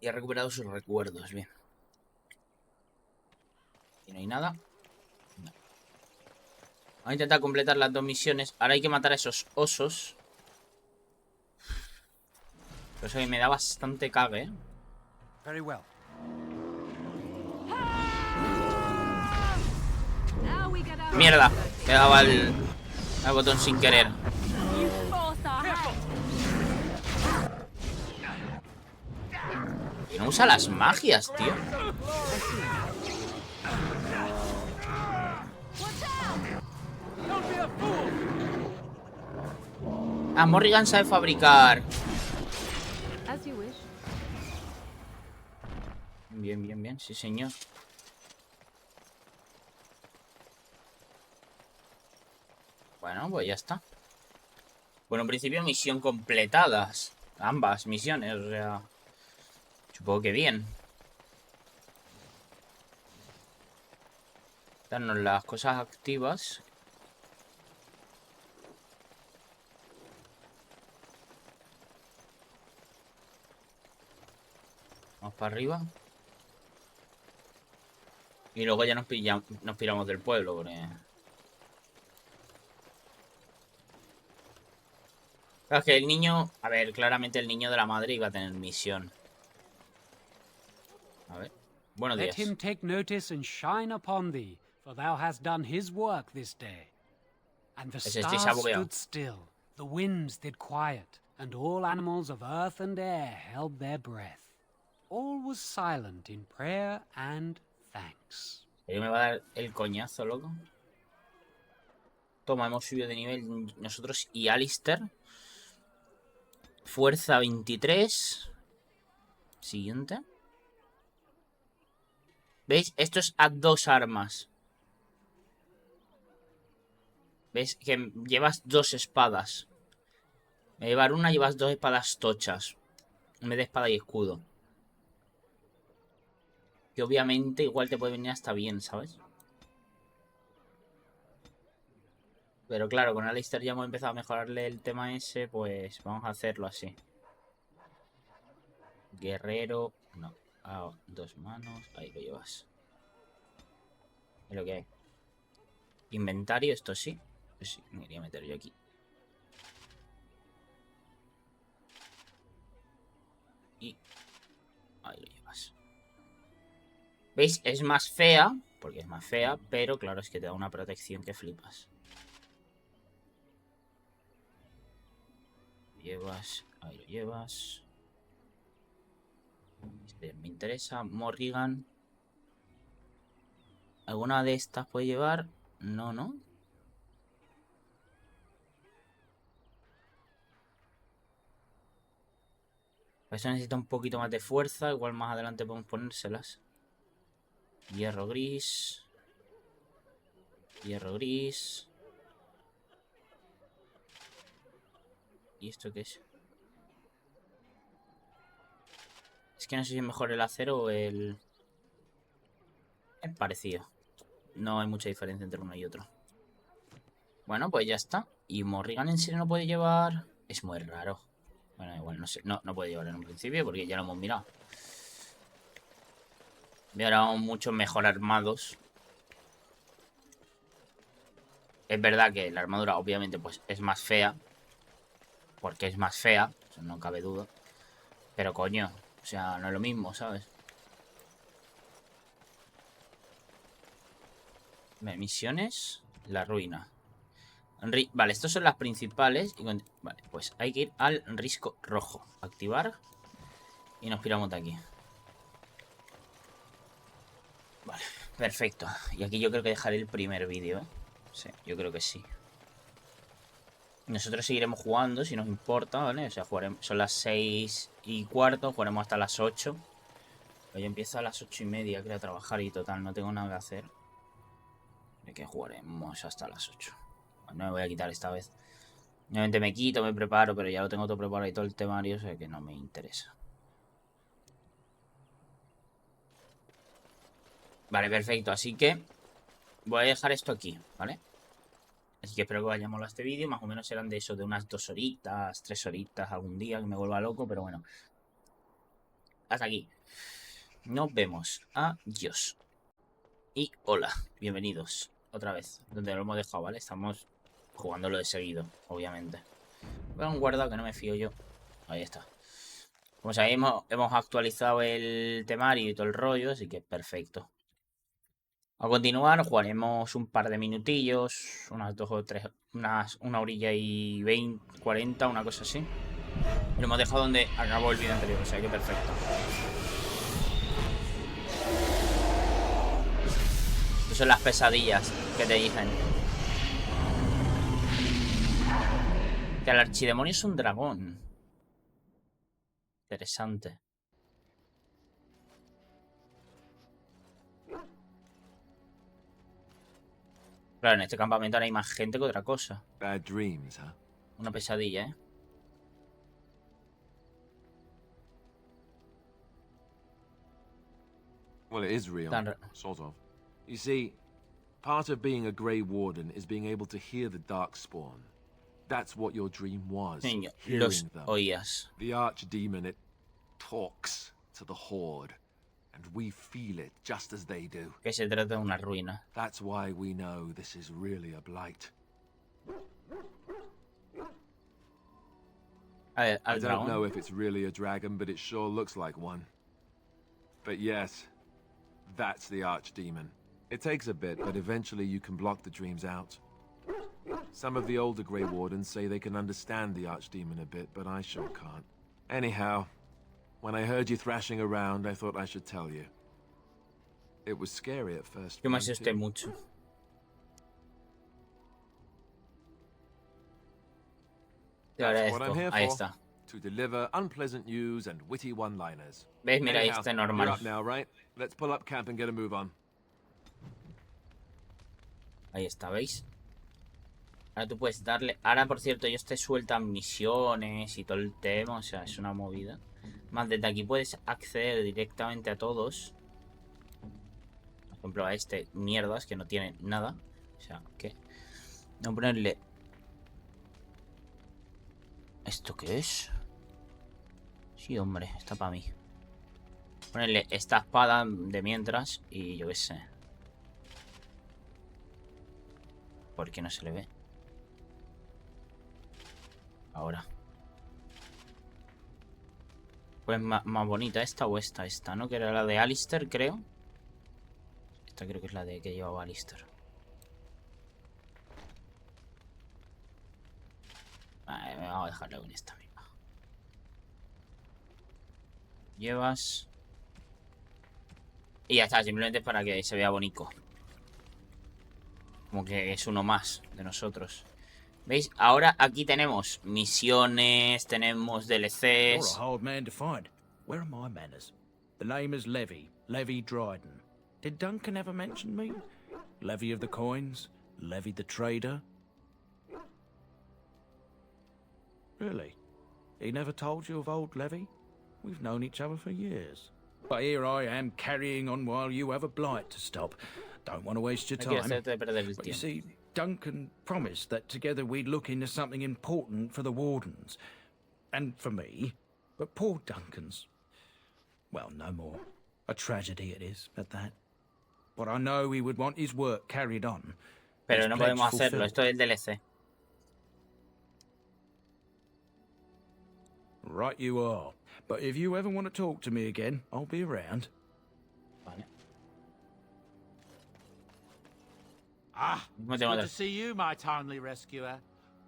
Y ha recuperado sus recuerdos, bien. Y no hay nada. No. Vamos a intentar completar las 2 misiones. Ahora hay que matar a esos osos. Pero eso que me da bastante cague, ¿eh? Very well. Mierda, le daba al botón sin querer. Y no usa las magias, tío. Ah, Morrigan sabe fabricar. Bien, bien, bien, sí señor. Bueno, pues ya está. Bueno, en principio misión completadas. Ambas misiones, o sea... Supongo que bien. Darnos las cosas activas. Vamos para arriba. Y luego ya nos piramos del pueblo, porque... Claro, es que el niño... A ver, claramente el niño de la madre iba a tener misión. A ver. Buenos días. Let him take notice and shine upon thee, for thou hast done his work this day. And the stars stood still, the winds did quiet, and all animals of earth and air held their breath. All was silent in prayer and thanks. ¿Me va a dar el coñazo, loco? Toma, hemos subido de nivel nosotros y Alistair. Fuerza 23. Siguiente. ¿Veis? Esto es a 2 armas. ¿Veis? Que llevas 2 espadas. Me llevar una, llevas 2 espadas tochas. En vez de espada y escudo. Que obviamente igual te puede venir hasta bien, ¿sabes? Pero claro, con Alistair ya hemos empezado a mejorarle el tema ese. Pues vamos a hacerlo así. Guerrero. No. A 2 manos. Ahí lo llevas. Es lo que hay. Inventario, esto sí. Pues sí, me quería meter yo aquí. Y ahí lo llevas. ¿Veis? Es más fea. Porque es más fea. Pero claro, es que te da una protección que flipas. Llevas. Ahí lo llevas. Este me interesa. Morrigan. ¿Alguna de estas puede llevar? No, ¿no? Para eso necesita un poquito más de fuerza. Igual más adelante podemos ponérselas. Hierro gris. Hierro gris. ¿Y esto qué es? Es que no sé si es mejor el acero o el... Es parecido. No hay mucha diferencia entre uno y otro. Bueno, pues ya está. Y Morrigan en serio no puede llevar... Es muy raro. Bueno, igual no sé. No puede llevar en un principio porque ya lo hemos mirado. Y ahora vamos mucho mejor armados. Es verdad que la armadura obviamente pues es más fea. Porque es más fea. Eso no cabe duda. Pero coño, o sea, no es lo mismo, ¿sabes? Misiones. La ruina. Vale, estas son las principales. Vale, pues hay que ir al risco rojo. Activar. Y nos piramos de aquí. Vale, perfecto. Y aquí yo creo que dejaré el primer vídeo, ¿eh? Sí, yo creo que sí. Nosotros seguiremos jugando, si nos importa, ¿vale? O sea, jugaremos, son las 6:15, jugaremos hasta las 8. Yo empiezo a las 8:30, creo, a trabajar y total, no tengo nada que hacer. De que jugaremos hasta las 8. No me voy a quitar esta vez. Obviamente me quito, me preparo, pero ya lo tengo todo preparado y todo el temario, o sea que no me interesa. Vale, perfecto. Así que voy a dejar esto aquí, ¿vale? Así que espero que os haya molado este vídeo. Más o menos serán de eso, de unas 2 horitas, 3 horitas algún día, que me vuelva loco, pero bueno. Hasta aquí. Nos vemos. Adiós. Y hola, bienvenidos otra vez, donde lo hemos dejado, ¿vale? Estamos jugándolo de seguido, obviamente. Voy a un guardado que no me fío yo. Ahí está. Como sabéis, hemos actualizado el temario y todo el rollo, así que perfecto. A continuar jugaremos un par de minutillos, unas 2 o 3, una horilla y 20, 40, una cosa así. Lo hemos dejado donde acabó el vídeo anterior, o sea que perfecto. Estas son las pesadillas que te dicen. Que el archidemonio es un dragón. Interesante. Claro, en este campamento ahora hay más gente que otra cosa. Bad dreams, huh? Una pesadilla, ¿eh? Well, it is real, sort of. You see, part of being a Grey Warden is being able to hear the Darkspawn. That's what your dream was. Los oías. The archdemon, it talks to the Horde, and we feel it just as they do. Que se trata de una ruina. That's why we know this is really a blight. I don't know if it's really a dragon, but it sure looks like one. But yes, that's the archdemon. It takes a bit, but eventually you can block the dreams out. Some of the older Grey Wardens say they can understand the archdemon a bit, but I sure can't. Anyhow, when I heard you thrashing around, I thought I should tell you. It was scary at first. Yo me asusté mucho. Te agradezco. Ahí está. To deliver unpleasant news and witty one-liners. ¿Ves? Mira, ahí está normal. You're up now, right? Let's pull up camp and get a move on. Ahí está, ¿veis? Ahora tú puedes darle... Ahora, por cierto, ellos te sueltan misiones y todo el tema. O sea, es una movida. Más, desde aquí puedes acceder directamente a todos. Por ejemplo, a este mierdas que no tiene nada. O sea, ¿qué? Vamos a ponerle... ¿Esto qué es? Sí, hombre, está para mí. Ponerle esta espada de mientras y yo qué sé. ¿Por qué no se le ve? Ahora. Pues más bonita esta o esta, ¿no? Que era la de Alistair, creo. Esta creo que es la de que llevaba Alistair. Vale, vamos a dejarla con esta misma. Llevas... Y ya está, simplemente para que se vea bonito. Como que es uno más de nosotros. ¿Veis? Ahora aquí tenemos misiones, tenemos DLCs. You're a hard man to find. Where are my manners? The name is Levy Dryden. Did Duncan ever mention me? Levy of the coins? Levy the trader? Really? He never told you of old Levy? We've known each other for years. But here I am carrying on while you have a blight to stop. Don't want to waste your time. But you see, Duncan promised that together we'd look into something important for the Wardens. And for me. But poor Duncan's... well, no more. A tragedy it is, at that. But I know he would want his work carried on. Pero no podemos hacerlo, esto es DLC. Right you are. But if you ever want to talk to me again, I'll be around. Vale. It's good to see you, my timely rescuer.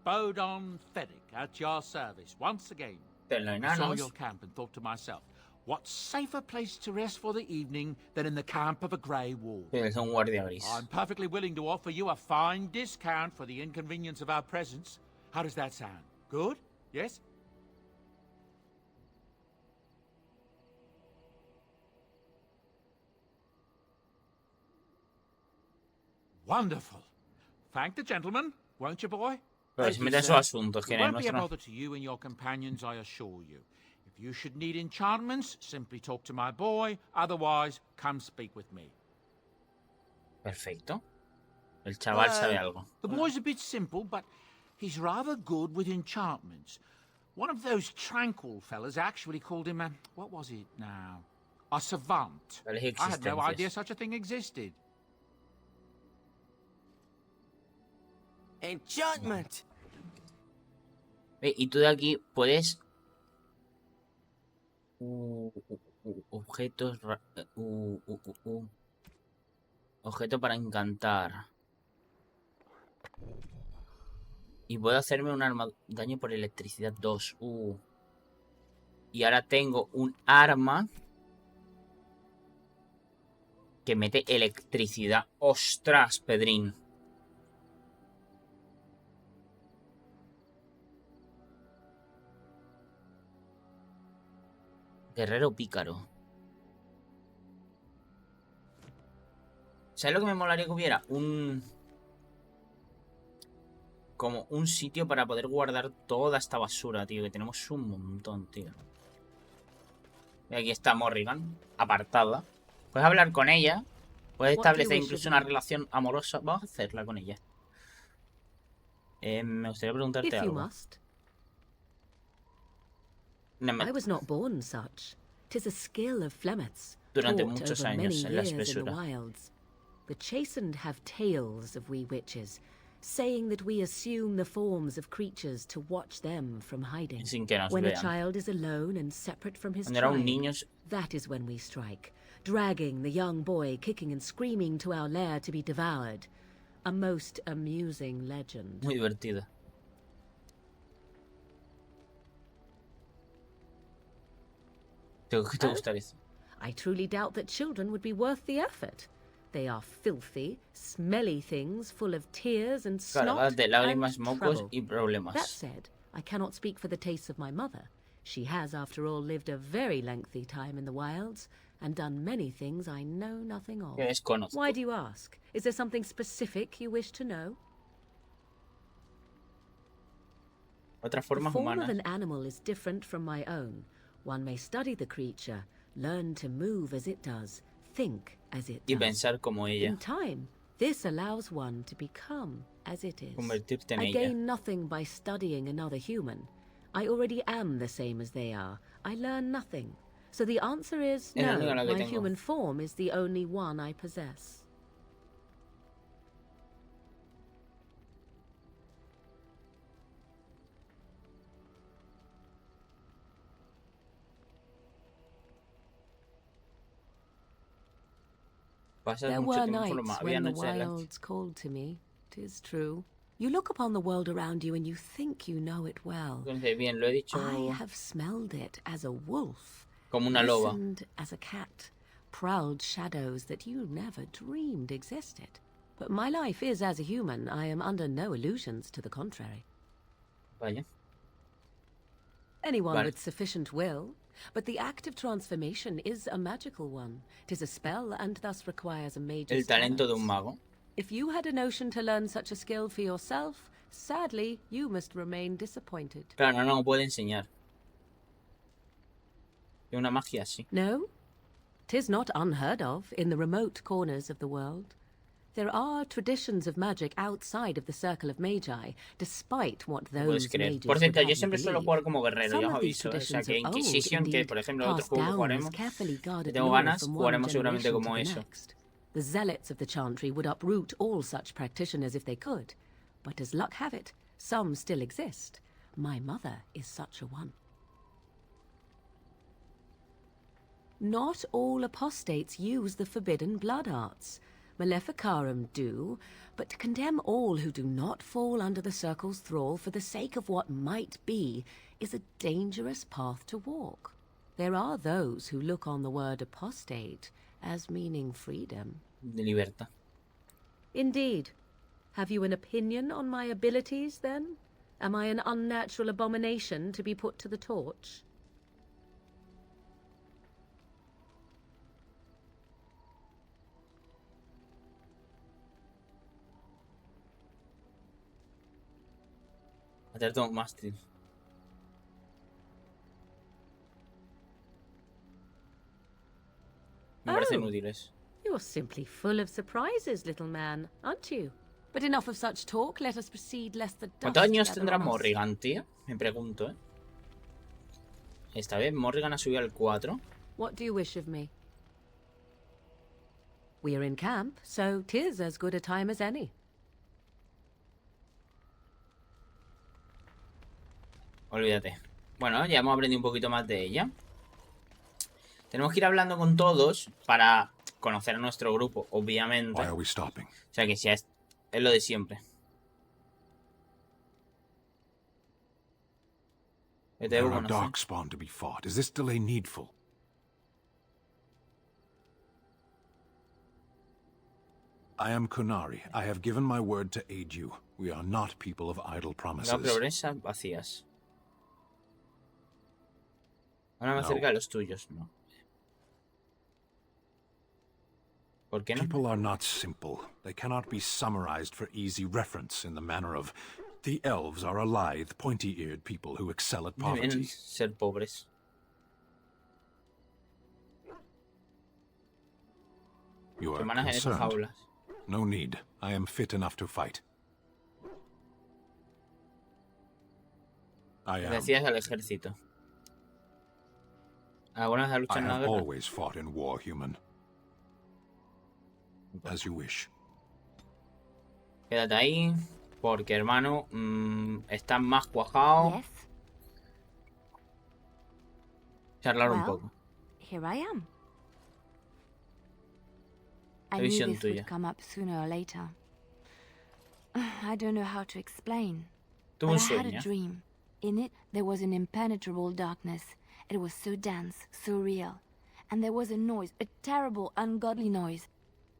Bodon Feddick at your service once again. I saw your camp and thought to myself, what safer place to rest for the evening than in the camp of a Grey Warden? I'm perfectly willing to offer you a fine discount for the inconvenience of our presence. How does that sound? Good? Yes? Wonderful. Thank the gentleman, won't you, boy? Pero se mete en sus asuntos, que it won't be a bother to you and your companions, I assure you. If you should need enchantments, simply talk to my boy. Otherwise, come speak with me. Perfecto. El chaval sabe algo. The boy's a bit simple, but he's rather good with enchantments. One of those tranquil fellas actually called him a... what was it now? A savant. I had no idea such a thing existed. Enchantment. Y tú de aquí puedes... objetos... objeto para encantar. Y puedo hacerme un arma... daño por electricidad 2. Y ahora tengo un arma... que mete electricidad. ¡Ostras, Pedrín! Guerrero pícaro. ¿Sabes lo que me molaría que hubiera? Como un sitio para poder guardar toda esta basura, tío. Que tenemos un montón, tío. Y aquí está Morrigan, apartada. Puedes hablar con ella. Puedes establecer incluso una relación amorosa. Vamos a hacerla con ella. Me gustaría preguntarte algo. I was not born such. 'Tis a skill of Flemeth's, Durante taught muchos over años many en la years in the espesura. wilds. The chastened have tales of we witches, saying that we assume the forms of creatures to watch them from hiding. Sin que nos When a vean. child is alone and separate from his Cuando era un tribe, niño... that is when we strike, dragging the young boy kicking and screaming to our lair to be devoured. A most amusing legend. Muy divertida. ¿Qué te gustaría? I truly doubt that children would be worth the effort. They are filthy, smelly things full of tears and snot Cargadas de lágrimas, and mocos trouble. y problemas. That said, I cannot speak for the tastes of my mother. She has, after all, lived a very lengthy time in the wilds and done many things I know nothing of. Que desconozco. Why do you ask? Is there something specific you wish to know? Otras The formas form humanas. of an animal is different from my own. One may study the creature, learn to move as it does, think as it Y does. pensar como ella. In time, this allows one to become as it is. Convertirte en I ella. gain nothing by studying another human. I already am the same as they are. I learn nothing. So the answer is Es la no, única la que my tengo. human form is the only one I possess. Pasas There mucho were tiempo por nights había when the noches delante. wilds called to me, 'tis true. You look upon the world around you and you think you know it well. Entonces, bien, lo he dicho I have smelled it as a wolf, como una loba. listened as a cat, prowled shadows that you never dreamed existed. But my life is as a human. I am under no illusions to the contrary. Vaya. Anyone Vale. with sufficient will. But the act of transformation is a magical one. 'Tis a spell and thus requires a mage's El talento de talents. un mago. If you had a notion to learn such a skill for yourself, sadly, you must remain disappointed. Claro, no puede enseñar. Es una magia así. No? 'Tis not unheard of in the remote corners of the world. There are traditions of magic outside of the circle of magi, despite what No puedes those creer. mages Por would cierto, have yo you siempre suelo believe. jugar como guerrero, Some ya os of these aviso. O sea, traditions que of old, Inquisition, que indeed, por ejemplo otro passed juego que down jugaremos. as carefully Si guarded tengo lore ganas, from one jugaremos seguramente generation como to the eso. next. The zealots of the chantry would uproot all such practitioners if they could. But as luck have it, some still exist. My mother is such a one. Not all apostates use the forbidden blood arts. Maleficarum do, but to condemn all who do not fall under the circle's thrall for the sake of what might be is a dangerous path to walk. There are those who look on the word apostate as meaning freedom. De libertad. Indeed. Have you an opinion on my abilities, then? Am I an unnatural abomination to be put to the torch? Hacerte un mástil. Me parecen útiles. You're simply full of surprises, little man, aren't you? But enough of such talk. Let us proceed lest the dust ¿Cuántos años gather tendrá on us. Morrigan, tío? Me pregunto, ¿eh? Esta vez Morrigan ha subido al 4. What do you wish of me? We are in camp, so 'tis as good a time as any. Olvídate. Bueno, ya hemos aprendido un poquito más de ella. Tenemos que ir hablando con todos para conocer a nuestro grupo, obviamente. O sea que si es lo de siempre. There are darkspawn to be fought. Is this delay needful? I am Kunari. I have given my word to aid you. We are not people of idle promises. La progresa vacías. Ahora más cerca de los tuyos, ¿no? ¿Por qué no? People are not simple. They cannot be summarized for easy reference in the manner of the elves are a lithe, pointy-eared people who excel at poverty. Deben ser pobres. You are concerned. No need. I am fit enough to fight. I am. Decías al ejército. ¿Alguna vez has luchado en la guerra? I have always fought in war, human. As you wish. Quédate ahí, porque hermano, estás más cuajado. Yes. Charlar un poco. Here I am. I La knew visión this tuya. would come up sooner or later. I don't know how to explain. Tuve un But I had sueño. a dream. In it, there was an impenetrable darkness. It was so dense, so real. And there was a noise, a terrible, ungodly noise.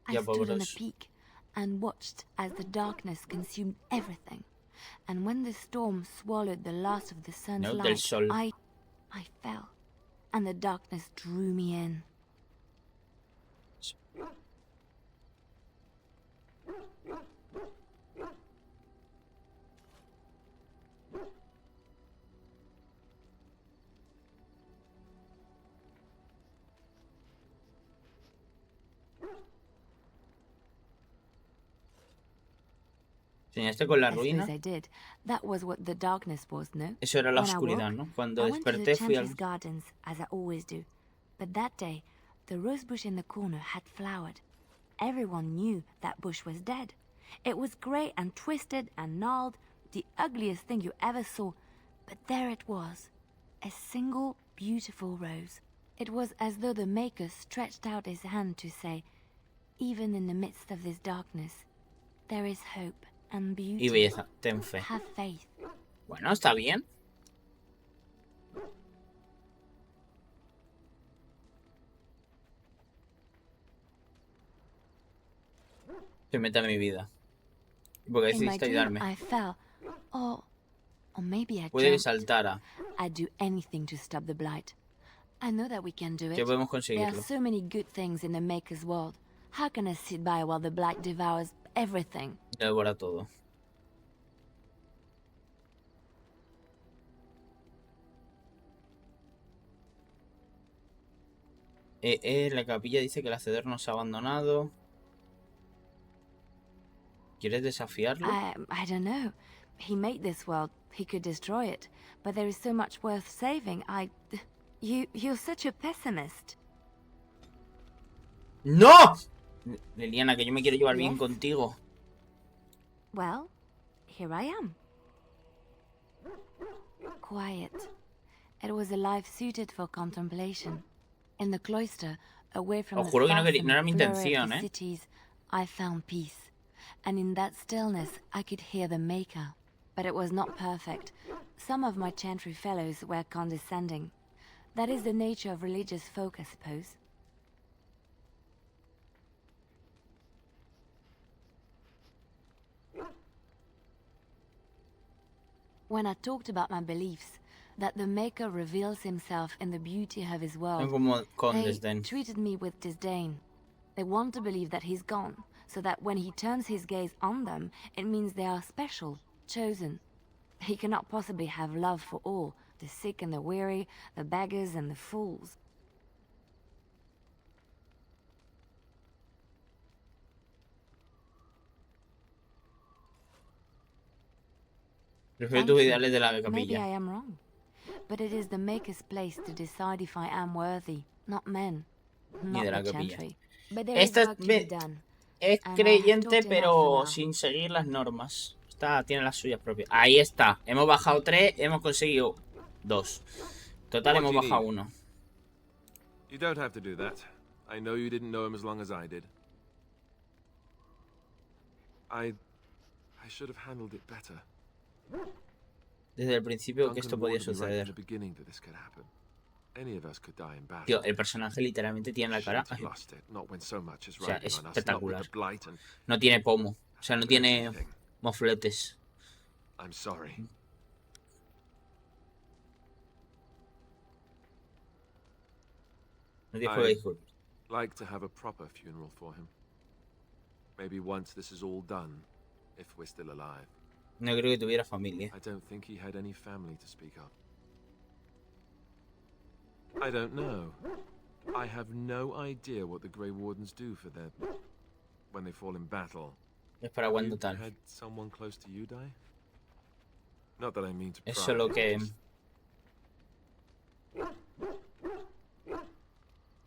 I stood on a peak and watched as the darkness consumed everything. And when the storm swallowed the last of the sun's light, I fell. And the darkness drew me in. ¿Soñaste con la I ruina? suppose I did. That was what the darkness was, no? Eso era la When I oscuridad, woke, ¿no? Cuando I went to the desperté fui al... Chantry's gardens, as I always do. But that day, the rose bush in the corner had flowered. Everyone knew that bush was dead. It was grey and twisted and gnarled, the ugliest thing you ever saw. But there it was, a single beautiful rose. It was as though the maker stretched out his hand to say, even in the midst of this darkness, there is hope and beauty. Y belleza, ten fe. Have faith. Bueno, está bien. Se meta en mi vida. Porque In my decidiste dream, ayudarme. I fell. Or maybe I Puede que jumped. saltara. I'd do anything to stop the blight. I know that we can do it. Que podemos There are conseguirlo. so many good things in the Maker's world. How can I sit by while the blight devours everything? Devora todo. La capilla dice que el hacedor nos ha abandonado. ¿Quieres desafiarlo? I don't know. He made this world. He could destroy it. But there is so much worth saving. You're such a pessimist. ¡No! Liliana, que yo me quiero llevar bien Yes. contigo. Well, here I am. Quiet. It was a life suited for contemplation. In the cloister, away from Os the juro que no fuss no era and mi blur of intención, the cities, I found peace. And in that stillness, I could hear the Maker. But it was not perfect. Some of my chantry fellows were condescending. That is the nature of religious folk, I suppose. When I talked about my beliefs, that the Maker reveals himself in the beauty of his world, they treated me with disdain. They want to believe that he's gone, so that when he turns his gaze on them, it means they are special, chosen. He cannot possibly have love for all, the sick and the weary, the beggars and the fools. Prefiero tus ideales de la Maybe capilla. I am wrong. But it is the maker's place to decide if I am worthy, not men. Ni de la capilla. Esta es creyente, pero sin seguir las normas. Esta tiene las suyas propias. Ahí está. Hemos bajado 3, hemos conseguido 2. Total, hemos bajado 1. You don't have to do that. I know you didn't know him as long as I did. I should have handled it better. Desde el principio que esto podía suceder. Tío, el personaje literalmente tiene la cara. O sea, es espectacular. No tiene pomo. O sea, no tiene mofletes. No tiene juego de hijo. Like to have a proper funeral for him. Maybe once this is all done, if we're still alive. No creo que tuviera familia. I don't think he had any family to speak of. I don't know. I have no idea what the Grey Wardens do for their when they fall in battle. Es para cuando tal. Had someone close to you die? Not that I mean to pry. Es solo que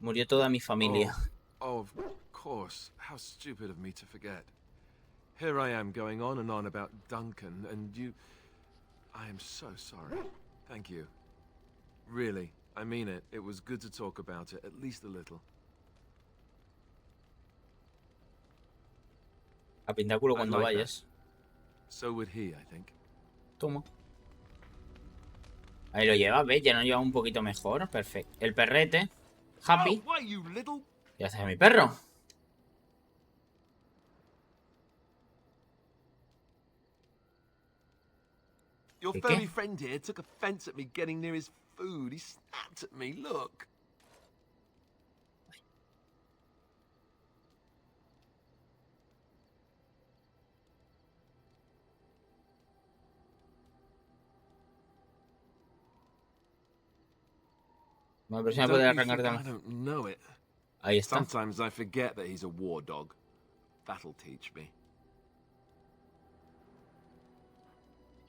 murió toda mi familia. Oh, of course. How stupid of me to forget. Here I am going on and on about Duncan, and you... I am so sorry. Thank you. Really, I mean it. It was good to talk about it, at least a little. A Pintáculo cuando vayas. So would he, I think. Toma. Ahí lo lleva, ¿ves? Ya nos lleva un poquito mejor. Perfecto. El perrete. Happy. ¿Qué hace mi perro? Your furry friend here took offense at me getting near his food. He snapped at me, look. La persona puede arrancar I don't know it. Ahí está. Sometimes I forget that he's a war dog. That'll teach me.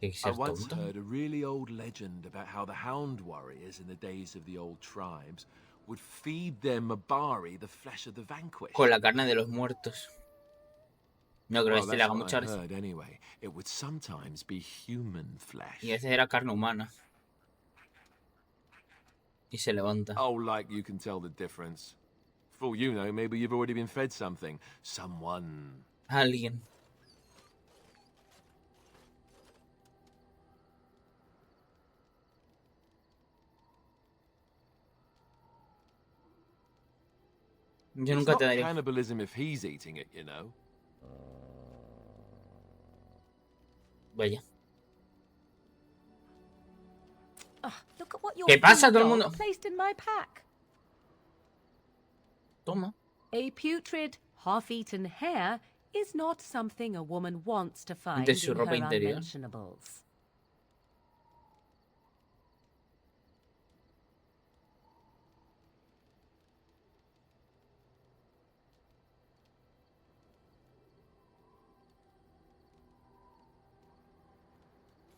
I once heard a really old legend about how the hound warriors in the days of the old tribes would feed their mabari the flesh of the vanquished. Con la carne de los muertos. No creo que este le haga mucha gracia. Anyway, it would sometimes be human flesh. Y ese era carne humana. Y se levanta. Oh, like you can tell the difference. For all you know, maybe you've already been fed something. Someone. Alguien. Yo nunca te daría. Cannibalism if he's eating it, you know. Vaya. Look at what your ¿Qué pasa, todo el dog mundo? placed in my pack. Toma. A putrid, half-eaten hare is not something a woman wants to find De su in ropa her interior. unmentionables.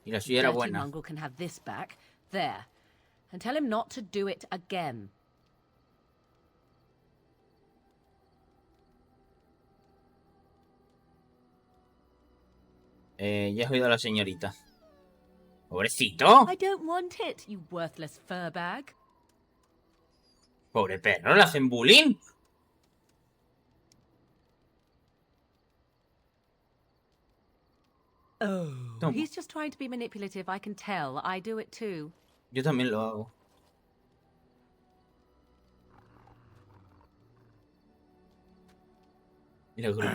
Y la suya era Dirty buena. mongrel can have this back. There. And tell him not to do it again. Ya has oído a la señorita. Pobrecito. I don't want it, you worthless fur bag. Pobre perro, le hacen bullying. Oh, Toma. he's just trying to be manipulative, I can tell. I do it too. Yo también lo hago. Mira el grupo.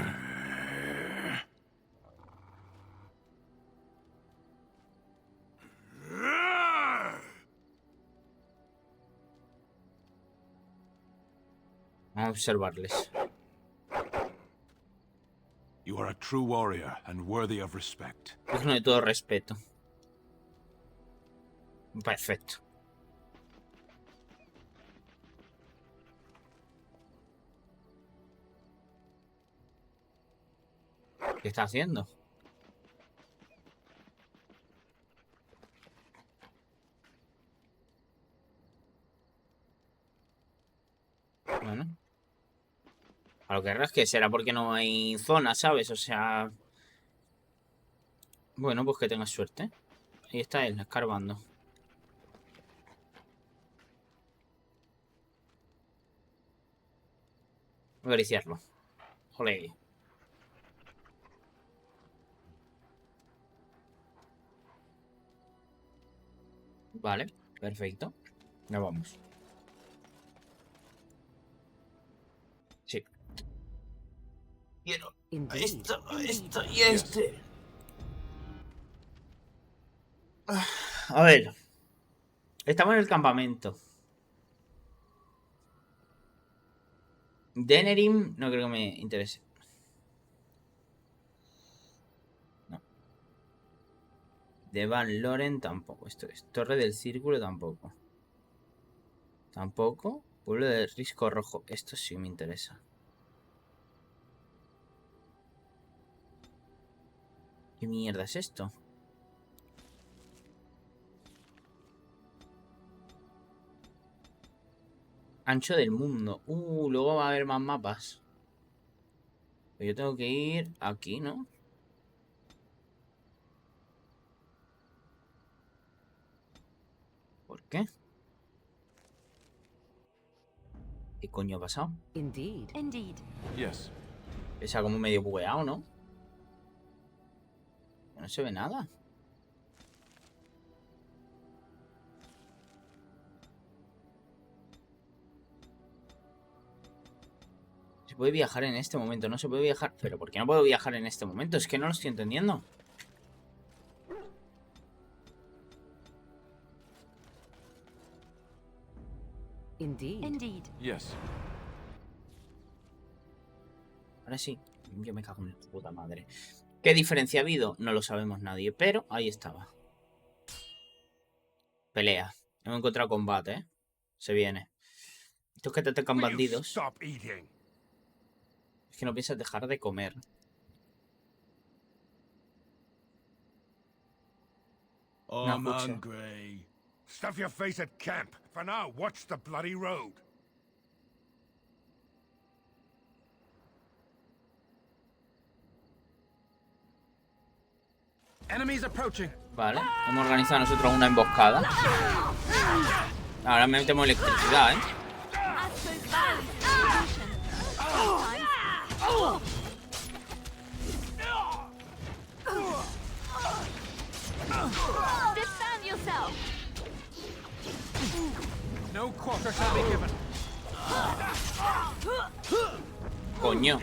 Vamos a observarles. You are a true warrior and worthy of respect. Digno de todo respeto. Perfecto. ¿Qué está haciendo? Bueno. A lo que es que será porque no hay zona, ¿sabes? O sea... Bueno, pues que tengas suerte. Ahí está él, escarbando. Voy a acariciarlo. Ole. Vale, perfecto. Ya vamos. Sí. Quiero esto y este. A ver. Estamos en el campamento. Denerim no creo que me interese. No. De Van Loren tampoco. Esto es. Torre del Círculo tampoco. Tampoco. Pueblo del Risco Rojo. Esto sí me interesa. ¿Qué mierda es esto? Ancho del mundo. Luego va a haber más mapas. Pero yo tengo que ir aquí, ¿no? ¿Por qué? ¿Qué coño ha pasado? Indeed. Indeed. Yes. Esa como medio bugueado, ¿no? No se ve nada. Se puede viajar en este momento, no se puede viajar. ¿Pero por qué no puedo viajar en este momento? Es que no lo estoy entendiendo. Indeed. Indeed. Yes. Ahora sí, yo me cago en la puta madre. ¿Qué diferencia ha habido? No lo sabemos nadie, pero ahí estaba. Pelea. Hemos encontrado combate, ¿eh? Se viene. Estos que te atacan bandidos. Es que no piensas dejar de comer. I'm hungry. Stuff your face at camp. For now, watch the bloody road. Enemies approaching. Vale, hemos organizado nosotros una emboscada. Ahora metemos electricidad, ¿eh? Defend yourself. No quarter shall be given. Coño.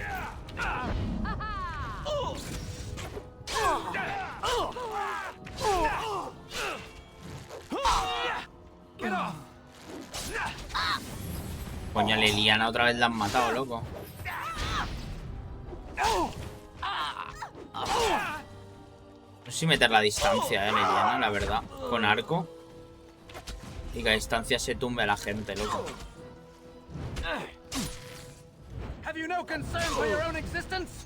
Coño, a Liliana otra vez la han matado, loco. No sé si meter la distancia, Liliana, la verdad. Con arco. Y que a distancia se tumbe a la gente, loco. Have you no concern for your own existence?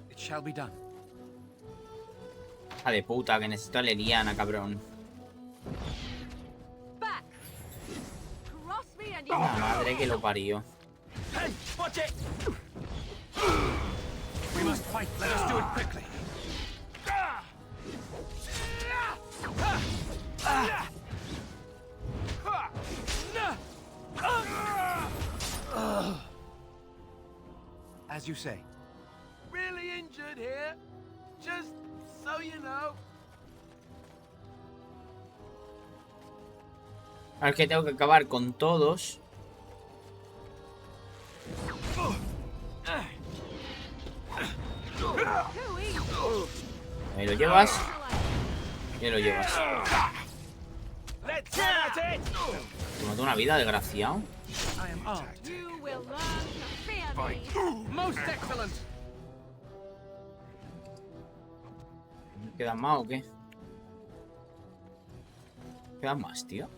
It shall be done. Hija de puta, que necesito a Liliana, cabrón. La madre que lo parió. Hey, watch it. We must fight. Let us do it quickly. As you say. Really injured here? Just so you know. Ahora es que tengo que acabar con todos. Ahí lo llevas. Y lo llevas. Te mató una vida, desgraciado. Most excellent. ¿Quedan más o qué? ¿Queda más, tío?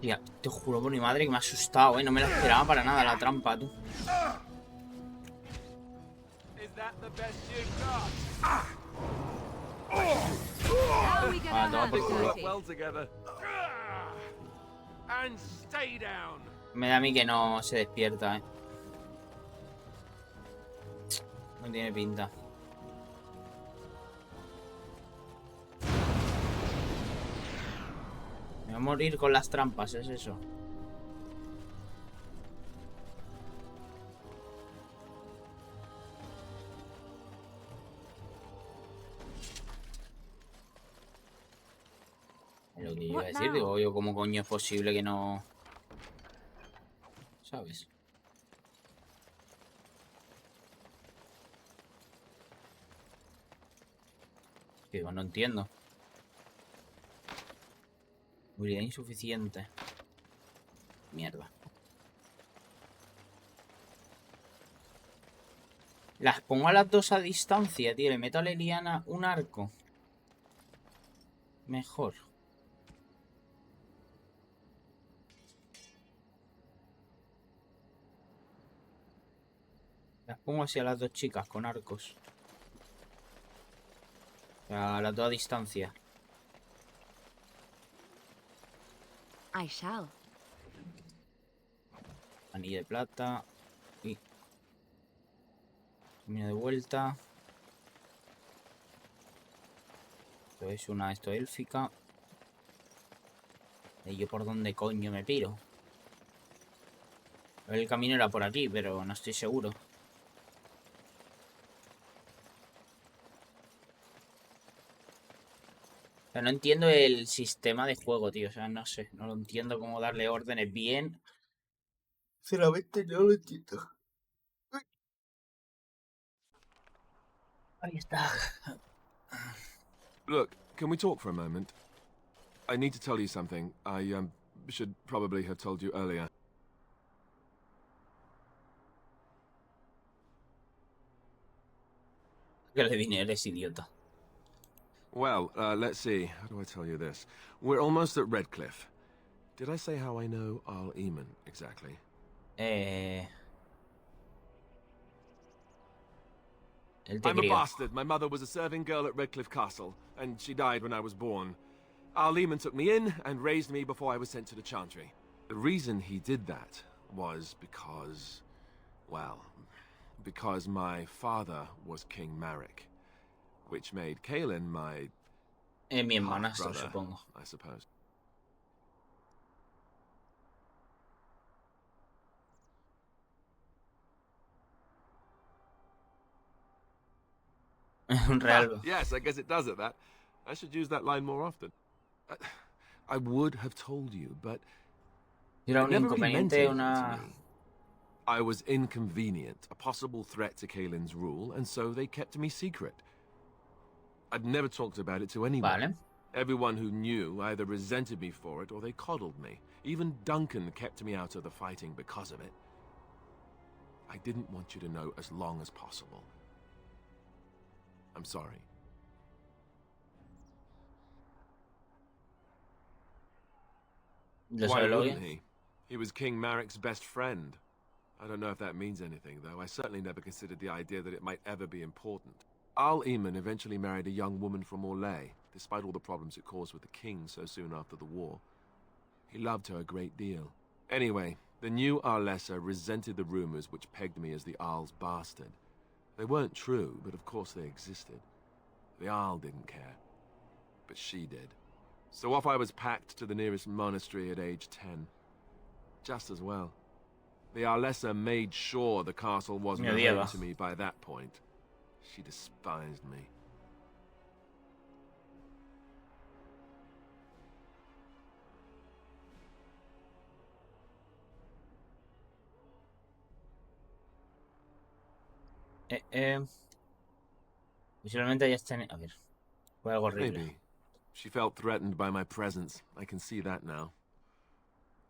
Tía, te juro por mi madre que me ha asustado, no me lo esperaba para nada la trampa, tú. Toma por culo. Me da a mí que no se despierta, No tiene pinta. Me voy a morir con las trampas, es eso. Lo que iba a decir, digo yo, ¿cómo coño es posible que no? ¿Sabes? Digo, no entiendo. Movilidad insuficiente. Mierda. Las pongo a las dos a distancia, tío. Le meto a la Eliana un arco. Mejor. Las pongo así a las dos chicas con arcos. A las dos a distancia. I shall. Anillo de plata. Y camino de vuelta. Esto es una élfica. ¿Y yo por dónde coño me piro? El camino era por aquí, pero no estoy seguro. O sea, no entiendo el sistema de juego, tío. O sea, no sé. No lo entiendo cómo darle órdenes bien. Sinceramente no lo entiendo. Ahí está. Look, can we talk for a moment? I need to tell you something. I should probably have told you earlier. Que le vine, eres idiota. Well, let's see. How do I tell you this? We're almost at Redcliffe. Did I say how I know Al Eamon exactly? I'm a bastard. My mother was a serving girl at Redcliffe Castle, and she died when I was born. Al Eamon took me in and raised me before I was sent to the Chantry. The reason he did that was because, well, because my father was King Marek, which made Kaelin my mi hermanastro, brother, supongo. I suppose. Un real. Yes, I guess it does at that. I should use that line more often. I would have told you, but Era un it never really meant inconveniente, anything una... to me. I was inconvenient, a possible threat to Kaelin's rule, and so they kept me secret. I'd never talked about it to anyone. Vale. Everyone who knew either resented me for it or they coddled me. Even Duncan kept me out of the fighting because of it. I didn't want you to know as long as possible. I'm sorry. Why wouldn't he? He was King Marek's best friend. I don't know if that means anything, though. I certainly never considered the idea that it might ever be important. Al Eamon eventually married a young woman from Orlais, despite all the problems it caused with the king so soon after the war. He loved her a great deal. Anyway, the new Arlessa resented the rumors which pegged me as the Arl's bastard. They weren't true, but of course they existed. The Arl didn't care, but she did. So off I was packed to the nearest monastery at age 10. Just as well. The Arlessa made sure the castle wasn't a home to me by that point. She despised me. Visualmente ya está... A ver. Fue algo horrible. Maybe. She felt threatened by my presence. I can see that now.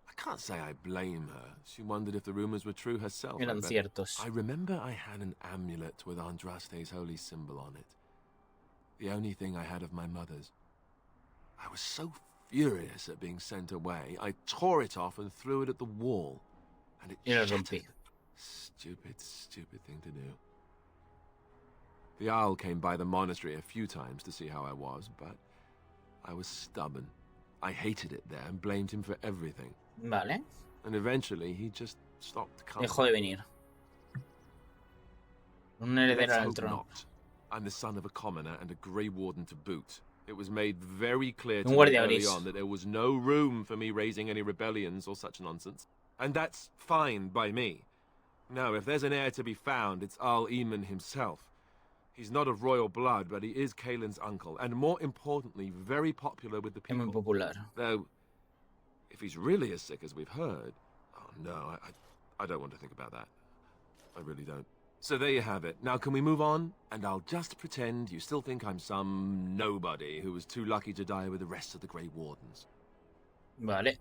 I can't say I blame her. She wondered if the rumors were true herself. Eran ciertos. I remember I had an amulet with Andraste's holy symbol on it. the only thing I had of my mother's. I was so furious at being sent away, I tore it off and threw it at the wall. And it shattered. Stupid, stupid thing to do. The owl came by the monastery a few times to see how I was, but I was stubborn. I hated it there and blamed him for everything. Vale. And eventually he just stopped coming. Dejó de venir. Un heredero al trono. I'm the son of a commoner and a Grey Warden to boot. It was made very clear to me early on that there was no room for me raising any rebellions or such nonsense. And that's fine by me. Now, if there's an heir to be found, it's Al Eamon himself. He's not of royal blood, but he is Kaelin's uncle, and more importantly, very popular with the people. Muy popular. Though, if he's really as sick as we've heard, oh no, I don't want to think about that. I really don't. So there you have it. Now can we move on? And I'll just pretend you still think I'm some nobody who was too lucky to die with the rest of the Grey Wardens. Vale,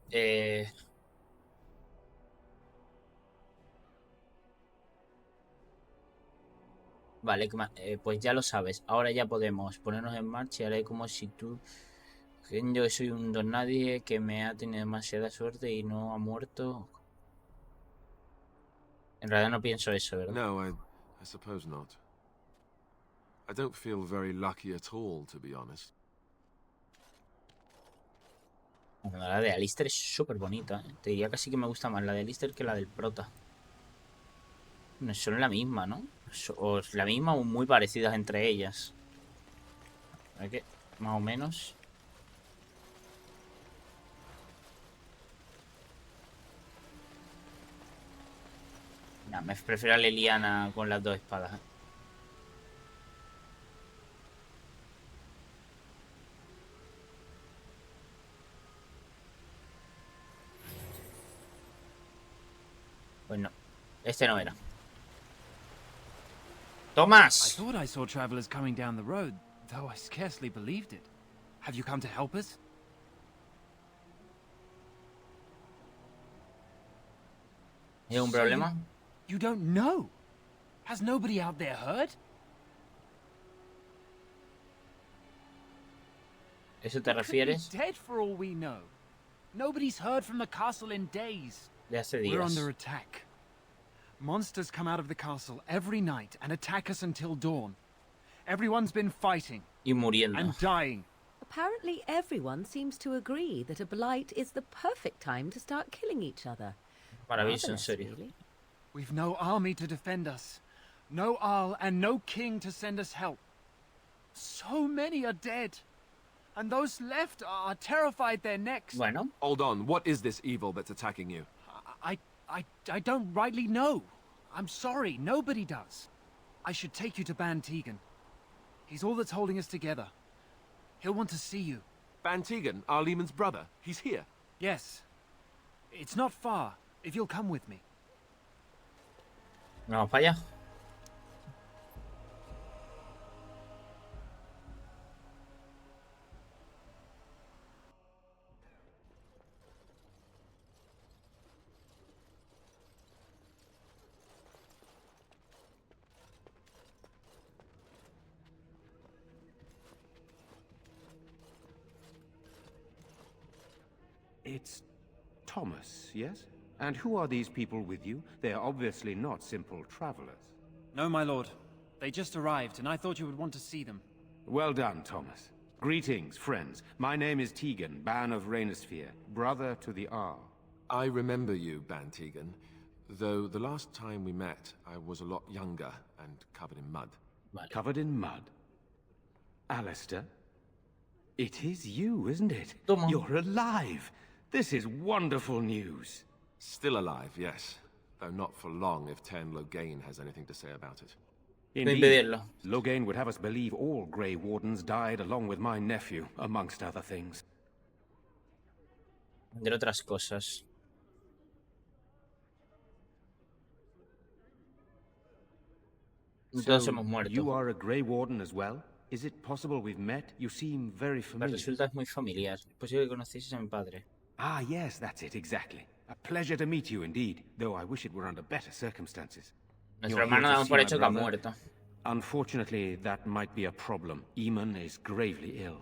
Vale, pues ya lo sabes. Ahora ya podemos ponernos en marcha y haré como si tú... Yo soy un don nadie que me ha tenido demasiada suerte y no ha muerto. En realidad no pienso eso, ¿verdad? No, I suppose not. I don't feel very lucky at all, to be honest. La de Alistair es súper bonita, ¿eh? Te diría casi que me gusta más la de Alistair que la del prota. No son la misma, ¿no? O es la misma o muy parecidas entre ellas. A ver que, más o menos. No, me prefiero a Leliana con las dos espadas, ¿eh? Pues no, este no era. Thomas! I thought I saw travelers coming down the road, though I scarcely believed it. Have you come to help us? ¿Hay un problema? You don't know? Has nobody out there heard? ¿Eso te refieres? Dead for all we know. Nobody's heard from the castle in days. De hace días. We're under attack. Monsters come out of the castle every night and attack us until dawn. Everyone's been fighting. Y muriendo. And dying. Apparently everyone seems to agree that a blight is the perfect time to start killing each other. Maravilloso, en serio. We've no army to defend us. No Arl and no king to send us help. So many are dead. And those left are terrified they're next. Bueno. Hold on, what is this evil that's attacking you? I don't rightly know. I'm sorry, nobody does. I should take you to Ban Tegan. He's all that's holding us together. He'll want to see you. Ban Tegan, Arlemon's brother. He's here. Yes. It's not far, if you'll come with me. Vamos para allá. It's Thomas, yes? And who are these people with you? They are obviously not simple travelers. No, my lord. They just arrived, and I thought you would want to see them. Well done, Thomas. Greetings, friends. My name is Tegan, Ban of Rainersphere, brother to the Arl. I remember you, Ban Tegan. Though the last time we met, I was a lot younger and covered in mud. Covered in mud? Alistair? It is you, isn't it? You're alive! This is wonderful news. Still alive, yes. Though not for long if Tern Loghain has anything to say about it. Indeed. Loghain would have us believe all Grey Wardens died along with my nephew, amongst other things. De otras cosas. Todos hemos muerto. You are a Grey Warden as well? Is it possible we've met? You seem very familiar. Resultas muy familiar. Es posible que conocieses a mi padre. Ah, yes, that's it, exactly. A pleasure to meet you indeed, though I wish it were under better circumstances. Nuestro hermano damos por hecho que ha muerto. Unfortunately, that might be a problem. Eamon is gravely ill.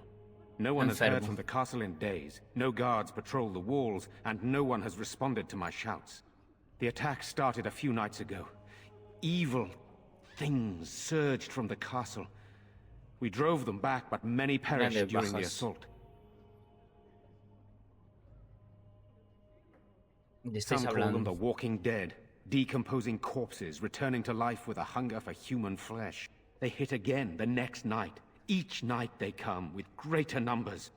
No one has heard from the castle in days. No guards patrol the walls, and no one has responded to my shouts. The attack started a few nights ago. Evil things surged from the castle. We drove them back, but many perished during the assault. Some call them the Walking Dead, decomposing corpses, returning to life with a hunger for human flesh. They hit again the next night. Each night they come, with greater numbers.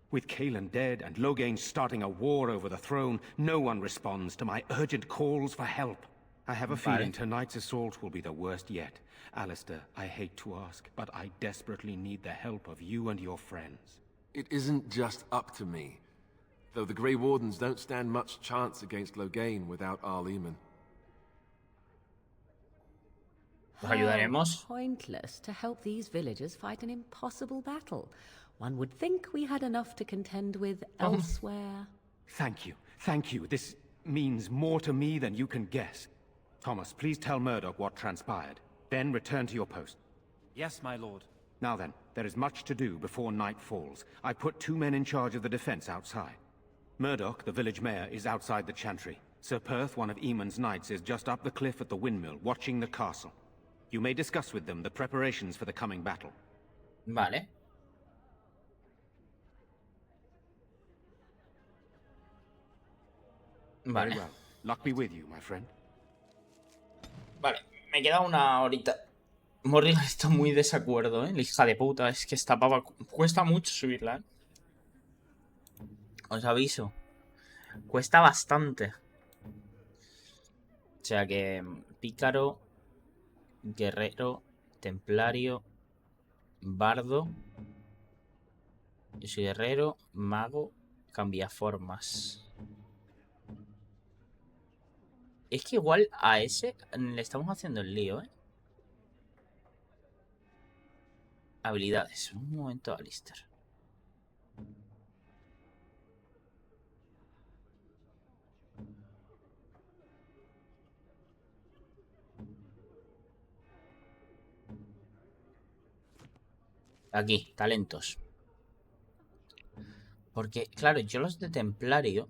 With Cailan dead and Loghain starting a war over the throne, no one responds to my urgent calls for help. I have a feeling tonight's assault will be the worst yet. Alistair, I hate to ask, but I desperately need the help of you and your friends. It isn't just up to me. Though the Grey Wardens don't stand much chance against Loghain without Arl Eamon. Pointless to help these villagers fight an impossible battle. One would think we had enough to contend with elsewhere. Thank you. Thank you. This means more to me than you can guess. Thomas, please tell Murdoch what transpired. Then return to your post. Yes, my lord. Now then, there is much to do before night falls. I put 2 men in charge of the defense outside. Murdoch, the village mayor, is outside the chantry. Sir Perth, one of Eamon's knights, is just up the cliff at the windmill, watching the castle. You may discuss with them the preparations for the coming battle. Vale. Very well. Luck be with you, my friend. Vale, me queda una horita. Morrigan está muy desacuerdo, ¿eh? La hija de puta, es que esta pava cuesta mucho subirla, ¿eh? Os aviso. Cuesta bastante. O sea que pícaro, guerrero, templario, bardo. Yo soy guerrero, mago, cambiaformas. Es que igual a ese le estamos haciendo el lío, ¿eh? Habilidades. Un momento, Alistair. Aquí, talentos. Porque, claro, yo los de templario...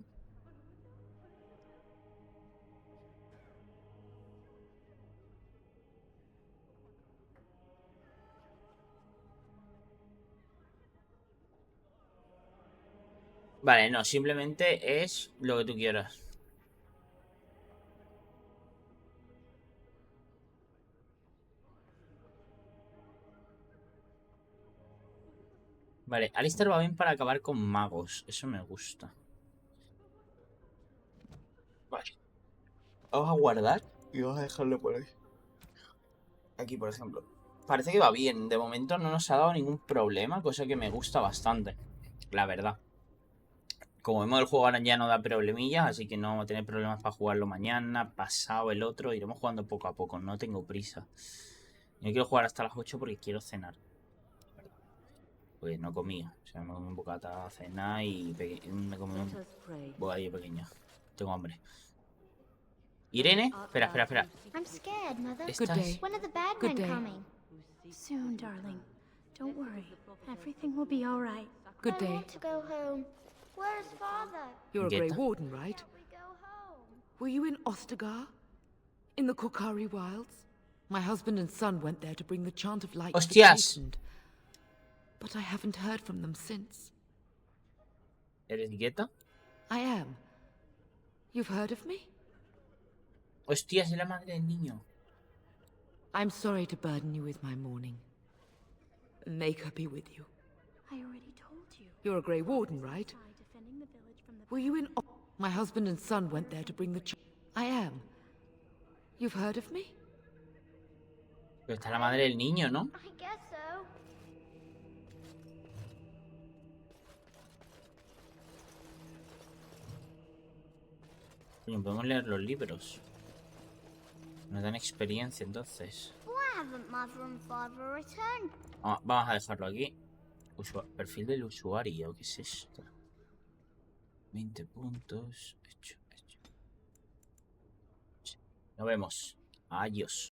Vale, no, simplemente es lo que tú quieras. Vale, Alistair va bien para acabar con magos. Eso me gusta. Vale. Vamos a guardar y vamos a dejarlo por ahí. Aquí, por ejemplo. Parece que va bien. De momento no nos ha dado ningún problema, cosa que me gusta bastante. La verdad. Como vemos, el juego ahora ya no da problemillas, así que no vamos a tener problemas para jugarlo mañana, pasado, el otro. Iremos jugando poco a poco, no tengo prisa. Yo quiero jugar hasta las 8 porque quiero cenar. Pues no comía. O sea, me comí un bocata a cenar y me comí un bocadillo pequeño. Tengo hambre. Irene, espera. I'm scared, Mother. Good day. When are the bad men coming? Soon, darling. Don't worry. Everything will be all right. Good day. I want to go home. Where's Father? You're a Grey Warden, right? Were you in Ostagar? In the Korkari Wilds? My husband and son went there to bring the chant of light to the chastened. But I haven't heard from them since. ¿Eres gueta? I am. You've heard of me? Hostias, es la madre del niño. I'm sorry to burden you with my mourning. Make her be with you. I already told you. You're a Grey Warden, right? Defending the village from the... Were you in... My husband and son went there to bring the... I am. You've heard of me? Pero está la madre del niño, ¿no? I guess so. Coño, podemos leer los libros. Nos dan experiencia, entonces. Why haven't Mother and Father returned? Vamos a dejarlo aquí. Perfil del usuario, ¿qué es esto? 20 puntos. Hecho. Nos vemos. Adiós.